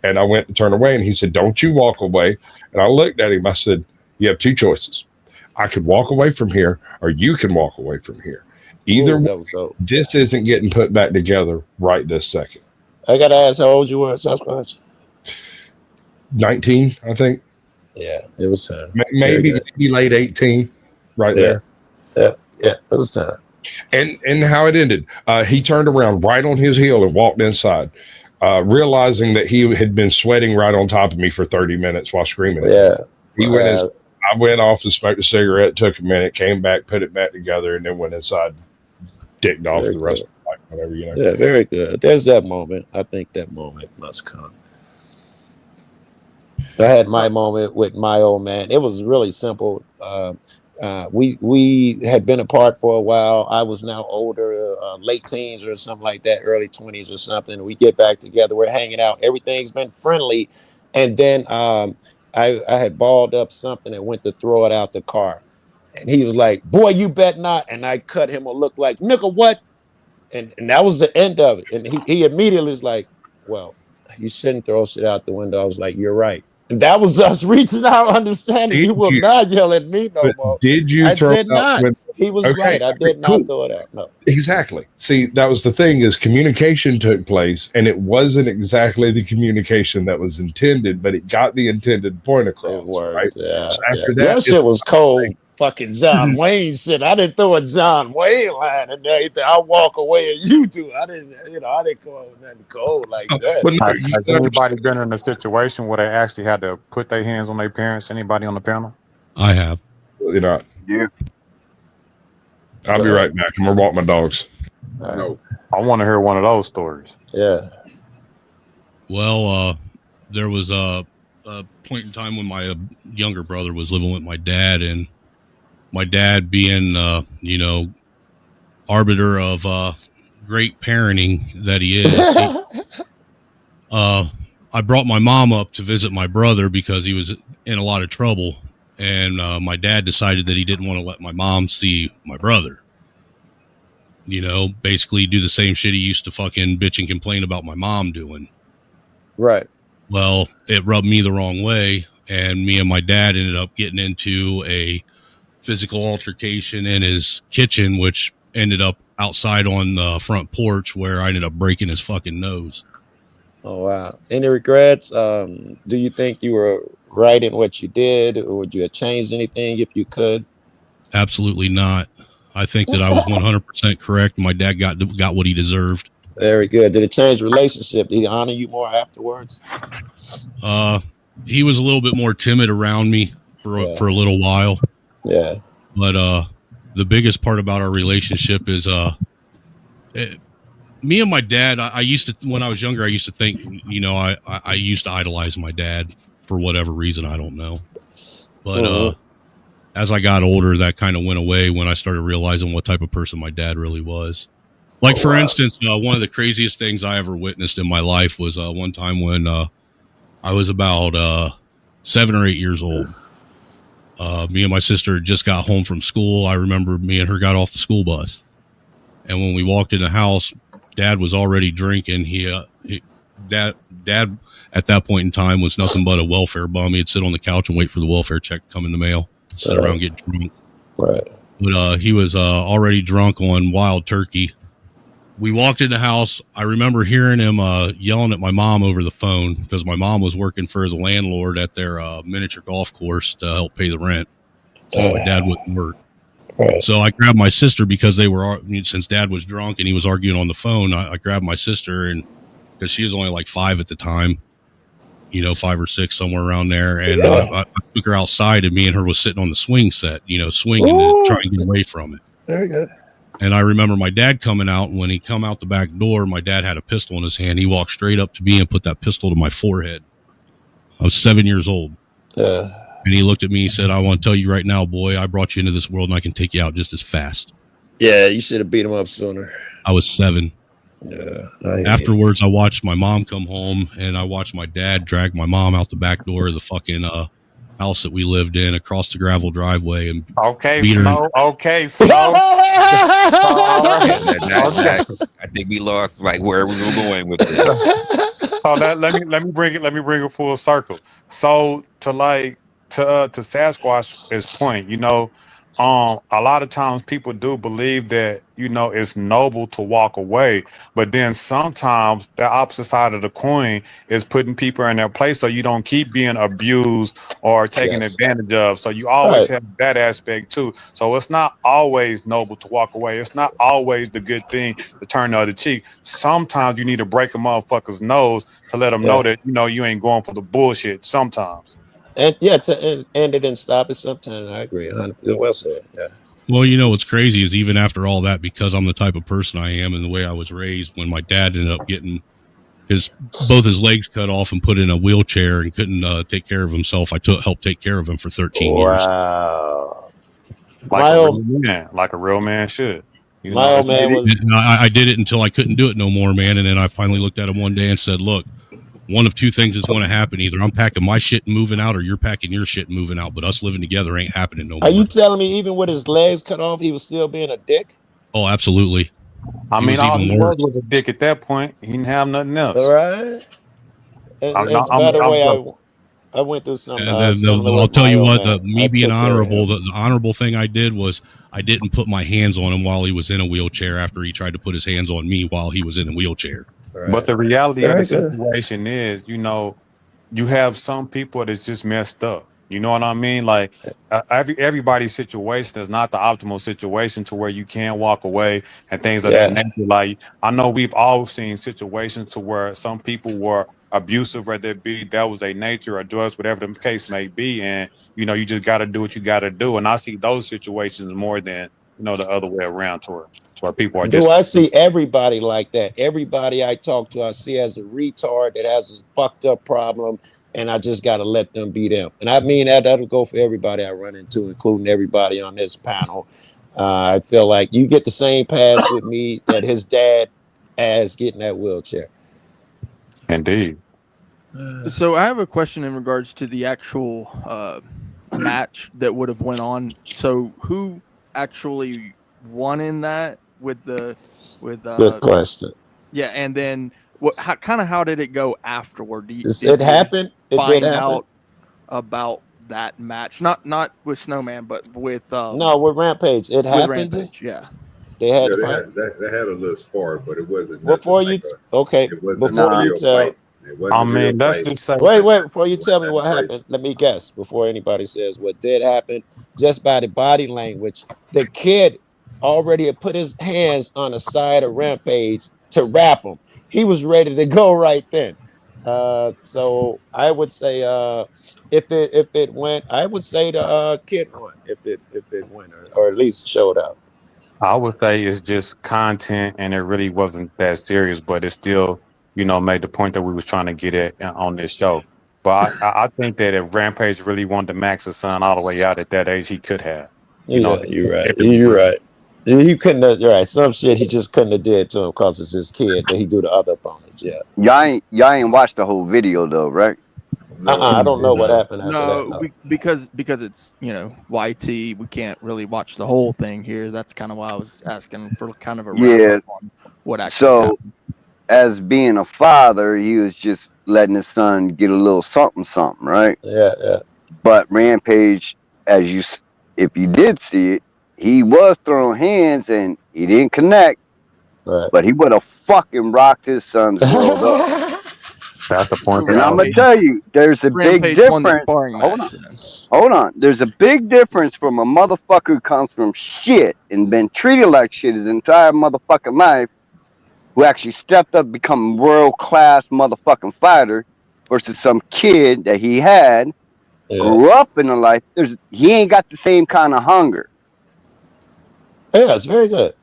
And I went to turn away and he said, "Don't you walk away." And I looked at him. I said, "You have two choices. I could walk away from here or you can walk away from here. Either way, this isn't getting put back together right this second." I got to ask how old you were, Sasquatch? 19, I think. Yeah, it was time. Maybe late 18 right there. Yeah, it was time. And how it ended, he turned around right on his heel and walked inside, realizing that he had been sweating right on top of me for 30 minutes while screaming. He went inside. I went off and smoked a cigarette, took a minute, came back, put it back together, and then went inside, dicked off the rest of the night, whatever, Yeah, very good. There's that moment. I think that moment must come. I had my moment with my old man. It was really simple. We had been apart for a while. I was now older, late teens or something like that, early 20s or something. We get back together. We're hanging out. Everything's been friendly. And then I had balled up something and went to throw it out the car. And he was like, "Boy, you bet not." And I cut him a look like, "Nigga, what?" And that was the end of it. And he immediately was like, "Well, you shouldn't throw shit out the window." I was like, "You're right." And that was us reaching our understanding. You will not yell at me no more. Did you? I did not. He was right. I did not throw it out. No. Exactly. See, that was the thing, is communication took place and it wasn't exactly the communication that was intended, but it got the intended point across. Right? Yeah. So after that shit was cold. Fucking John Wayne shit. I didn't throw a John Wayne line in there. I walk away and you do. I didn't come up with nothing cold like that. Has anybody been in a situation where they actually had to put their hands on their parents? Anybody on the panel? I have. Yeah. I'll be right back. I'm gonna walk my dogs. No. I want to hear one of those stories. Yeah. Well, there was a point in time when my younger brother was living with my dad, and my dad being, arbiter of great parenting that he is, I brought my mom up to visit my brother because he was in a lot of trouble. And my dad decided that he didn't want to let my mom see my brother. Basically do the same shit he used to fucking bitch and complain about my mom doing. Right. Well, it rubbed me the wrong way. And me and my dad ended up getting into a physical altercation in his kitchen, which ended up outside on the front porch, where I ended up breaking his fucking nose. Oh, wow. Any regrets? Do you think you were right in what you did, or would you have changed anything if you could? Absolutely not. I think that I was 100% correct. My dad got what he deserved. Very good. Did it change the relationship? Did he honor you more afterwards? He was a little bit more timid around me for a little while. Yeah. But the biggest part about our relationship is me and my dad, I used to, when I was younger, I used to think, I used to idolize my dad for whatever reason. I don't know. But as I got older, that kind of went away when I started realizing what type of person my dad really was. Like, for instance, one of the craziest things I ever witnessed in my life was one time when I was about 7 or 8 years old. Me and my sister just got home from school. I remember me and her got off the school bus. And when we walked in the house, Dad was already drinking. Dad at that point in time was nothing but a welfare bum. He'd sit on the couch and wait for the welfare check to come in the mail, sit around, get drunk. Right. But he was already drunk on wild turkey. We walked in the house. I remember hearing him yelling at my mom over the phone because my mom was working for the landlord at their miniature golf course to help pay the rent. So my dad wouldn't work. Right. So I grabbed my sister because since Dad was drunk and he was arguing on the phone, I grabbed my sister, and because she was only like 5 at the time, 5 or 6, somewhere around there. And I took her outside, and me and her was sitting on the swing set, swinging and trying to get away from it. Very good. And I remember my dad coming out, and when he come out the back door, my dad had a pistol in his hand. He walked straight up to me and put that pistol to my forehead. I was 7 years old. And he looked at me and said, "I want to tell you right now, boy, I brought you into this world and I can take you out just as fast." Yeah, you should have beat him up sooner. I was 7. Yeah. Afterwards, I watched my mom come home, and I watched my dad drag my mom out the back door of the fucking house that we lived in across the gravel driveway and beat her. I think we lost like where we were going with this. So let me bring it full circle. So to Sasquatch's point, a lot of times people do believe that it's noble to walk away, but then sometimes the opposite side of the coin is putting people in their place so you don't keep being abused or taken advantage of. So you always have that aspect too. So it's not always noble to walk away. It's not always the good thing to turn the other cheek. Sometimes you need to break a motherfucker's nose to let them know that you ain't going for the bullshit sometimes. And to end it and stop it sometimes. I agree. 100%. Well said. Yeah. Well, what's crazy is even after all that, because I'm the type of person I am and the way I was raised, when my dad ended up getting both his legs cut off and put in a wheelchair and couldn't take care of himself, I helped take care of him for 13 years. Wow. Like a real man should. I did it until I couldn't do it no more, man. And then I finally looked at him one day and said, "Look, one of two things is going to happen. Either I'm packing my shit and moving out, or you're packing your shit and moving out. But us living together ain't happening no more." Are you telling me even with his legs cut off, he was still being a dick? Oh, absolutely. I mean, all he was a dick at that point. He didn't have nothing else. All right. And by the way, I went through some. I'll tell you what, me being honorable, the honorable thing I did was I didn't put my hands on him while he was in a wheelchair after he tried to put his hands on me while he was in a wheelchair. Right. But the reality of the situation is, you have some people that's just messed up. You know what I mean? Like everybody's situation is not the optimal situation to where you can walk away and things of that nature. Like I know we've all seen situations to where some people were abusive, whether it be that was their nature or drugs, whatever the case may be, and you just got to do what you got to do. And I see those situations more than the other way around to where people are just. Do I see everybody like that? Everybody I talk to, I see as a retard that has a fucked up problem. And I just got to let them be them. And I mean, that'll go for everybody I run into, including everybody on this panel. I feel like you get the same pass with me that his dad as getting that wheelchair. Indeed. So I have a question in regards to the actual match that would have went on. So who actually won in that with Good question. Yeah, and then how did it go afterward? It happened. It find did happen. out about that match, not with Snowman, but with with Rampage. It happened. Rampage, yeah. They had they had a little spar, but it wasn't. Before you tell. I mean, that's just say. Wait. Before you tell me what happened, let me guess. Before anybody says what did happen, just by the body language, the kid already had put his hands on the side of Rampage to wrap him. He was ready to go right then. So I would say if it went, I would say the kid won if it went or at least showed up. I would say it's just content, and it really wasn't that serious, but it still, made the point that we was trying to get at on this show. But I think that if Rampage really wanted to max his son all the way out at that age, he could have. You're right. You're right. You couldn't have. You're right. Some shit he just couldn't have did to him because it's his kid that he do to other opponents. Yeah. Y'all ain't watched the whole video though, right? I don't know what happened after that. No, because it's YT, we can't really watch the whole thing here. That's kind of why I was asking for kind of a wrap up on what actually happened. As being a father, he was just letting his son get a little something, right? Yeah. But Rampage, if you did see it, he was throwing hands and he didn't connect. Right. But he would have fucking rocked his son's world up. That's the point. And I'm gonna tell you, there's a big difference. Hold on. There's a big difference from a motherfucker who comes from shit and been treated like shit his entire motherfucking life, who actually stepped up, become world-class motherfucking fighter, versus some kid that he had, grew up in the life. He ain't got the same kind of hunger. Yeah, it's very good.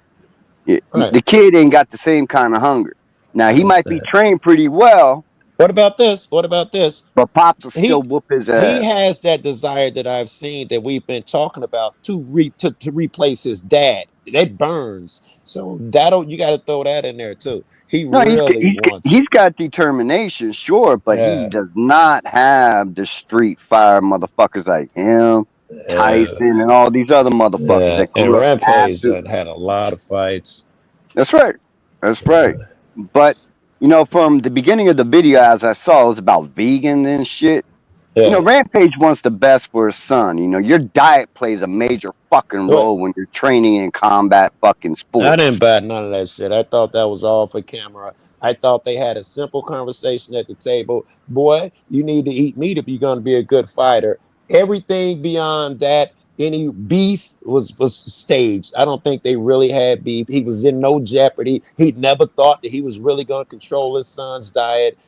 Yeah, the kid ain't got the same kind of hunger. Now, he might be trained pretty well. What about this? But Pops will still whoop his ass. He has that desire that I've seen that we've been talking about to replace his dad. That burns. So you got to throw that in there too. He's got determination, sure, but he does not have the street fire motherfuckers like him, Tyson, and all these other motherfuckers. And Rampage had a lot of fights. That's right. But from the beginning of the video, as I saw, it was about vegan and shit. Yeah. Rampage wants the best for his son. Your diet plays a major fucking role when you're training in combat fucking sports. I didn't buy none of that shit. I thought that was all for camera. I thought they had a simple conversation at the table. Boy, you need to eat meat if you're going to be a good fighter. Everything beyond that, any beef was staged. I don't think they really had beef. He was in no jeopardy. He never thought that he was really going to control his son's diet.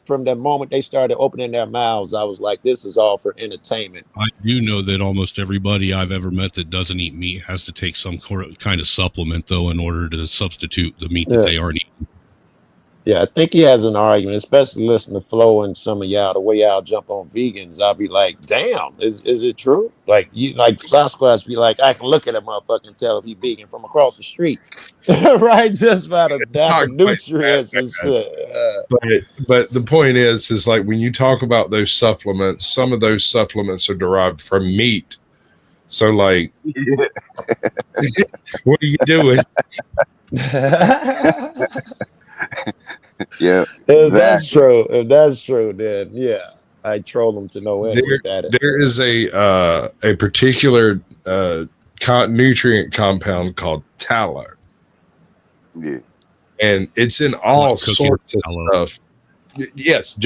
From the moment they started opening their mouths, I was like, this is all for entertainment. I do know that almost everybody I've ever met that doesn't eat meat has to take some kind of supplement, though, in order to substitute the meat that they aren't eating. Yeah, I think he has an argument, especially listening to Flo and some of y'all, the way y'all jump on vegans. I'll be like, damn, is it true? Like Sasquatch be like, I can look at a motherfucker and tell if he's vegan from across the street. Right? Just by the nutrients and shit. But the point is like when you talk about those supplements, some of those supplements are derived from meat. So like, what are you doing? Yeah. If that's true, then yeah, I troll them to no end with that. There is a particular nutrient compound called tallow. Yeah. And it's in all sorts of stuff. Yes.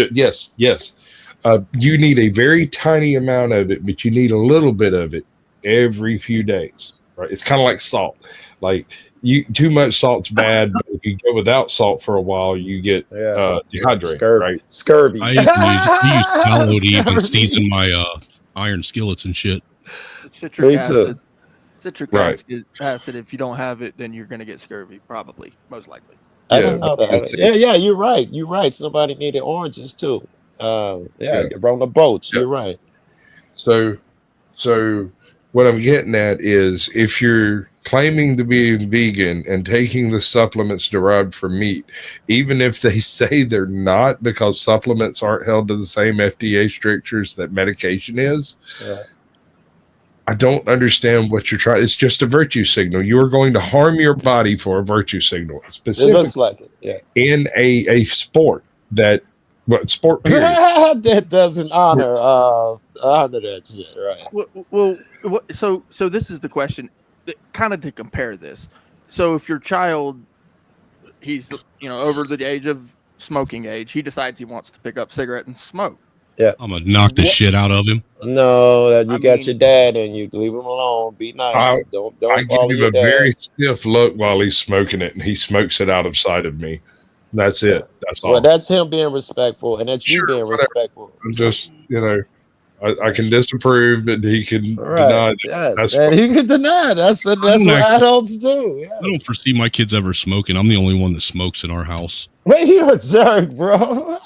You need a very tiny amount of it, but you need a little bit of it every few days. Right? It's kind of like salt. Like too much salt's bad, but if you go without salt for a while, you get dehydrated. Right? Scurvy. I use tallow to even season my iron skillets and shit. Citric acid. If you don't have it, then you're gonna get scurvy, probably, most likely. I don't know that. Yeah, you're right. Somebody needed oranges too. On the boats. You're right. So what I'm getting at is if you're claiming to be vegan and taking the supplements derived from meat, even if they say they're not, because supplements aren't held to the same FDA strictures that medication is, I don't understand what you're trying. It's just a virtue signal. You are going to harm your body for a virtue signal, specifically. It looks like it. Yeah. In a sport sport period that doesn't honor that shit, right? Well, so this is the question, kind of to compare this. So if your child, he's over the age of smoking age, he decides he wants to pick up cigarette and smoke. Yeah, I'm gonna knock the shit out of him. No, you got your dad, and you leave him alone. Be nice. Don't. I give him a very stiff look while he's smoking it, and he smokes it out of sight of me. That's it. That's all. Well, that's him being respectful, and that's you being respectful. I'm just, I can disapprove, and he can deny that. Yes, That's and fine. he can deny. That's what adults do. Yeah. I don't foresee my kids ever smoking. I'm the only one that smokes in our house. Wait, you're a jerk, bro.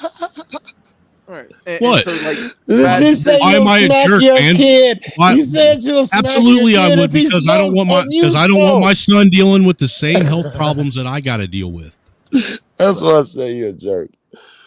Right. What? So, like, Did you say why you'll am I a smack jerk, your man? kid? Why? You said you'll smack Absolutely, your kid I would, if he because I don't want my smokes and you want my smoke. son dealing with the same health problems that I got to deal with. That's why I say you're a jerk.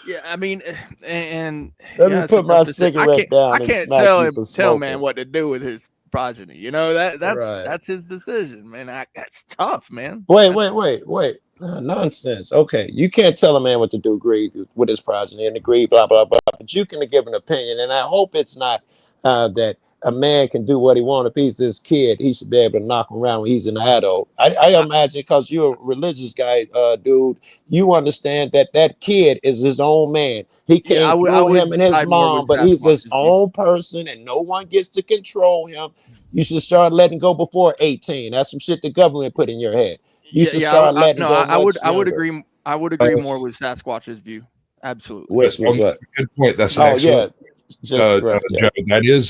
Yeah, I mean, and Let me yeah, it's a put my tough decision. cigarette down I and can't smack tell you him for tell man smoking. what to do with his progeny. You know that's his decision, man. That's tough, man. Wait. Nonsense. Okay, you can't tell a man what to do, agree with his progeny and agree, blah, blah, blah. But you can give an opinion. And I hope it's not that a man can do what he wants. If he's this kid, he should be able to knock him around when he's an adult. I imagine because you're a religious guy, dude, you understand that that kid is his own man. He Yeah, came through him and his side more mom, with but he's his Sasquatch's view. own person and no one gets to control him. You should start letting go before 18. That's some shit the government put in your head. You should start letting go. I would younger. agree. I would agree more with Sasquatch's view. Absolutely. Which was what? Good point. That's an Oh excellent. yeah, just right. Joe,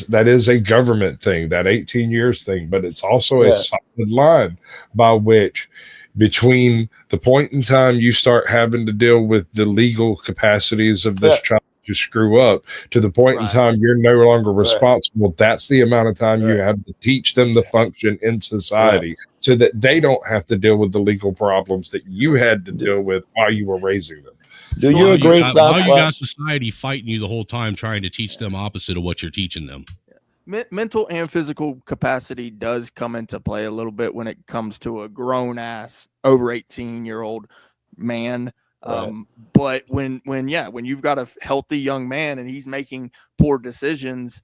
that is a government thing, that 18 years thing, but it's also Yeah. a solid line by which, between the point in time you start having to deal with the legal capacities of this child to screw up, to the point in time you're no longer responsible, that's the amount of time you have to teach them to function in society, so that they don't have to deal with the legal problems that you had to deal with while you were raising them. Do you agree, Why you got Sasquatch? society fighting you the whole time, trying to teach them opposite of what you're teaching them? Mental and physical capacity does come into play a little bit when it comes to a grown ass over 18-year-old man. But when you've got a healthy young man and he's making poor decisions,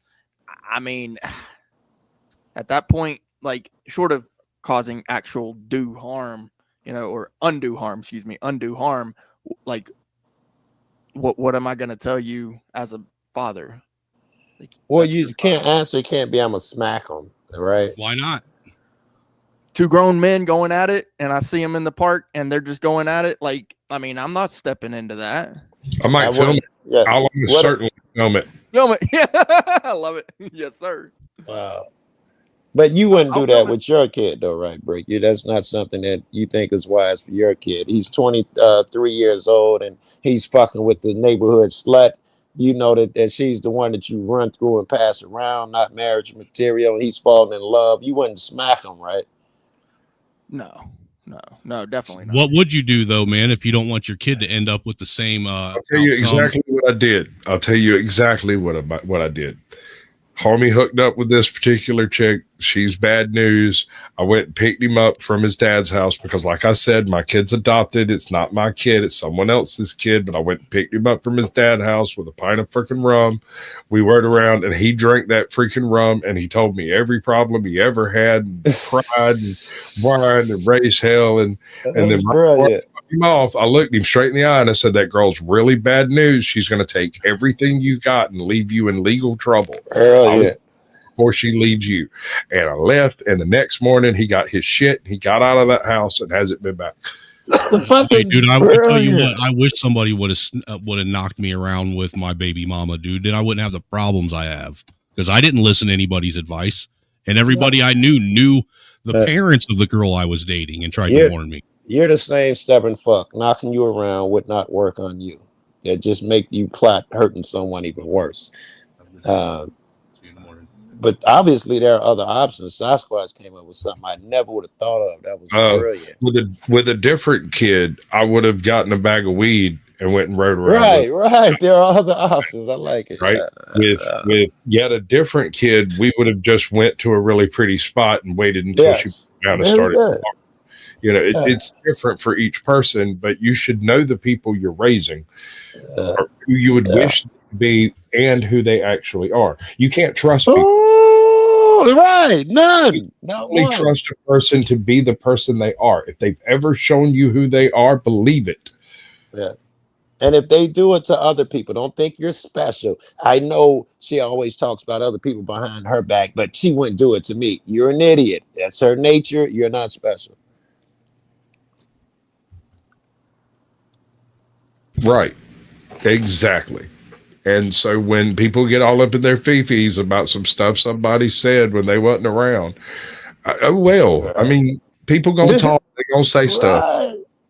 I mean, at that point, like, short of causing actual undue harm, like, what am I going to tell you as a father? Like, Well, you can't answer. Can't be. I'm gonna smack them. Right? Why not? Two grown men going at it, and I see them in the park, and they're just going at it. Like, I mean, I'm not stepping into that. I might film it. Yeah. I'll certainly film it. Film it. Yeah, I love it. Yes, sir. Wow. But you wouldn't do that with your kid, though, right, Brick? That's not something that you think is wise for your kid. He's 23 years old, and he's fucking with the neighborhood slut. You know that she's the one that you run through and pass around, not marriage material. He's falling in love. You wouldn't smack him, right? No, definitely not. What would you do though, man, if you don't want your kid to end up with the same? I'll tell you exactly what I did. I'll tell you exactly what I did. Homie hooked up with this particular chick. She's bad news. I went and picked him up from his dad's house because, like I said, my kid's adopted. It's not my kid. It's someone else's kid. But I went and picked him up from his dad's house with a pint of freaking rum. We went around and he drank that freaking rum and he told me every problem he ever had and cried and whined and raised hell. And then him off, I looked him straight in the eye and I said, that girl's really bad news. She's going to take everything you got and leave you in legal trouble before she leaves you. And I left, and the next morning he got his shit. He got out of that house and hasn't been back. Hey, dude, I tell you what, I wish somebody would have knocked me around with my baby mama, dude. Then I wouldn't have the problems I have, because I didn't listen to anybody's advice, and everybody I knew the parents of the girl I was dating and tried to warn me. You're the same stubborn fuck. Knocking you around would not work on you. It just make you plot hurting someone even worse. But obviously there are other options. Sasquatch came up with something I never would have thought of. That was brilliant. With a different kid, I would have gotten a bag of weed and went and rode around. Right. There are other options. I like it. Right. With yet a different kid, we would have just went to a really pretty spot and waited until she down and started. It's different for each person, but you should know the people you're raising, or who you would wish to be, and who they actually are. You can't trust people. Oh, right. None. Only trust a person to be the person they are. If they've ever shown you who they are, believe it. Yeah. And if they do it to other people, don't think you're special. I know she always talks about other people behind her back, but she wouldn't do it to me. You're an idiot. That's her nature. You're not special. Right. Exactly. And so when people get all up in their fifis about some stuff somebody said when they wasn't around, I mean, people gonna talk, they gonna say stuff.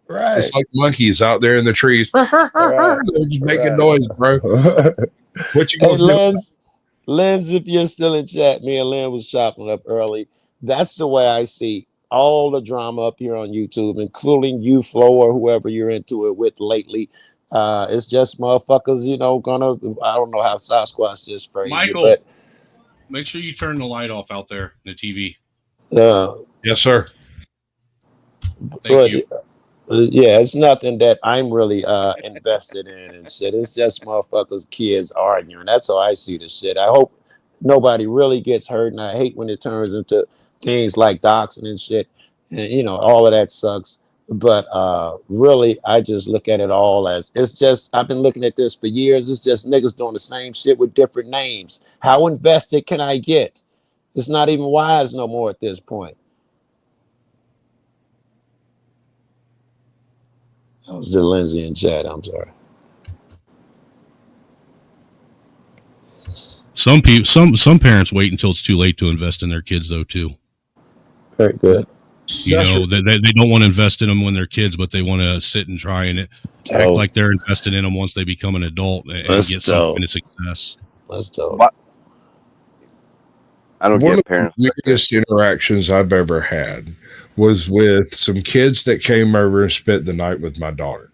Right. It's like monkeys out there in the trees. They're just making noise, bro. What you gonna do? Lens, if you're still in chat, me and Lynn was chopping up early. That's the way I see all the drama up here on YouTube, including you, Flo, or whoever you're into it with lately. It's just motherfuckers, I don't know how Sasquatch just phrased Michael, it, make sure you turn the light off out there, the TV. Yes, sir. Thank you. Yeah, it's nothing that I'm really invested in and shit. It's just motherfuckers, kids arguing. That's how I see the shit. I hope nobody really gets hurt, and I hate when it turns into things like doxing and shit. And all of that sucks. But really, I just look at it all as it's just. I've been looking at this for years. It's just niggas doing the same shit with different names. How invested can I get? It's not even wise no more at this point. That was the Lindsay in chat. I'm sorry. Some people, some parents wait until it's too late to invest in their kids, though, too. Very good. They don't want to invest in them when they're kids, but they want to sit and try and act like they're invested in them once they become an adult and get some kind of success. That's dope. I don't One get of parents. the biggest interactions I've ever had was with some kids that came over and spent the night with my daughter.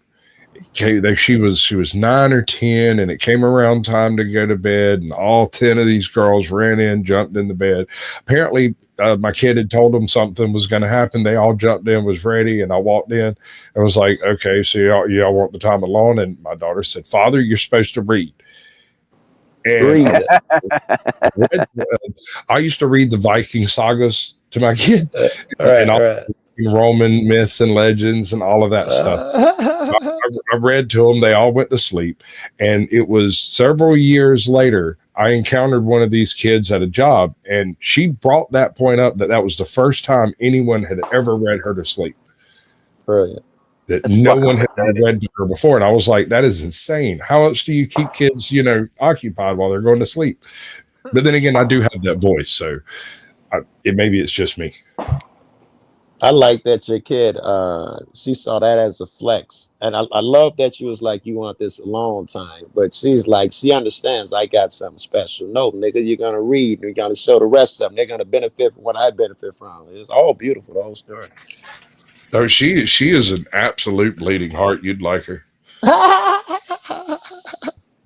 She was 9 or 10, and it came around time to go to bed, and all 10 of these girls ran in, jumped in the bed. Apparently, my kid had told them something was going to happen. They all jumped in, was ready, and I walked in and was like, okay, so y'all want the time alone? And my daughter said, Father, you're supposed to read. And I used to read the Viking sagas to my kids, Roman myths and legends and all of that stuff. I read to them. They all went to sleep. And it was several years later, I encountered one of these kids at a job, and she brought that point up that was the first time anyone had ever read her to sleep. Brilliant. That no one had ever read to her before. And I was like, that is insane. How else do you keep kids, occupied while they're going to sleep? But then again, I do have that voice. So maybe it's just me. I like that your kid, she saw that as a flex. And I love that you was like, you want this alone time. But she's like, she understands I got something special. No, nigga, you're going to read. You're going to show the rest of them. They're going to benefit from what I benefit from. It's all beautiful, the whole story. Oh, she is an absolute bleeding heart. You'd like her.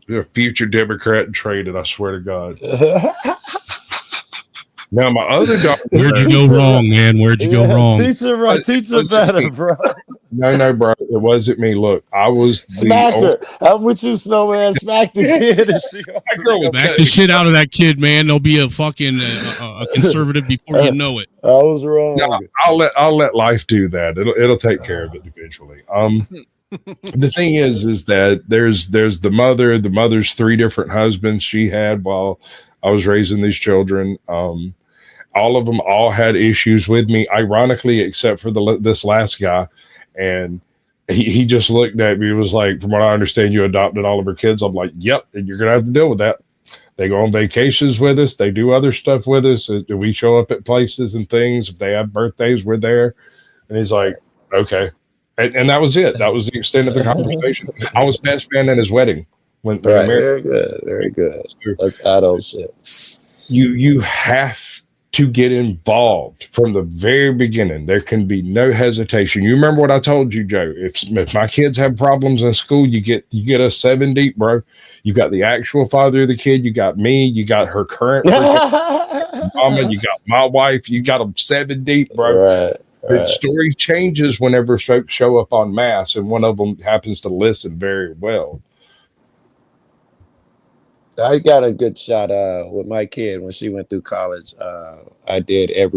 You're a future Democrat and traded, I swear to God. Now, my other daughter. Where'd you go wrong, man? Where'd you go wrong? Teach her better, bro. No, bro. It wasn't me. Look, I was smack her. I'm with you, Snowman. Smack the kid. Smack the shit out of that kid, man. They'll be a fucking a conservative before you know it. I was wrong. No, I'll let life do that. It'll take care of it eventually. The thing is that there's the mother. The mother's 3 different husbands she had while I was raising these children. All of them all had issues with me, ironically, except for this last guy. And he just looked at me and was like, from what I understand, you adopted all of her kids. I'm like, yep, and you're going to have to deal with that. They go on vacations with us. They do other stuff with us. We show up at places and things. If they have birthdays, we're there. And he's like, okay. And that was it. That was the extent of the conversation. I was best man at his wedding. When very good. Very good. That's adult shit. You have to get involved from the very beginning. There can be no hesitation. You remember what I told you, Joe? If my kids have problems in school, you get us 7 deep, bro. You got the actual father of the kid. You got me. You got her current mama. You got my wife. You got them 7 deep, bro. Right. The story changes whenever folks show up en masse, and one of them happens to listen very well. I got a good shot with my kid when she went through college. I did and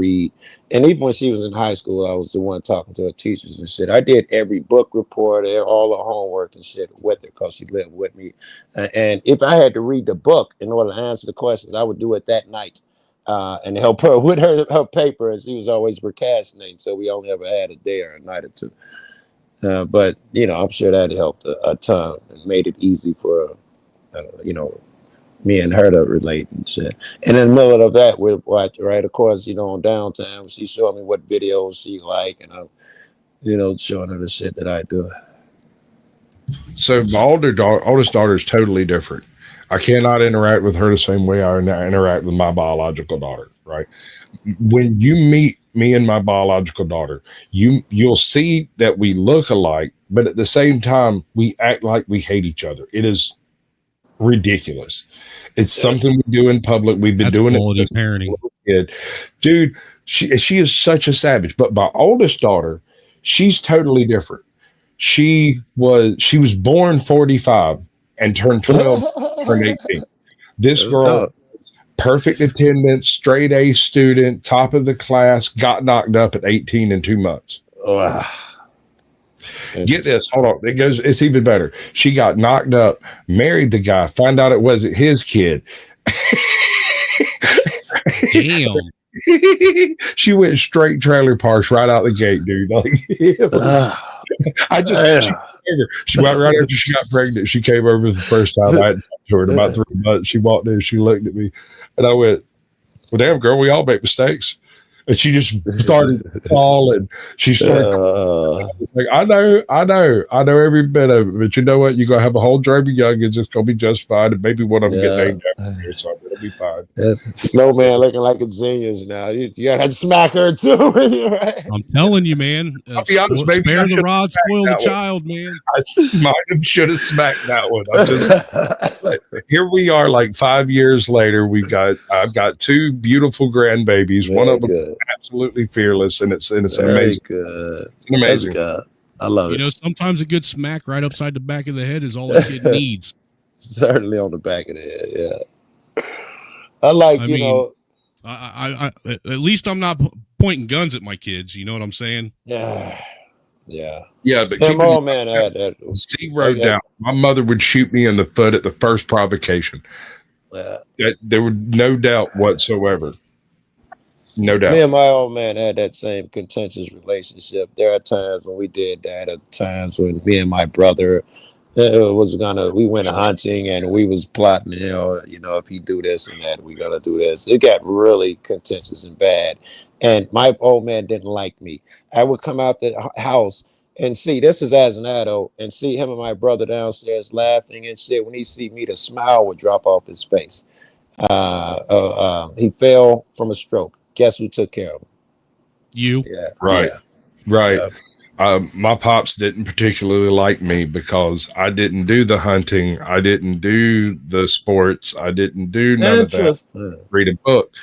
even when she was in high school, I was the one talking to her teachers and shit. I did every book report, all the homework and shit with her because she lived with me. And if I had to read the book in order to answer the questions, I would do it that night and help her with her paper. And she was always procrastinating, so we only ever had a day or a night or two. But I'm sure that helped a ton and made it easy for her. me and her to relate and shit. And in the middle of that, we watch, right? Of course, on downtime, she showed me what videos she like, and I'm, showing her the shit that I do. So my oldest daughter is totally different. I cannot interact with her the same way I interact with my biological daughter, right? When you meet me and my biological daughter, you'll see that we look alike, but at the same time, we act like we hate each other. It is ridiculous. It's something we do in public. We've been doing quality parenting. Dude, she is such a savage. But my oldest daughter, she's totally different. She was born 45 and turned 12, turned 18. This girl, perfect attendance, straight A student, top of the class, got knocked up at 18 in 2 months. Get this, hold on. It's even better. She got knocked up, married the guy, find out it wasn't his kid. Damn. She went straight trailer parks right out the gate, dude. She went right after she got pregnant. She came over the first time I had talked to her in about 3 months. She walked in, she looked at me, and I went, "Well, damn, girl, we all make mistakes." And she just started falling. She started like, I know every bit of it, but you know what? You're gonna have a whole drove of youngins. It's gonna be just fine, and maybe one of them get named after you or something. It'll be fine. Snowman looking like a genius now. You gotta smack her too. Right? I'm telling you, man. I'll be honest, maybe spare I the rod, spoil the that child, man. I might have should have smacked that one. Here we are, like 5 years later. I've got 2 beautiful grandbabies. One of them is absolutely fearless, and it's an amazing. Good. It's an amazing. Good. I love it. Sometimes a good smack right upside the back of the head is all a kid needs. Certainly on the back of the head, yeah. I like, I mean, I at least I'm not pointing guns at my kids. You know what I'm saying? Yeah. But Come on, man. Zero doubt. My mother would shoot me in the foot at the first provocation. There would no doubt whatsoever. No doubt. Me and my old man had that same contentious relationship. There are times when we did that. At times when me and my brother we went hunting and we was plotting, if he do this and that, we gonna do this. It got really contentious and bad. And my old man didn't like me. I would come out the house and see, this is as an adult, and see him and my brother downstairs laughing and shit. When he see me, the smile would drop off his face. He fell from a stroke. Guess who took care of him? You. Yeah. Right. Yeah. Right. My pops didn't particularly like me because I didn't do the hunting. I didn't do the sports. I didn't do none of that. Read a book.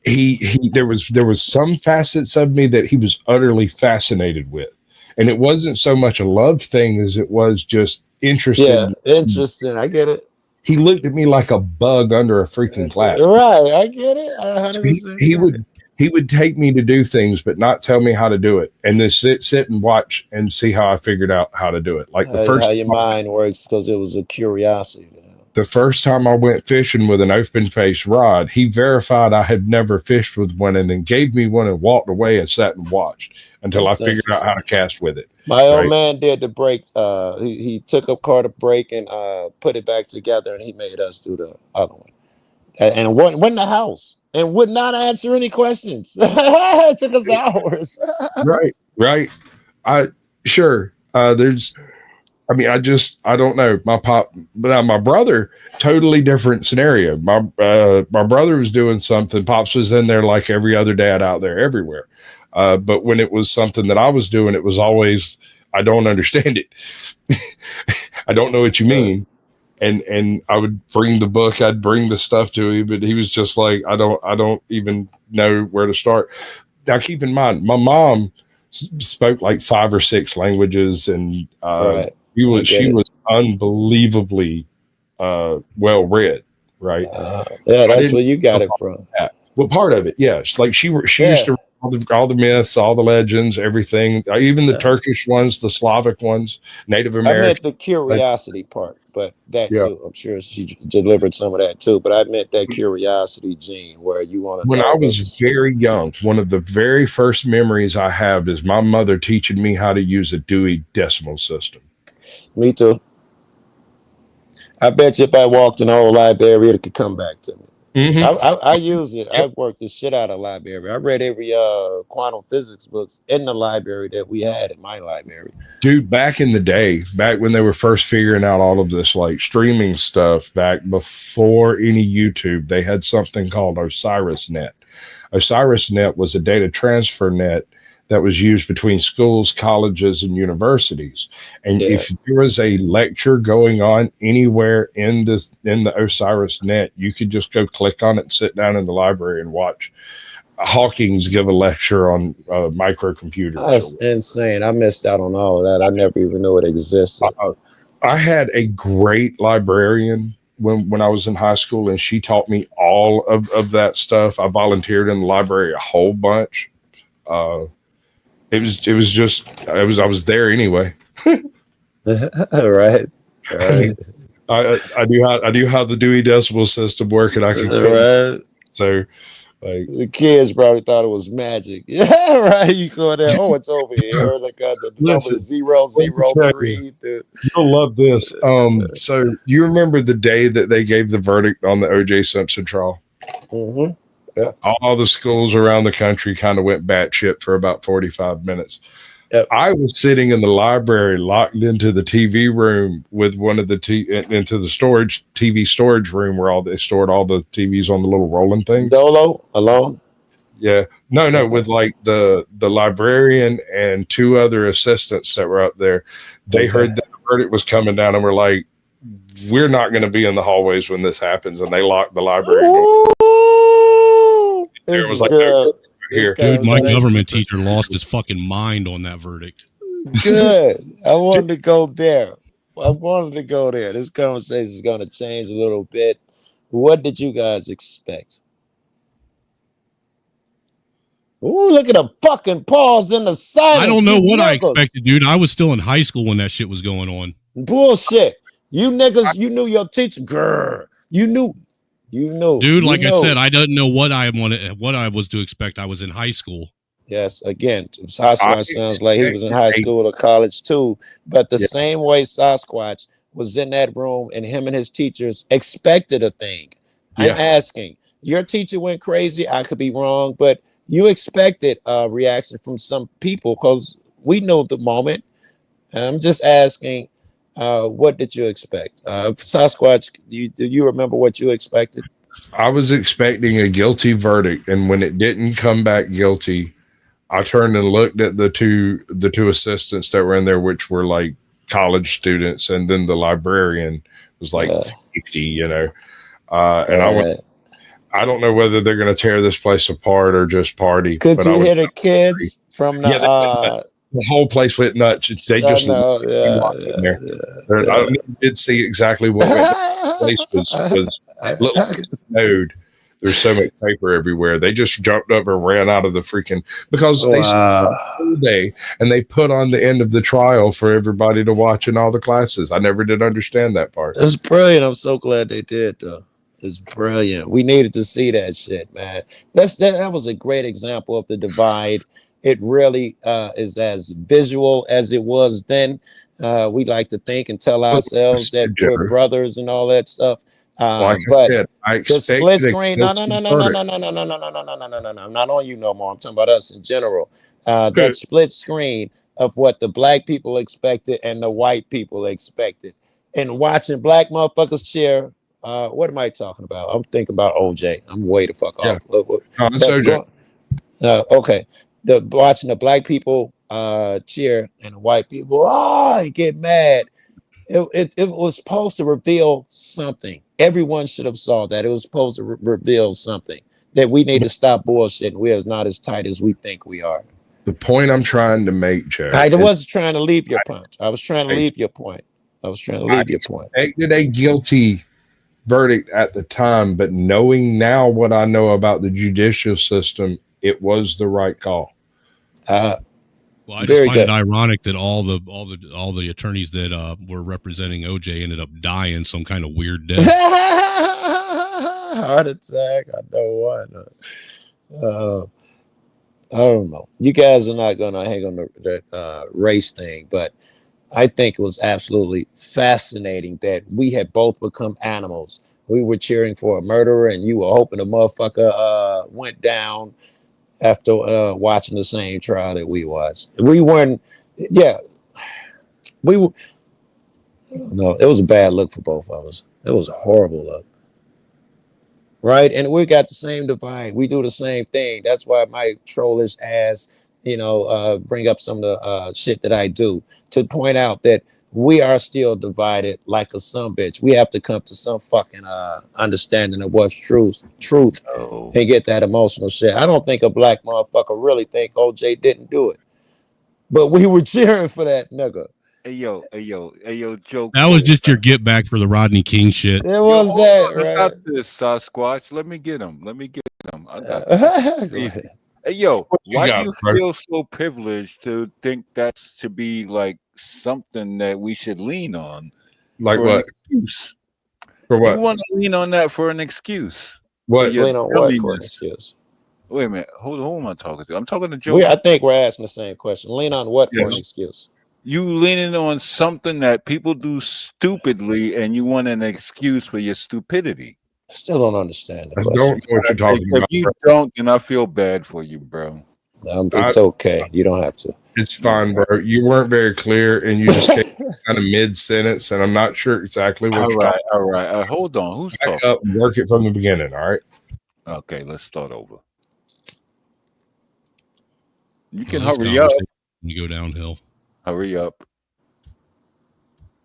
There was some facets of me that he was utterly fascinated with. And it wasn't so much a love thing as it was just interesting. Yeah, interesting. I get it. He looked at me like a bug under a freaking glass. Right, I get it. 100%. He would take me to do things, but not tell me how to do it, and then sit and watch and see how I figured out how to do it. Like how your mind works, because it was a curiosity. The first time I went fishing with an open face rod, he verified I had never fished with one, and then gave me one and walked away and sat and watched until I figured out how to cast with it. My old man did the brakes. He took apart a brake and put it back together, and he made us do the other one. And went in the house and would not answer any questions. It took us hours. Right. I don't know. My brother, totally different scenario. My brother was doing something. Pops was in there like every other dad out there everywhere. But when it was something that I was doing, it was always, I don't understand it. I don't know what you mean. And I would bring the book, I'd bring the stuff to him, but he was just like, I don't even know where to start. Now, keep in mind, my mom spoke like 5 or 6 languages, and she was unbelievably well read, right? That's where you got it from. Well, part of it, yes. Like she used to all the myths, all the legends, everything, even the Turkish ones, the Slavic ones, Native American. I meant the curiosity part, but that too. I'm sure she delivered some of that too. But I meant that curiosity gene where you want to. When I was very young, one of the very first memories I have is my mother teaching me how to use a Dewey Decimal System. Me too. I bet you if I walked in the whole library, it could come back to me. I use it. I worked the shit out of the library. I read every quantum physics books in the library that we had in my library. Dude, back in the day, back when they were first figuring out all of this like streaming stuff, back before any YouTube, they had something called OsirisNet. OsirisNet was a data transfer net that was used between schools, colleges, and universities. And if there was a lecture going on anywhere in the OsirisNet, you could just go click on it and sit down in the library and watch Hawkins give a lecture on microcomputers. That's insane. I missed out on all of that. I never even knew it existed. I had a great librarian when I was in high school, and she taught me all of that stuff. I volunteered in the library a whole bunch. I was there anyway. Right. I knew how the Dewey Decimal System worked, and I could so like the kids probably thought it was magic. Yeah, right. You go there. Oh, it's over here. Like the number 003. You'll love this. So you remember the day that they gave the verdict on the O.J. Simpson trial? Mm-hmm. Yeah. All the schools around the country kind of went batshit for about 45 minutes. Yep. I was sitting in the library locked into the TV room with one of the into the TV storage room where they stored all the TVs on the little rolling things. Dolo alone? Yeah. No, with like the librarian and two other assistants that were up there. They heard that the verdict was coming down and were like, we're not going to be in the hallways when this happens. And they locked the library. It was like, here. Dude, my government teacher lost his fucking mind on that verdict. Good. I wanted to go there. This conversation is going to change a little bit. What did you guys expect? Ooh, look at the fucking pause in the silence. I don't know what I expected, dude. I was still in high school when that shit was going on. Bullshit. You niggas, you knew your teacher. Grr. You knew. Dude, like I said, I didn't know what I was to expect. I was in high school. Yes, again, Sasquatch sounds like he was in high school or college too. But the same way Sasquatch was in that room and him and his teachers expected a thing. I'm asking, your teacher went crazy. I could be wrong, but you expected a reaction from some people because we know the moment. And I'm just asking, what did you expect? Sasquatch, do you remember what you expected? I was expecting a guilty verdict, and when it didn't come back guilty, I turned and looked at the two assistants that were in there, which were like college students, and then the librarian was like 50, and I went, I don't know whether they're going to tear this place apart or just party. Could you hear the kids from the the whole place went nuts. They just in there. I did see exactly what the place was snowed. There's so much paper everywhere. They just jumped up and ran out of the freaking because they all day and they put on the end of the trial for everybody to watch in all the classes. I never did understand that part. It's brilliant. I'm so glad they did though. It's brilliant. We needed to see that shit, man. That was a great example of the divide. It really is as visual as it was then. We like to think and tell ourselves that we're brothers and all that stuff. But the split screen, no, I'm not on you no more. I'm talking about us in general. That split screen of what the black people expected and the white people expected. And watching black motherfuckers cheer. What am I talking about? I'm thinking about OJ. I'm way the fuck off. It's OJ. Okay. Watching the black people cheer and the white people get mad. It was supposed to reveal something. Everyone should have saw that. It was supposed to reveal something that we need to stop bullshitting. We are not as tight as we think we are. The point I'm trying to make, Joe. I wasn't trying to leave your punch. I was trying to leave your point. I expected a guilty verdict at the time, but knowing now what I know about the judicial system, it was the right call. Well, I just find it ironic that all the attorneys that were representing OJ ended up dying some kind of weird death. Heart attack. I know why. I don't know. You guys are not gonna hang on the race thing, but I think it was absolutely fascinating that we had both become animals. We were cheering for a murderer, and you were hoping the motherfucker went down after watching the same trial that we watched. We weren't, yeah, we were. No, it was a bad look for both of us. It was a horrible look. Right, and we got the same divide. We do the same thing. That's why my trollish ass, bring up some of the shit that I do to point out that we are still divided like a son bitch. We have to come to some fucking understanding of what's truth, Oh. and get that emotional shit. I don't think a black motherfucker really think OJ didn't do it, but we were cheering for that nigga. Hey yo, Joe. That was just your get back for the Rodney King shit. It was that, I right? got this, Sasquatch. Let me get him. I got this. Hey yo, why do you feel so privileged to think that's to be like something that we should lean on? Like for an what? excuse? For what? You want to lean on that for an excuse? What? Lean on what for an excuse? Wait a minute. Who am I talking to? I'm talking to Joe. I think we're asking the same question. Lean on what for an excuse? You leaning on something that people do stupidly, and you want an excuse for your stupidity. Still don't understand the I question. don't know what you're talking If about. you don't, then I feel bad for you, bro. It's okay. You don't have to. It's fine, bro. You weren't very clear, and you just came kind of mid sentence, and I'm not sure exactly what you're talking. All right. Hold on. Who's Back talking? up and work it from the beginning. All right. Okay, let's start over. You can This hurry up. conversation You go downhill. Hurry up.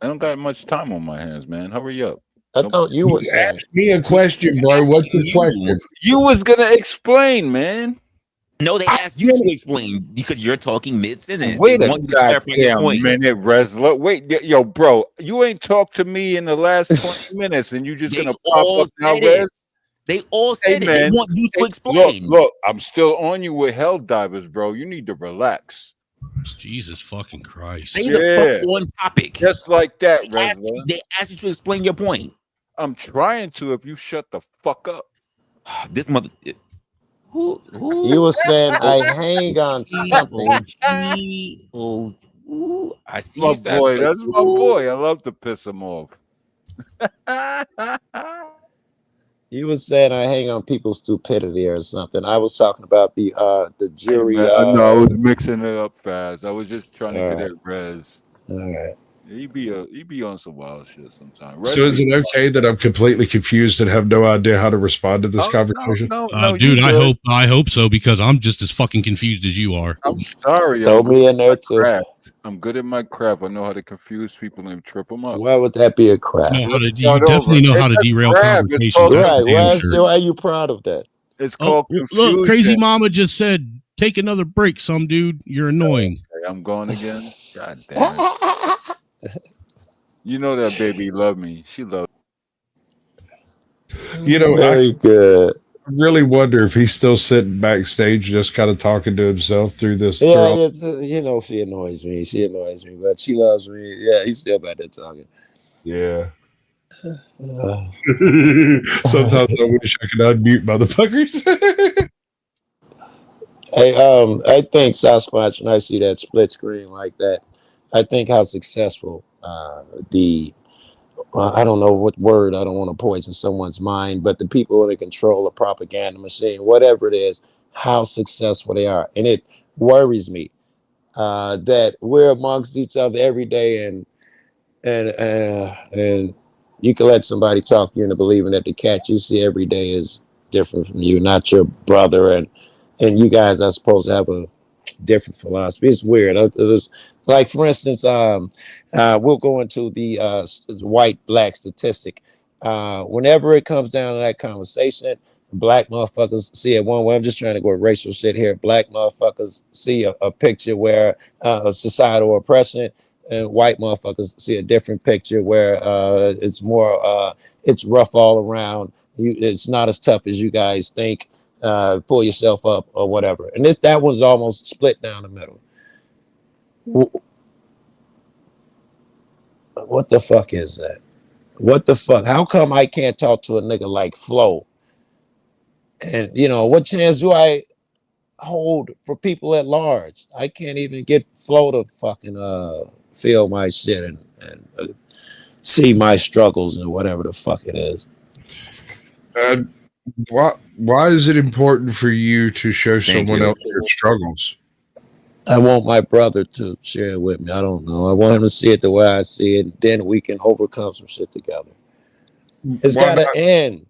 I don't got much time on my hands, man. Hurry up. I thought you were saying. Ask me a question, bro. What's the question? You was gonna explain, man. No, they asked you to explain because you're talking mid-sentence. Wait They a want you to clarify your goddamn point. minute, Resla. Wait, yo, bro, you ain't talked to me in the last 20 minutes, and you just They gonna pop all up now, said it. Res? They all said it. man. They want you to explain. Look, I'm still on you with hell divers, bro. You need to relax. Jesus fucking Christ. Stay the fuck on topic. Just like that, They asked you to explain your point. I'm trying to if you shut the fuck up. This mother. You were saying I hang on something. I see my you, boy. That's my boy. I love to piss him off. You were saying I hang on people's stupidity or something. I was talking about the jury. Hey, man, I know I was mixing it up fast. I was just trying to get at Res. All right. He be on some wild shit sometimes. So is it okay that I'm completely confused and have no idea how to respond to this conversation? No, dude, I hope so because I'm just as fucking confused as you are. I'm sorry. Throw me in there too. I'm good at my craft. I know how to confuse people and trip them up. Why would that be a crap? You definitely know how to derail conversations. Right. Why are you proud of that? It's called look, Crazy Mama just said, take another break, some dude. You're annoying. Okay, I'm going again. God damn it. You know that baby love me. She loves me. You know, Very good. I really wonder if he's still sitting backstage just kind of talking to himself through this. Yeah, she annoys me. She annoys me, but she loves me. Yeah, he's still back there talking. Yeah. Sometimes I wish I could unmute motherfuckers. Hey, I think Sasquatch, when I see that split screen like that, I think how successful I don't know what word, I don't want to poison someone's mind, but the people that control a propaganda machine, whatever it is, how successful they are. And it worries me that we're amongst each other every day and you can let somebody talk you into believing that the cat you see every day is different from you, not your brother, and you guys are supposed to have a different philosophy. It's weird. Like, for instance, we'll go into the white-black statistic. Whenever it comes down to that conversation, black motherfuckers see it one way. I'm just trying to go racial shit here. Black motherfuckers see a picture where societal oppression, and white motherfuckers see a different picture where it's more, it's rough all around. It's not as tough as you guys think. Pull yourself up or whatever. And that was almost split down the middle. What the fuck is that? What the fuck? How come I can't talk to a nigga like Flo? And what chance do I hold for people at large? I can't even get Flo to fucking feel my shit and see my struggles and whatever the fuck it is. Why is it important for you to show someone else your struggles? I want my brother to share it with me. I don't know. I want him to see it the way I see it. And then we can overcome some shit together. It's got to end.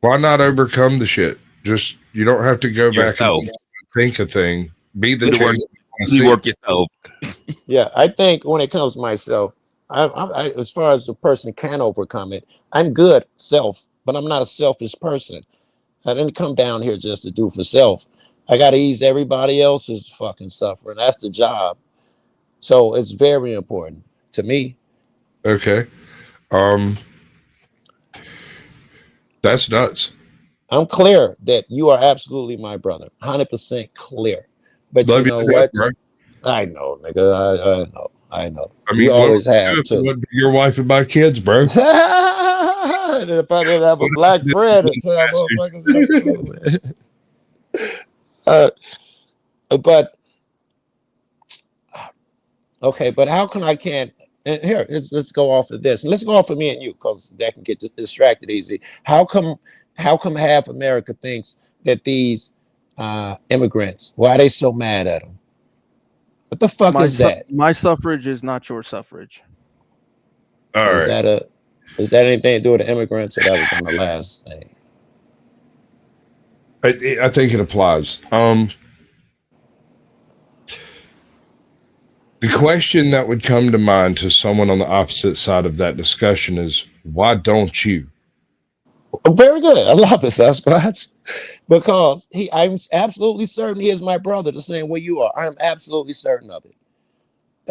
Why not overcome the shit? Just, you don't have to go back and think a thing. Be the work yourself. Yeah, I think when it comes to myself, I as far as the person can overcome it, I'm good self, but I'm not a selfish person. I didn't come down here just to do for self. I got to ease everybody else's fucking suffering. That's the job. So it's very important to me. Okay. That's nuts. I'm clear that you are absolutely my brother. 100% clear. But Love you know you what? bro. I know, nigga. I know. I mean, you always have too. Your wife and my kids, bro. If I didn't have a black friend and tell motherfuckers, but okay, but how can I can't? And here, let's go off of this. Let's go off of me and you, because that can get distracted easy. How come half America thinks that these immigrants, why are they so mad at them? What the fuck is that? My suffrage is not your suffrage. All right. Is that anything to do with the immigrants, or that was on the last thing? I think it applies. The question that would come to mind to someone on the opposite side of that discussion is, why don't you? Very good. I love it, Sasquatch. Because I'm absolutely certain he is my brother, the same way you are. I'm absolutely certain of it.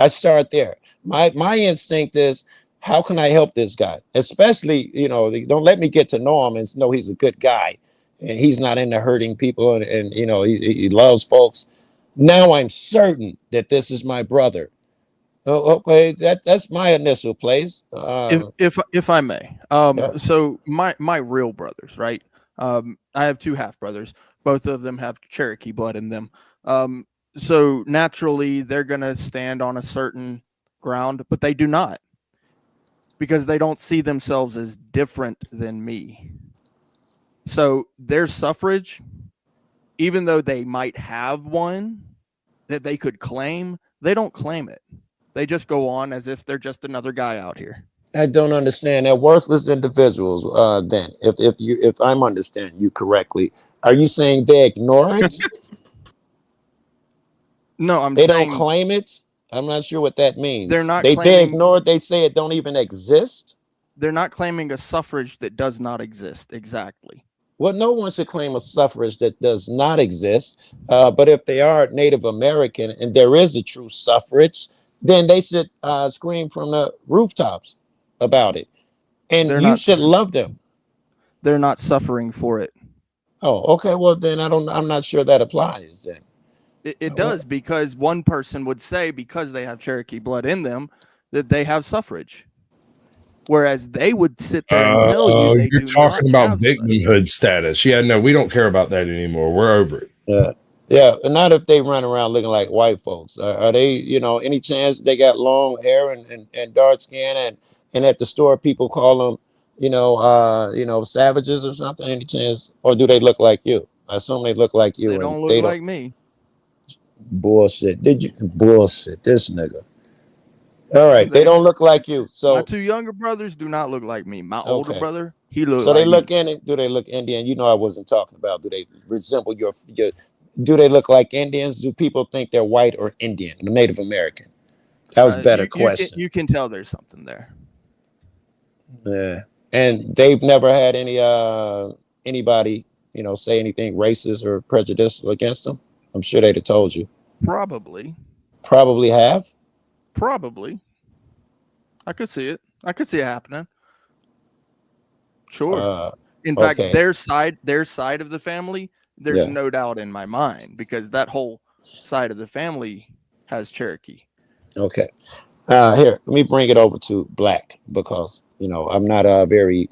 I start there. My instinct is, how can I help this guy? Especially, don't let me get to know him and know he's a good guy and he's not into hurting people and he loves folks. Now I'm certain that this is my brother. Oh, okay, that's my initial place. If I may, Yeah. So my real brothers, right? I have two half brothers. Both of them have Cherokee blood in them. So naturally, they're gonna stand on a certain ground, but they do not, because they don't see themselves as different than me. So their suffrage, even though they might have one that they could claim, they don't claim it. They just go on as if they're just another guy out here. I don't understand. They're worthless individuals. Then, if I'm understanding you correctly, are you saying they ignore it? No, they don't claim it. I'm not sure what that means. They're not. They ignore it. They say it don't even exist. They're not claiming a suffrage that does not exist. Exactly. Well, no one should claim a suffrage that does not exist. But if they are Native American and there is a true suffrage, then they should scream from the rooftops about it. And you should love them. They're not suffering for it. Oh, okay. Well, then I'm not sure that applies then. It does, because one person would say, because they have Cherokee blood in them, that they have suffrage. Whereas they would sit there and tell you they you're do talking not about victimhood status. Yeah, no, we don't care about that anymore. We're over it. Yeah, and not if they run around looking like white folks. Are they, any chance they got long hair and dark skin and at the store people call them, savages or something? Any chance? Or do they look like you? I assume they look like you. They don't look like me. Bullshit. Bullshit. This nigga. All right, they don't look like you. So my two younger brothers do not look like me. My older brother, he looks. So like they look me. do they look Indian? I wasn't talking about. Do they resemble your? Do they look like Indians? Do people think they're white or Indian, Native American? That was a better question. You can tell there's something there. Yeah, and they've never had anybody say anything racist or prejudicial against them. I'm sure they'd have told you. Probably have. Probably. I could see it. I could see it happening. Sure. In fact, their side of the family, there's no doubt in my mind, because that whole side of the family has Cherokee. Okay. Here, let me bring it over to black, because I'm not very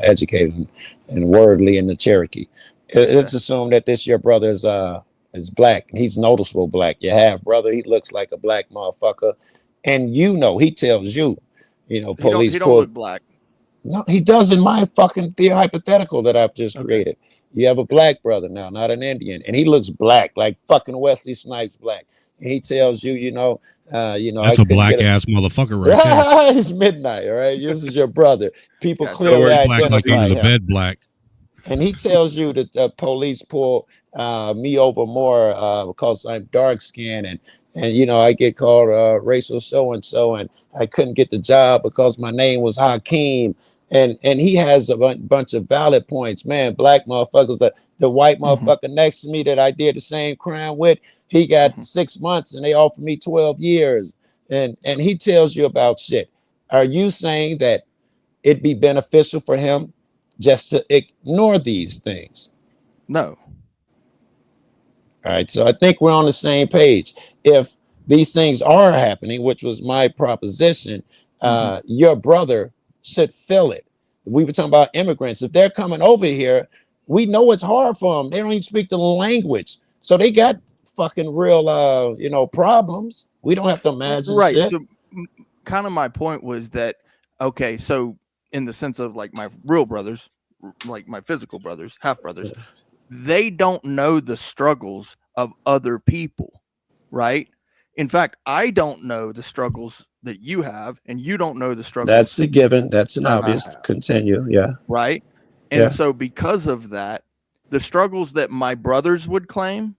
educated and wordly in the Cherokee. Let's assume that this your brother is black. He's noticeable black. Your half brother, he looks like a black motherfucker, and he tells you, police He don't pulled. look black. No, he does in my fucking hypothetical that I've just created. You have a black brother now, not an Indian, and he looks black, like fucking Wesley Snipes black. And he tells you, That's a black ass motherfucker right there. It's midnight, all right? This is your brother. People clearly Black like identify under the him. bed black. And he tells you that the police pull me over more because I'm dark skinned and I get called racial so and so, and I couldn't get the job because my name was Hakeem. And he has a bunch of valid points, man. Black motherfuckers, the white motherfucker next to me that I did the same crime with, he got 6 months and they offered me 12 years. And he tells you about shit. Are you saying that it'd be beneficial for him just to ignore these things? No. All right, so I think we're on the same page. If these things are happening, which was my proposition, your brother should feel it. We were talking about immigrants. If they're coming over here, we know it's hard for them. They don't even speak the language. So they got fucking real, problems. We don't have to imagine shit. So kind of my point was that, okay, so in the sense of like my real brothers, like my physical brothers, half brothers, they don't know the struggles of other people, right? In fact, I don't know the struggles that you have, and you don't know the struggles. That's a given. That's an obvious. Continue. Yeah. Right. And so because of that, the struggles that my brothers would claim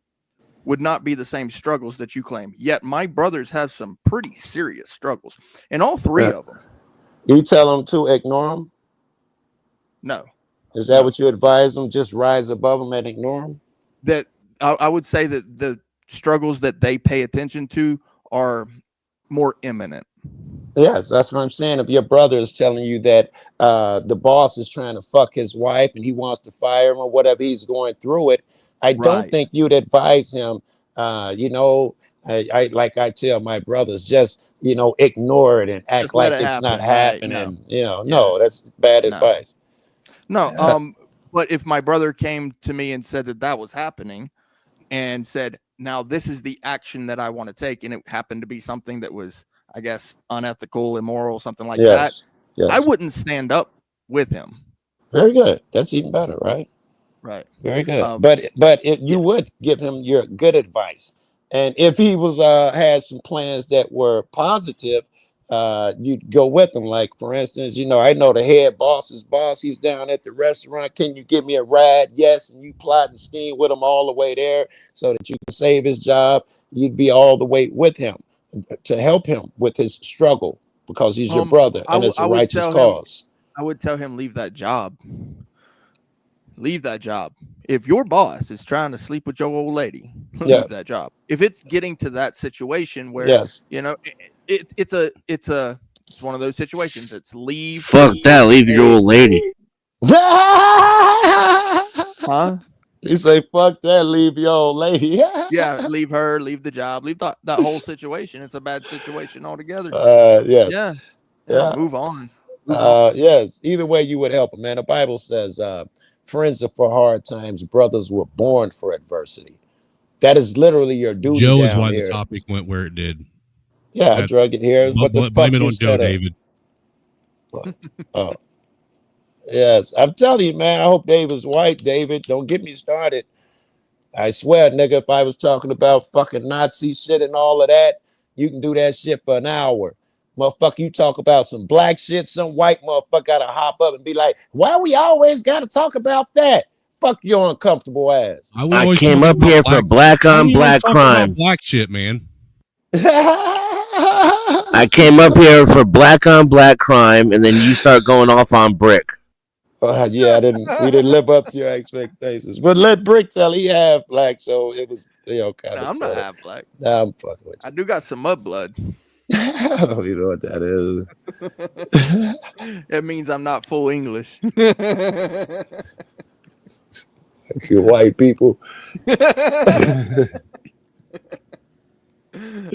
would not be the same struggles that you claim. Yet my brothers have some pretty serious struggles, and all three of them. You tell them to ignore them? No. Is that what you advise them? Just rise above them and ignore them? That I would say that the struggles that they pay attention to are more imminent. Yes, that's what I'm saying. If your brother is telling you that the boss is trying to fuck his wife and he wants to fire him or whatever, he's going through it, I don't think you'd advise him, I like I tell my brothers, just, ignore it and act Just let like it it's happen, not right? happening. No, that's bad advice. No, but if my brother came to me and said that was happening and said, now this is the action that I want to take, and it happened to be something that was, I guess, unethical, immoral, something like that, I wouldn't stand up with him. Very good. That's even better, right? Right. Very good. But you would give him your good advice. And if he was had some plans that were positive, you'd go with him. Like, for instance, I know the head boss's boss, he's down at the restaurant. Can you give me a ride? Yes. And you plot and scheme with him all the way there so that you can save his job. You'd be all the way with him to help him with his struggle because he's your brother and it's a righteous cause. I would tell him, leave that job. Leave that job. If your boss is trying to sleep with your old lady, leave that job. If it's getting to that situation where, it's one of those situations. It's leave. Fuck that. Leave your old lady. Huh? You say, fuck that, leave your old lady. Yeah, leave her, leave the job, leave that whole situation. It's a bad situation altogether. Yes. Yeah. Move on. Yes. Either way, you would help him, man. The Bible says, friends are for hard times, brothers were born for adversity. That is literally your duty. Joe is why the topic went where it did. Yeah, I drug it here. Blame it on Joe, David. Oh. Yes, I'm telling you, man. I hope David's white. David, don't get me started. I swear, nigga, if I was talking about fucking Nazi shit and all of that, you can do that shit for an hour. Motherfucker, you talk about some black shit, some white motherfucker gotta hop up and be like, why we always gotta talk about that? Fuck your uncomfortable ass. I came up here for black on black crime. Black shit, man. I came up here for black on black crime, and then you start going off on Brick. Yeah, we didn't live up to your expectations. But let Brick tell he half black, so it was kind of. I'm not half black. Nah, I'm fucking with you. I do got some mud blood. I don't even know what that is. It means I'm not full English. You white people.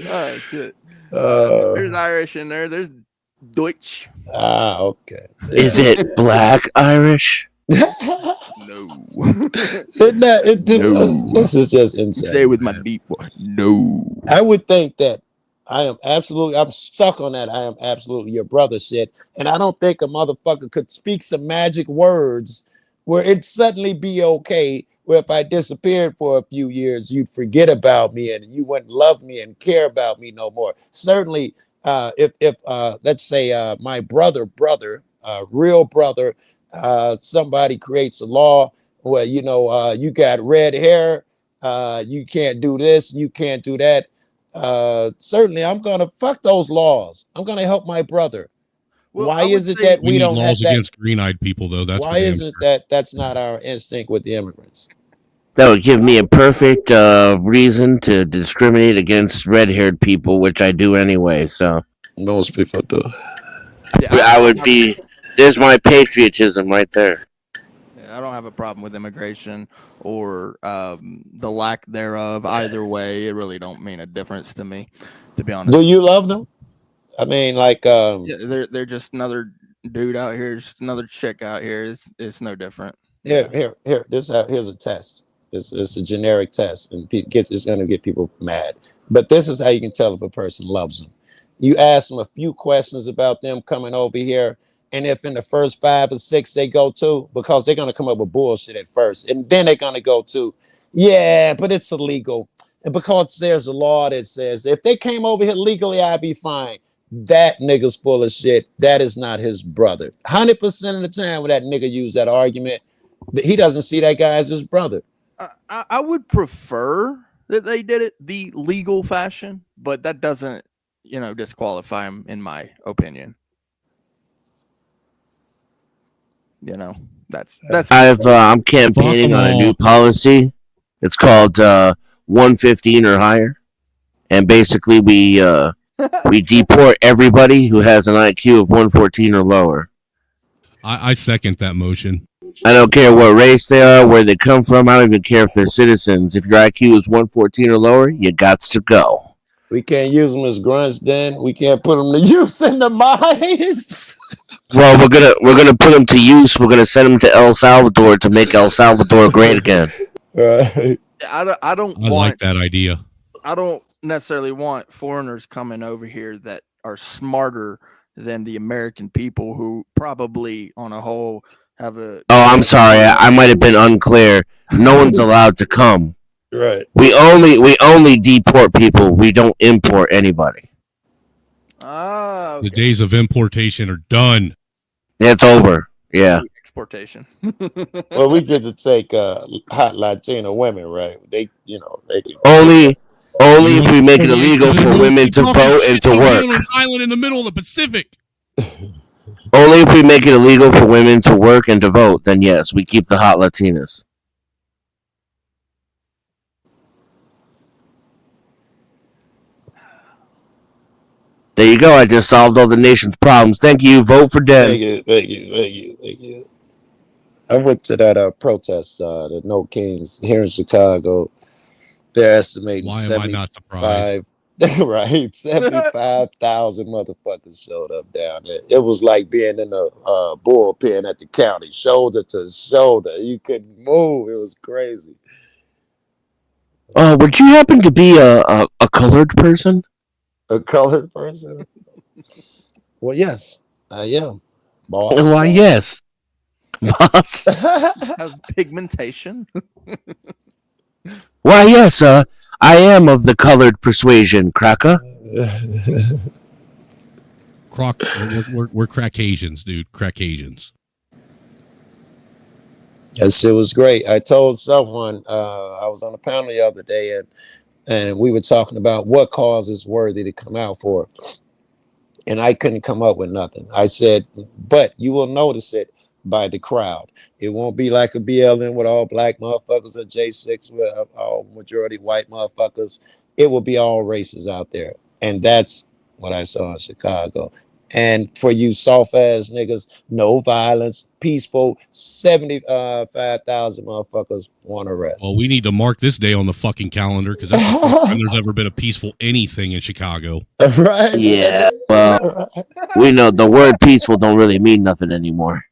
Oh shit. There's Irish in there. There's Deutsch. Okay. Is it black Irish? No. This is just insane. Say it with my deep voice. No. I would think that I'm stuck on that. I am absolutely your brother shit. And I don't think a motherfucker could speak some magic words where it'd suddenly be okay. Where if I disappeared for a few years, you'd forget about me and you wouldn't love me and care about me no more. Certainly, if let's say my brother, real brother, somebody creates a law where you got red hair, you can't do this, you can't do that. Certainly I'm gonna fuck those laws. I'm gonna help my brother. Well, Why I would is it say that We we need don't have laws that? against green-eyed people, though. That's for Why damn is sure. it that that's not our instinct with the immigrants? That would give me a perfect reason to discriminate against red-haired people, which I do anyway. So most people do. Yeah, I would be. There's my patriotism right there. I don't have a problem with immigration or the lack thereof. Either way, it really don't mean a difference to me, to be honest. Do you love them? I mean, like, yeah, they're just another dude out here, just another chick out here. It's no different. Here. Here's a test. It's a generic test, and it's going to get people mad. But this is how you can tell if a person loves them. You ask them a few questions about them coming over here, and if in the first 5 or 6 they go to, because they're going to come up with bullshit at first, and then they're going to go to, yeah, but it's illegal, and because there's a law that says if they came over here legally, I'd be fine. That nigga's full of shit. That is not his brother. 100% of the time when that nigga use that argument, he doesn't see that guy as his brother. I would prefer that they did it the legal fashion, but that doesn't, disqualify him in my opinion. That's. I'm campaigning on a new policy. It's called 115 or higher, and basically we deport everybody who has an IQ of 114 or lower. I second that motion. I don't care what race they are, where they come from. I don't even care if they're citizens. If your IQ is 114 or lower, you got to go. We can't use them as grunts, then. We can't put them to use in the mines. Well, we're gonna put them to use. We're gonna send them to El Salvador to make El Salvador great again. Right. I don't I like that idea. I don't necessarily want foreigners coming over here that are smarter than the American people, who probably on a whole have a. Oh, I'm sorry. I might have been unclear. No one's allowed to come. Right. We only deport people. We don't import anybody. Ah, The days of importation are done. It's over. Yeah. Exportation. Well, we get to take hot Latino women, right? They can Only if we make it illegal for women to vote and to work. An island in the middle of the Pacific. Only if we make it illegal for women to work and to vote, then yes, we keep the hot Latinas. There you go. I just solved all the nation's problems. Thank you. Vote for Den. Thank you. I went to that protest, the No Kings here in Chicago. They're estimating Why am I not surprised? 75,000 motherfuckers showed up down there. It was like being in a bullpen at the county, shoulder to shoulder. You couldn't move. It was crazy. Would you happen to be a colored person? A colored person? Well, yes, I am. Boss. Why, yes. Boss. Has pigmentation. Why, yes, I am of the colored persuasion, Cracker. We're Caucasians, dude. Caucasians. That shit was great. I told someone, I was on a panel the other day, and we were talking about what cause is worthy to come out for. And I couldn't come up with nothing. I said, but you will notice it by the crowd. It won't be like a BLM with all black motherfuckers or J6 with all majority white motherfuckers. It will be all races out there. And that's what I saw in Chicago. And for you soft ass niggas, no violence, peaceful, 75,000 motherfuckers want arrest. Well, we need to mark this day on the fucking calendar because that's the first time there's ever been a peaceful anything in Chicago. Right? Yeah, well, we know the word peaceful don't really mean nothing anymore.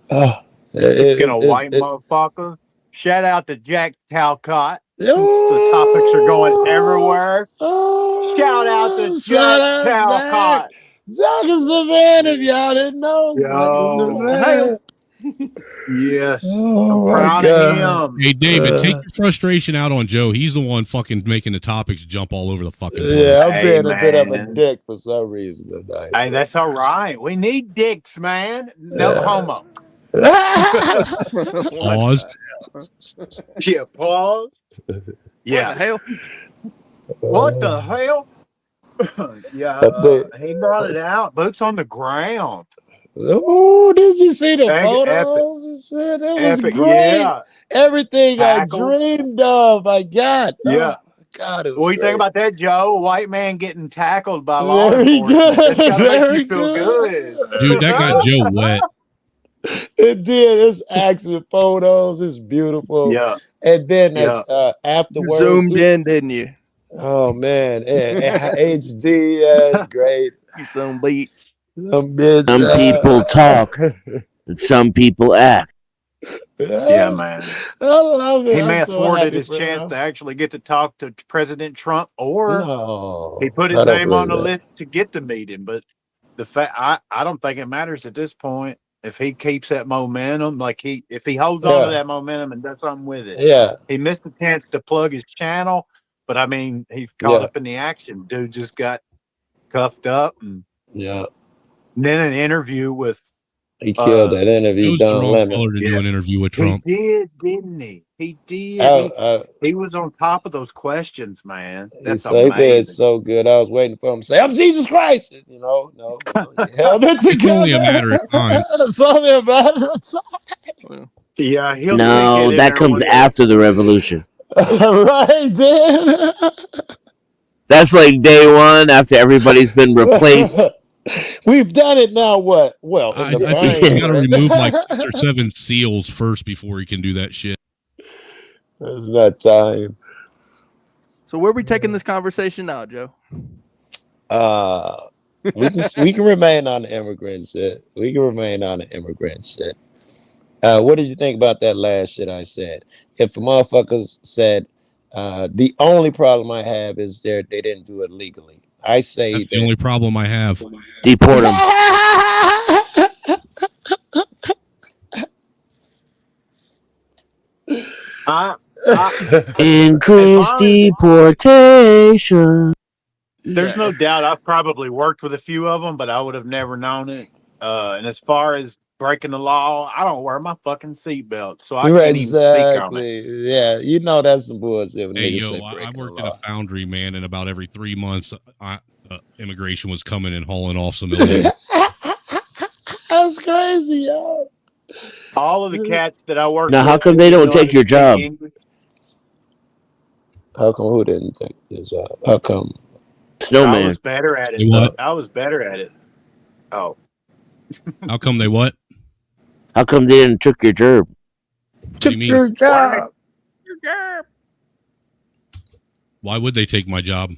Speaking of white motherfuckers, shout out to Jack Talcott. Since the topics are going everywhere. Shout out to Jack Talcott. Jack is a man, if y'all didn't know. Yo. Yes. Oh, I'm proud of him. Hey, David, take your frustration out on Joe. He's the one fucking making the topics jump all over the fucking place. Yeah, I'm being a bit of a dick for some reason tonight. Hey, that's all right. We need dicks, man. No homo. Pause. Yeah, pause. Yeah. What the hell? What the hell? Yeah, he brought it out. Boots on the ground. Oh, did you see the photos Epic. and shit? It was Epic, great. yeah. Everything Tackled. I dreamed of, I got. Yeah. Oh, God, it was What do you great. think about that, Joe? A white man getting tackled by law Very enforcement. good. That's gotta make Very you feel good. Dude, that got Joe wet. It did. It's action photos. It's beautiful. Yeah. And then that's afterwards. Zoomed in, didn't you? Oh man, HD. Yeah, it's great. You some beat. Some bitch. Some people talk and some people act. Yeah, man. I love it. He I'm may have so thwarted happy his for chance him. to actually get to talk to President Trump, or No, he put I his don't name on the believe that. list to get to meet him. But the fact, I don't think it matters at this point. If he keeps that momentum, if he holds on to that momentum and does something with it. Yeah. He missed a chance to plug his channel, but I mean, he's caught up in the action. Dude just got cuffed up, and then an interview with. He killed that interview. It was the wrong color to do an interview with Trump. He did, didn't he? He did. He was on top of those questions, man. That's He amazing. did so good. I was waiting for him to say, "I'm Jesus Christ." You know, no. He held it together. It's only a matter of time. It's only a matter of time. Yeah, he'll No, that comes after the revolution. Right, Dan. That's like day one after everybody's been replaced. We've done it now. What? Well, I think he's got to remove like 6 or 7 seals first before he can do that shit. There's not time. So where are we taking this conversation now, Joe? We can remain on the immigrant shit. What did you think about that last shit I said? If motherfuckers said the only problem I have is they didn't do it legally. I say that's the only problem I have. Deport them. Increase deportation. There's no doubt I've probably worked with a few of them, but I would have never known it. And as far as breaking the law, I don't wear my fucking seatbelt, so I can't even speak on it. Yeah, you know that's some bullshit. When Hey, niggas yo, say I breaking worked the in law. a foundry, man, and about every 3 months, immigration was coming and hauling off some illegal. That's crazy, yo. All of the cats that I work with. Now, how come they don't take your job? How come who didn't take your job? How come? I Snowman. was better at it. They what? I was better at it. Oh. How come they what? How come they didn't took your job? What do you mean? Your job. Why would they take my job?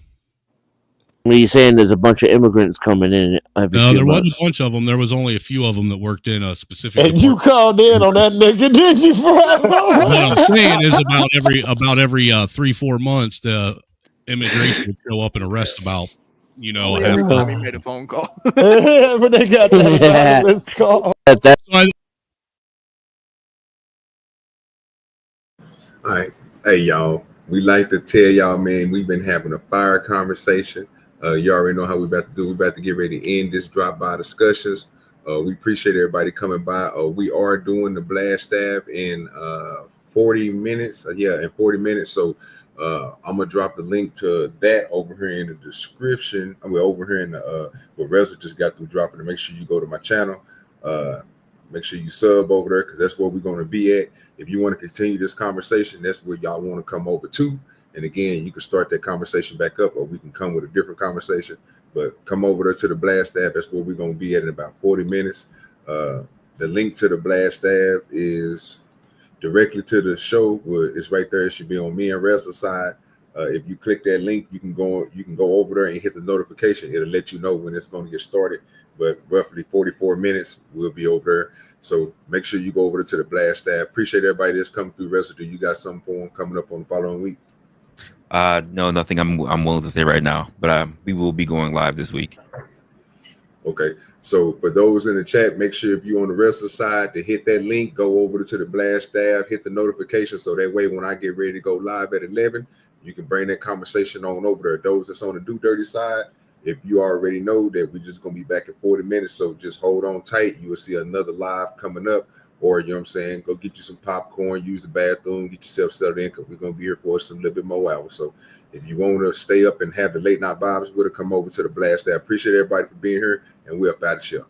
What are you saying? There's a bunch of immigrants coming in every No, few there months. wasn't a bunch of them. There was only a few of them that worked in a specific. And you called in on that nigga, didn't you, bro? What I'm saying is about every 3-4 months, the immigration would show up and arrest about, half. Time he made a phone call. But they got that anonymous call. All right. Hey, y'all. We like to tell y'all, man, we've been having a fire conversation. You already know how we about to do. We're about to get ready to end this drop-by discussions. We appreciate everybody coming by. We are doing the blast stab in 40 minutes. In 40 minutes. So I'm going to drop the link to that over here in the description. Over here in the what Resla just got through dropping it. Make sure you go to my channel. Make sure you sub over there because that's where we're going to be at. If you want to continue this conversation, that's where y'all want to come over to. And again, you can start that conversation back up, or we can come with a different conversation. But come over there to the Blast Stab. That's where we're going to be at in about 40 minutes. The link to the Blast Stab is directly to the show. It's right there. It should be on me and Resla's side. If you click that link, you can go over there and hit the notification. It'll let you know when it's going to get started. But roughly 44 minutes, we'll be over there. So make sure you go over to the Blast staff. Appreciate everybody that's coming through. Residue, you got something for them coming up on the following week? No, nothing I'm willing to say right now, but we will be going live this week. Okay, so for those in the chat, make sure if you're on the Wrestler side to hit that link, go over to the Blast staff, hit the notification, so that way when I get ready to go live at 11, you can bring that conversation on over there. Those that's on the Do Dirty side, if you already know that we're just going to be back in 40 minutes, so just hold on tight. You will see another live coming up, or, you know what I'm saying, go get you some popcorn, use the bathroom, get yourself settled in, because we're going to be here for some little bit more hours. So if you want to stay up and have the late night vibes with it, come over to the Blast staff. Appreciate everybody for being here, and we're up out of the show.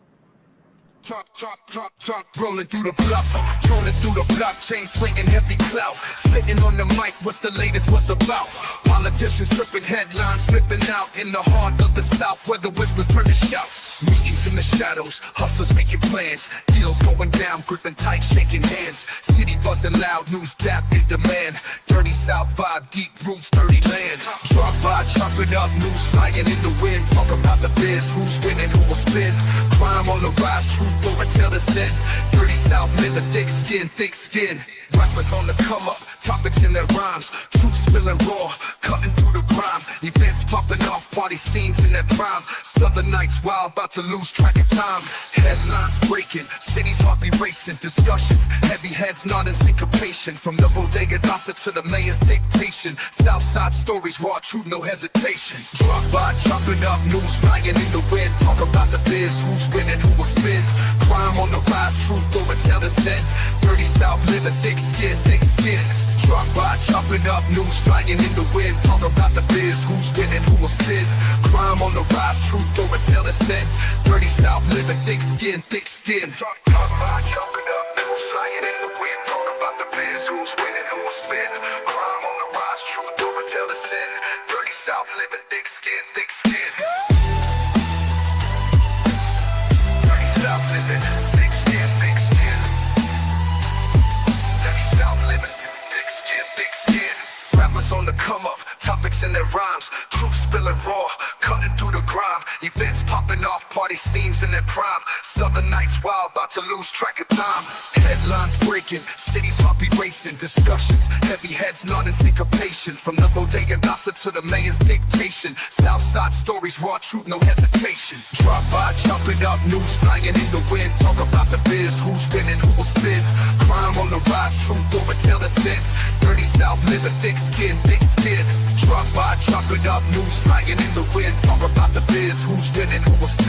Rolling through the bluff, trolling through the blockchain, slinging heavy clout, spitting on the mic. What's the latest? What's about? Politicians tripping, headlines flipping out in the heart of the South, where the whispers turn to shouts. Meetings in the shadows, hustlers making plans, deals going down, gripping tight, shaking hands. City buzzing loud, news dap in demand. Dirty South vibe, deep roots, 30 land. Drop by, chop it up, news flying in the wind. Talk about the biz, who's winning, who will spin. Crime on the rise, truth over till the sin. Dirty South, live a thick skin, thick skin. Rappers on the come up, topics in their rhymes. Truth spilling raw, cutting through the grime. Events popping off, party scenes in their prime. Southern nights wild, about to lose track of time. Headlines breaking, cities heart be racing. Discussions, heavy heads nodding syncopation. From the bodega gossip to the mayor's dictation. Southside stories, raw truth, no hesitation. Drop by, chopping up, news flying in the wind. Talk about the biz, who's winning, who will spin. Crime on the rise, truth over till the end. Dirty South, live a thick skin, thick skin. Drop by, chopping up, news flying in the wind. Talk about the biz, who's winning, who will spin. Crime on the rise, truth over till the end. Dirty South, live a thick skin, thick skin. Drop by, chopping up, news flying in the wind. Talk about the biz, who's winning, who will spin. Crime on the rise, truth over till the end. Dirty South, live a thick skin, thick skin. Dirty South, living thick skin, thick skin. Dirty South, living thick skin, thick skin. Rappers on the come up, topics in their rhymes. Truth spilling raw, cutting through the grime. Events popping off, party scenes in their prime. Southern nights wild, about to lose track of time. Headlines breaking, cities heart be racing. Discussions, heavy heads nodding syncopation. From the bodega gossip to the mayor's dictation. Southside stories, raw truth, no hesitation. Drop by, chop it up, news flying in the wind. Talk about the biz, who's winning, who will spin. Crime on the rise, truth over till the end. Dirty South, live a thick skin, thick skin. Drop by, chop it up, news flying in the wind. Talk about the biz, who's winning, who will spin.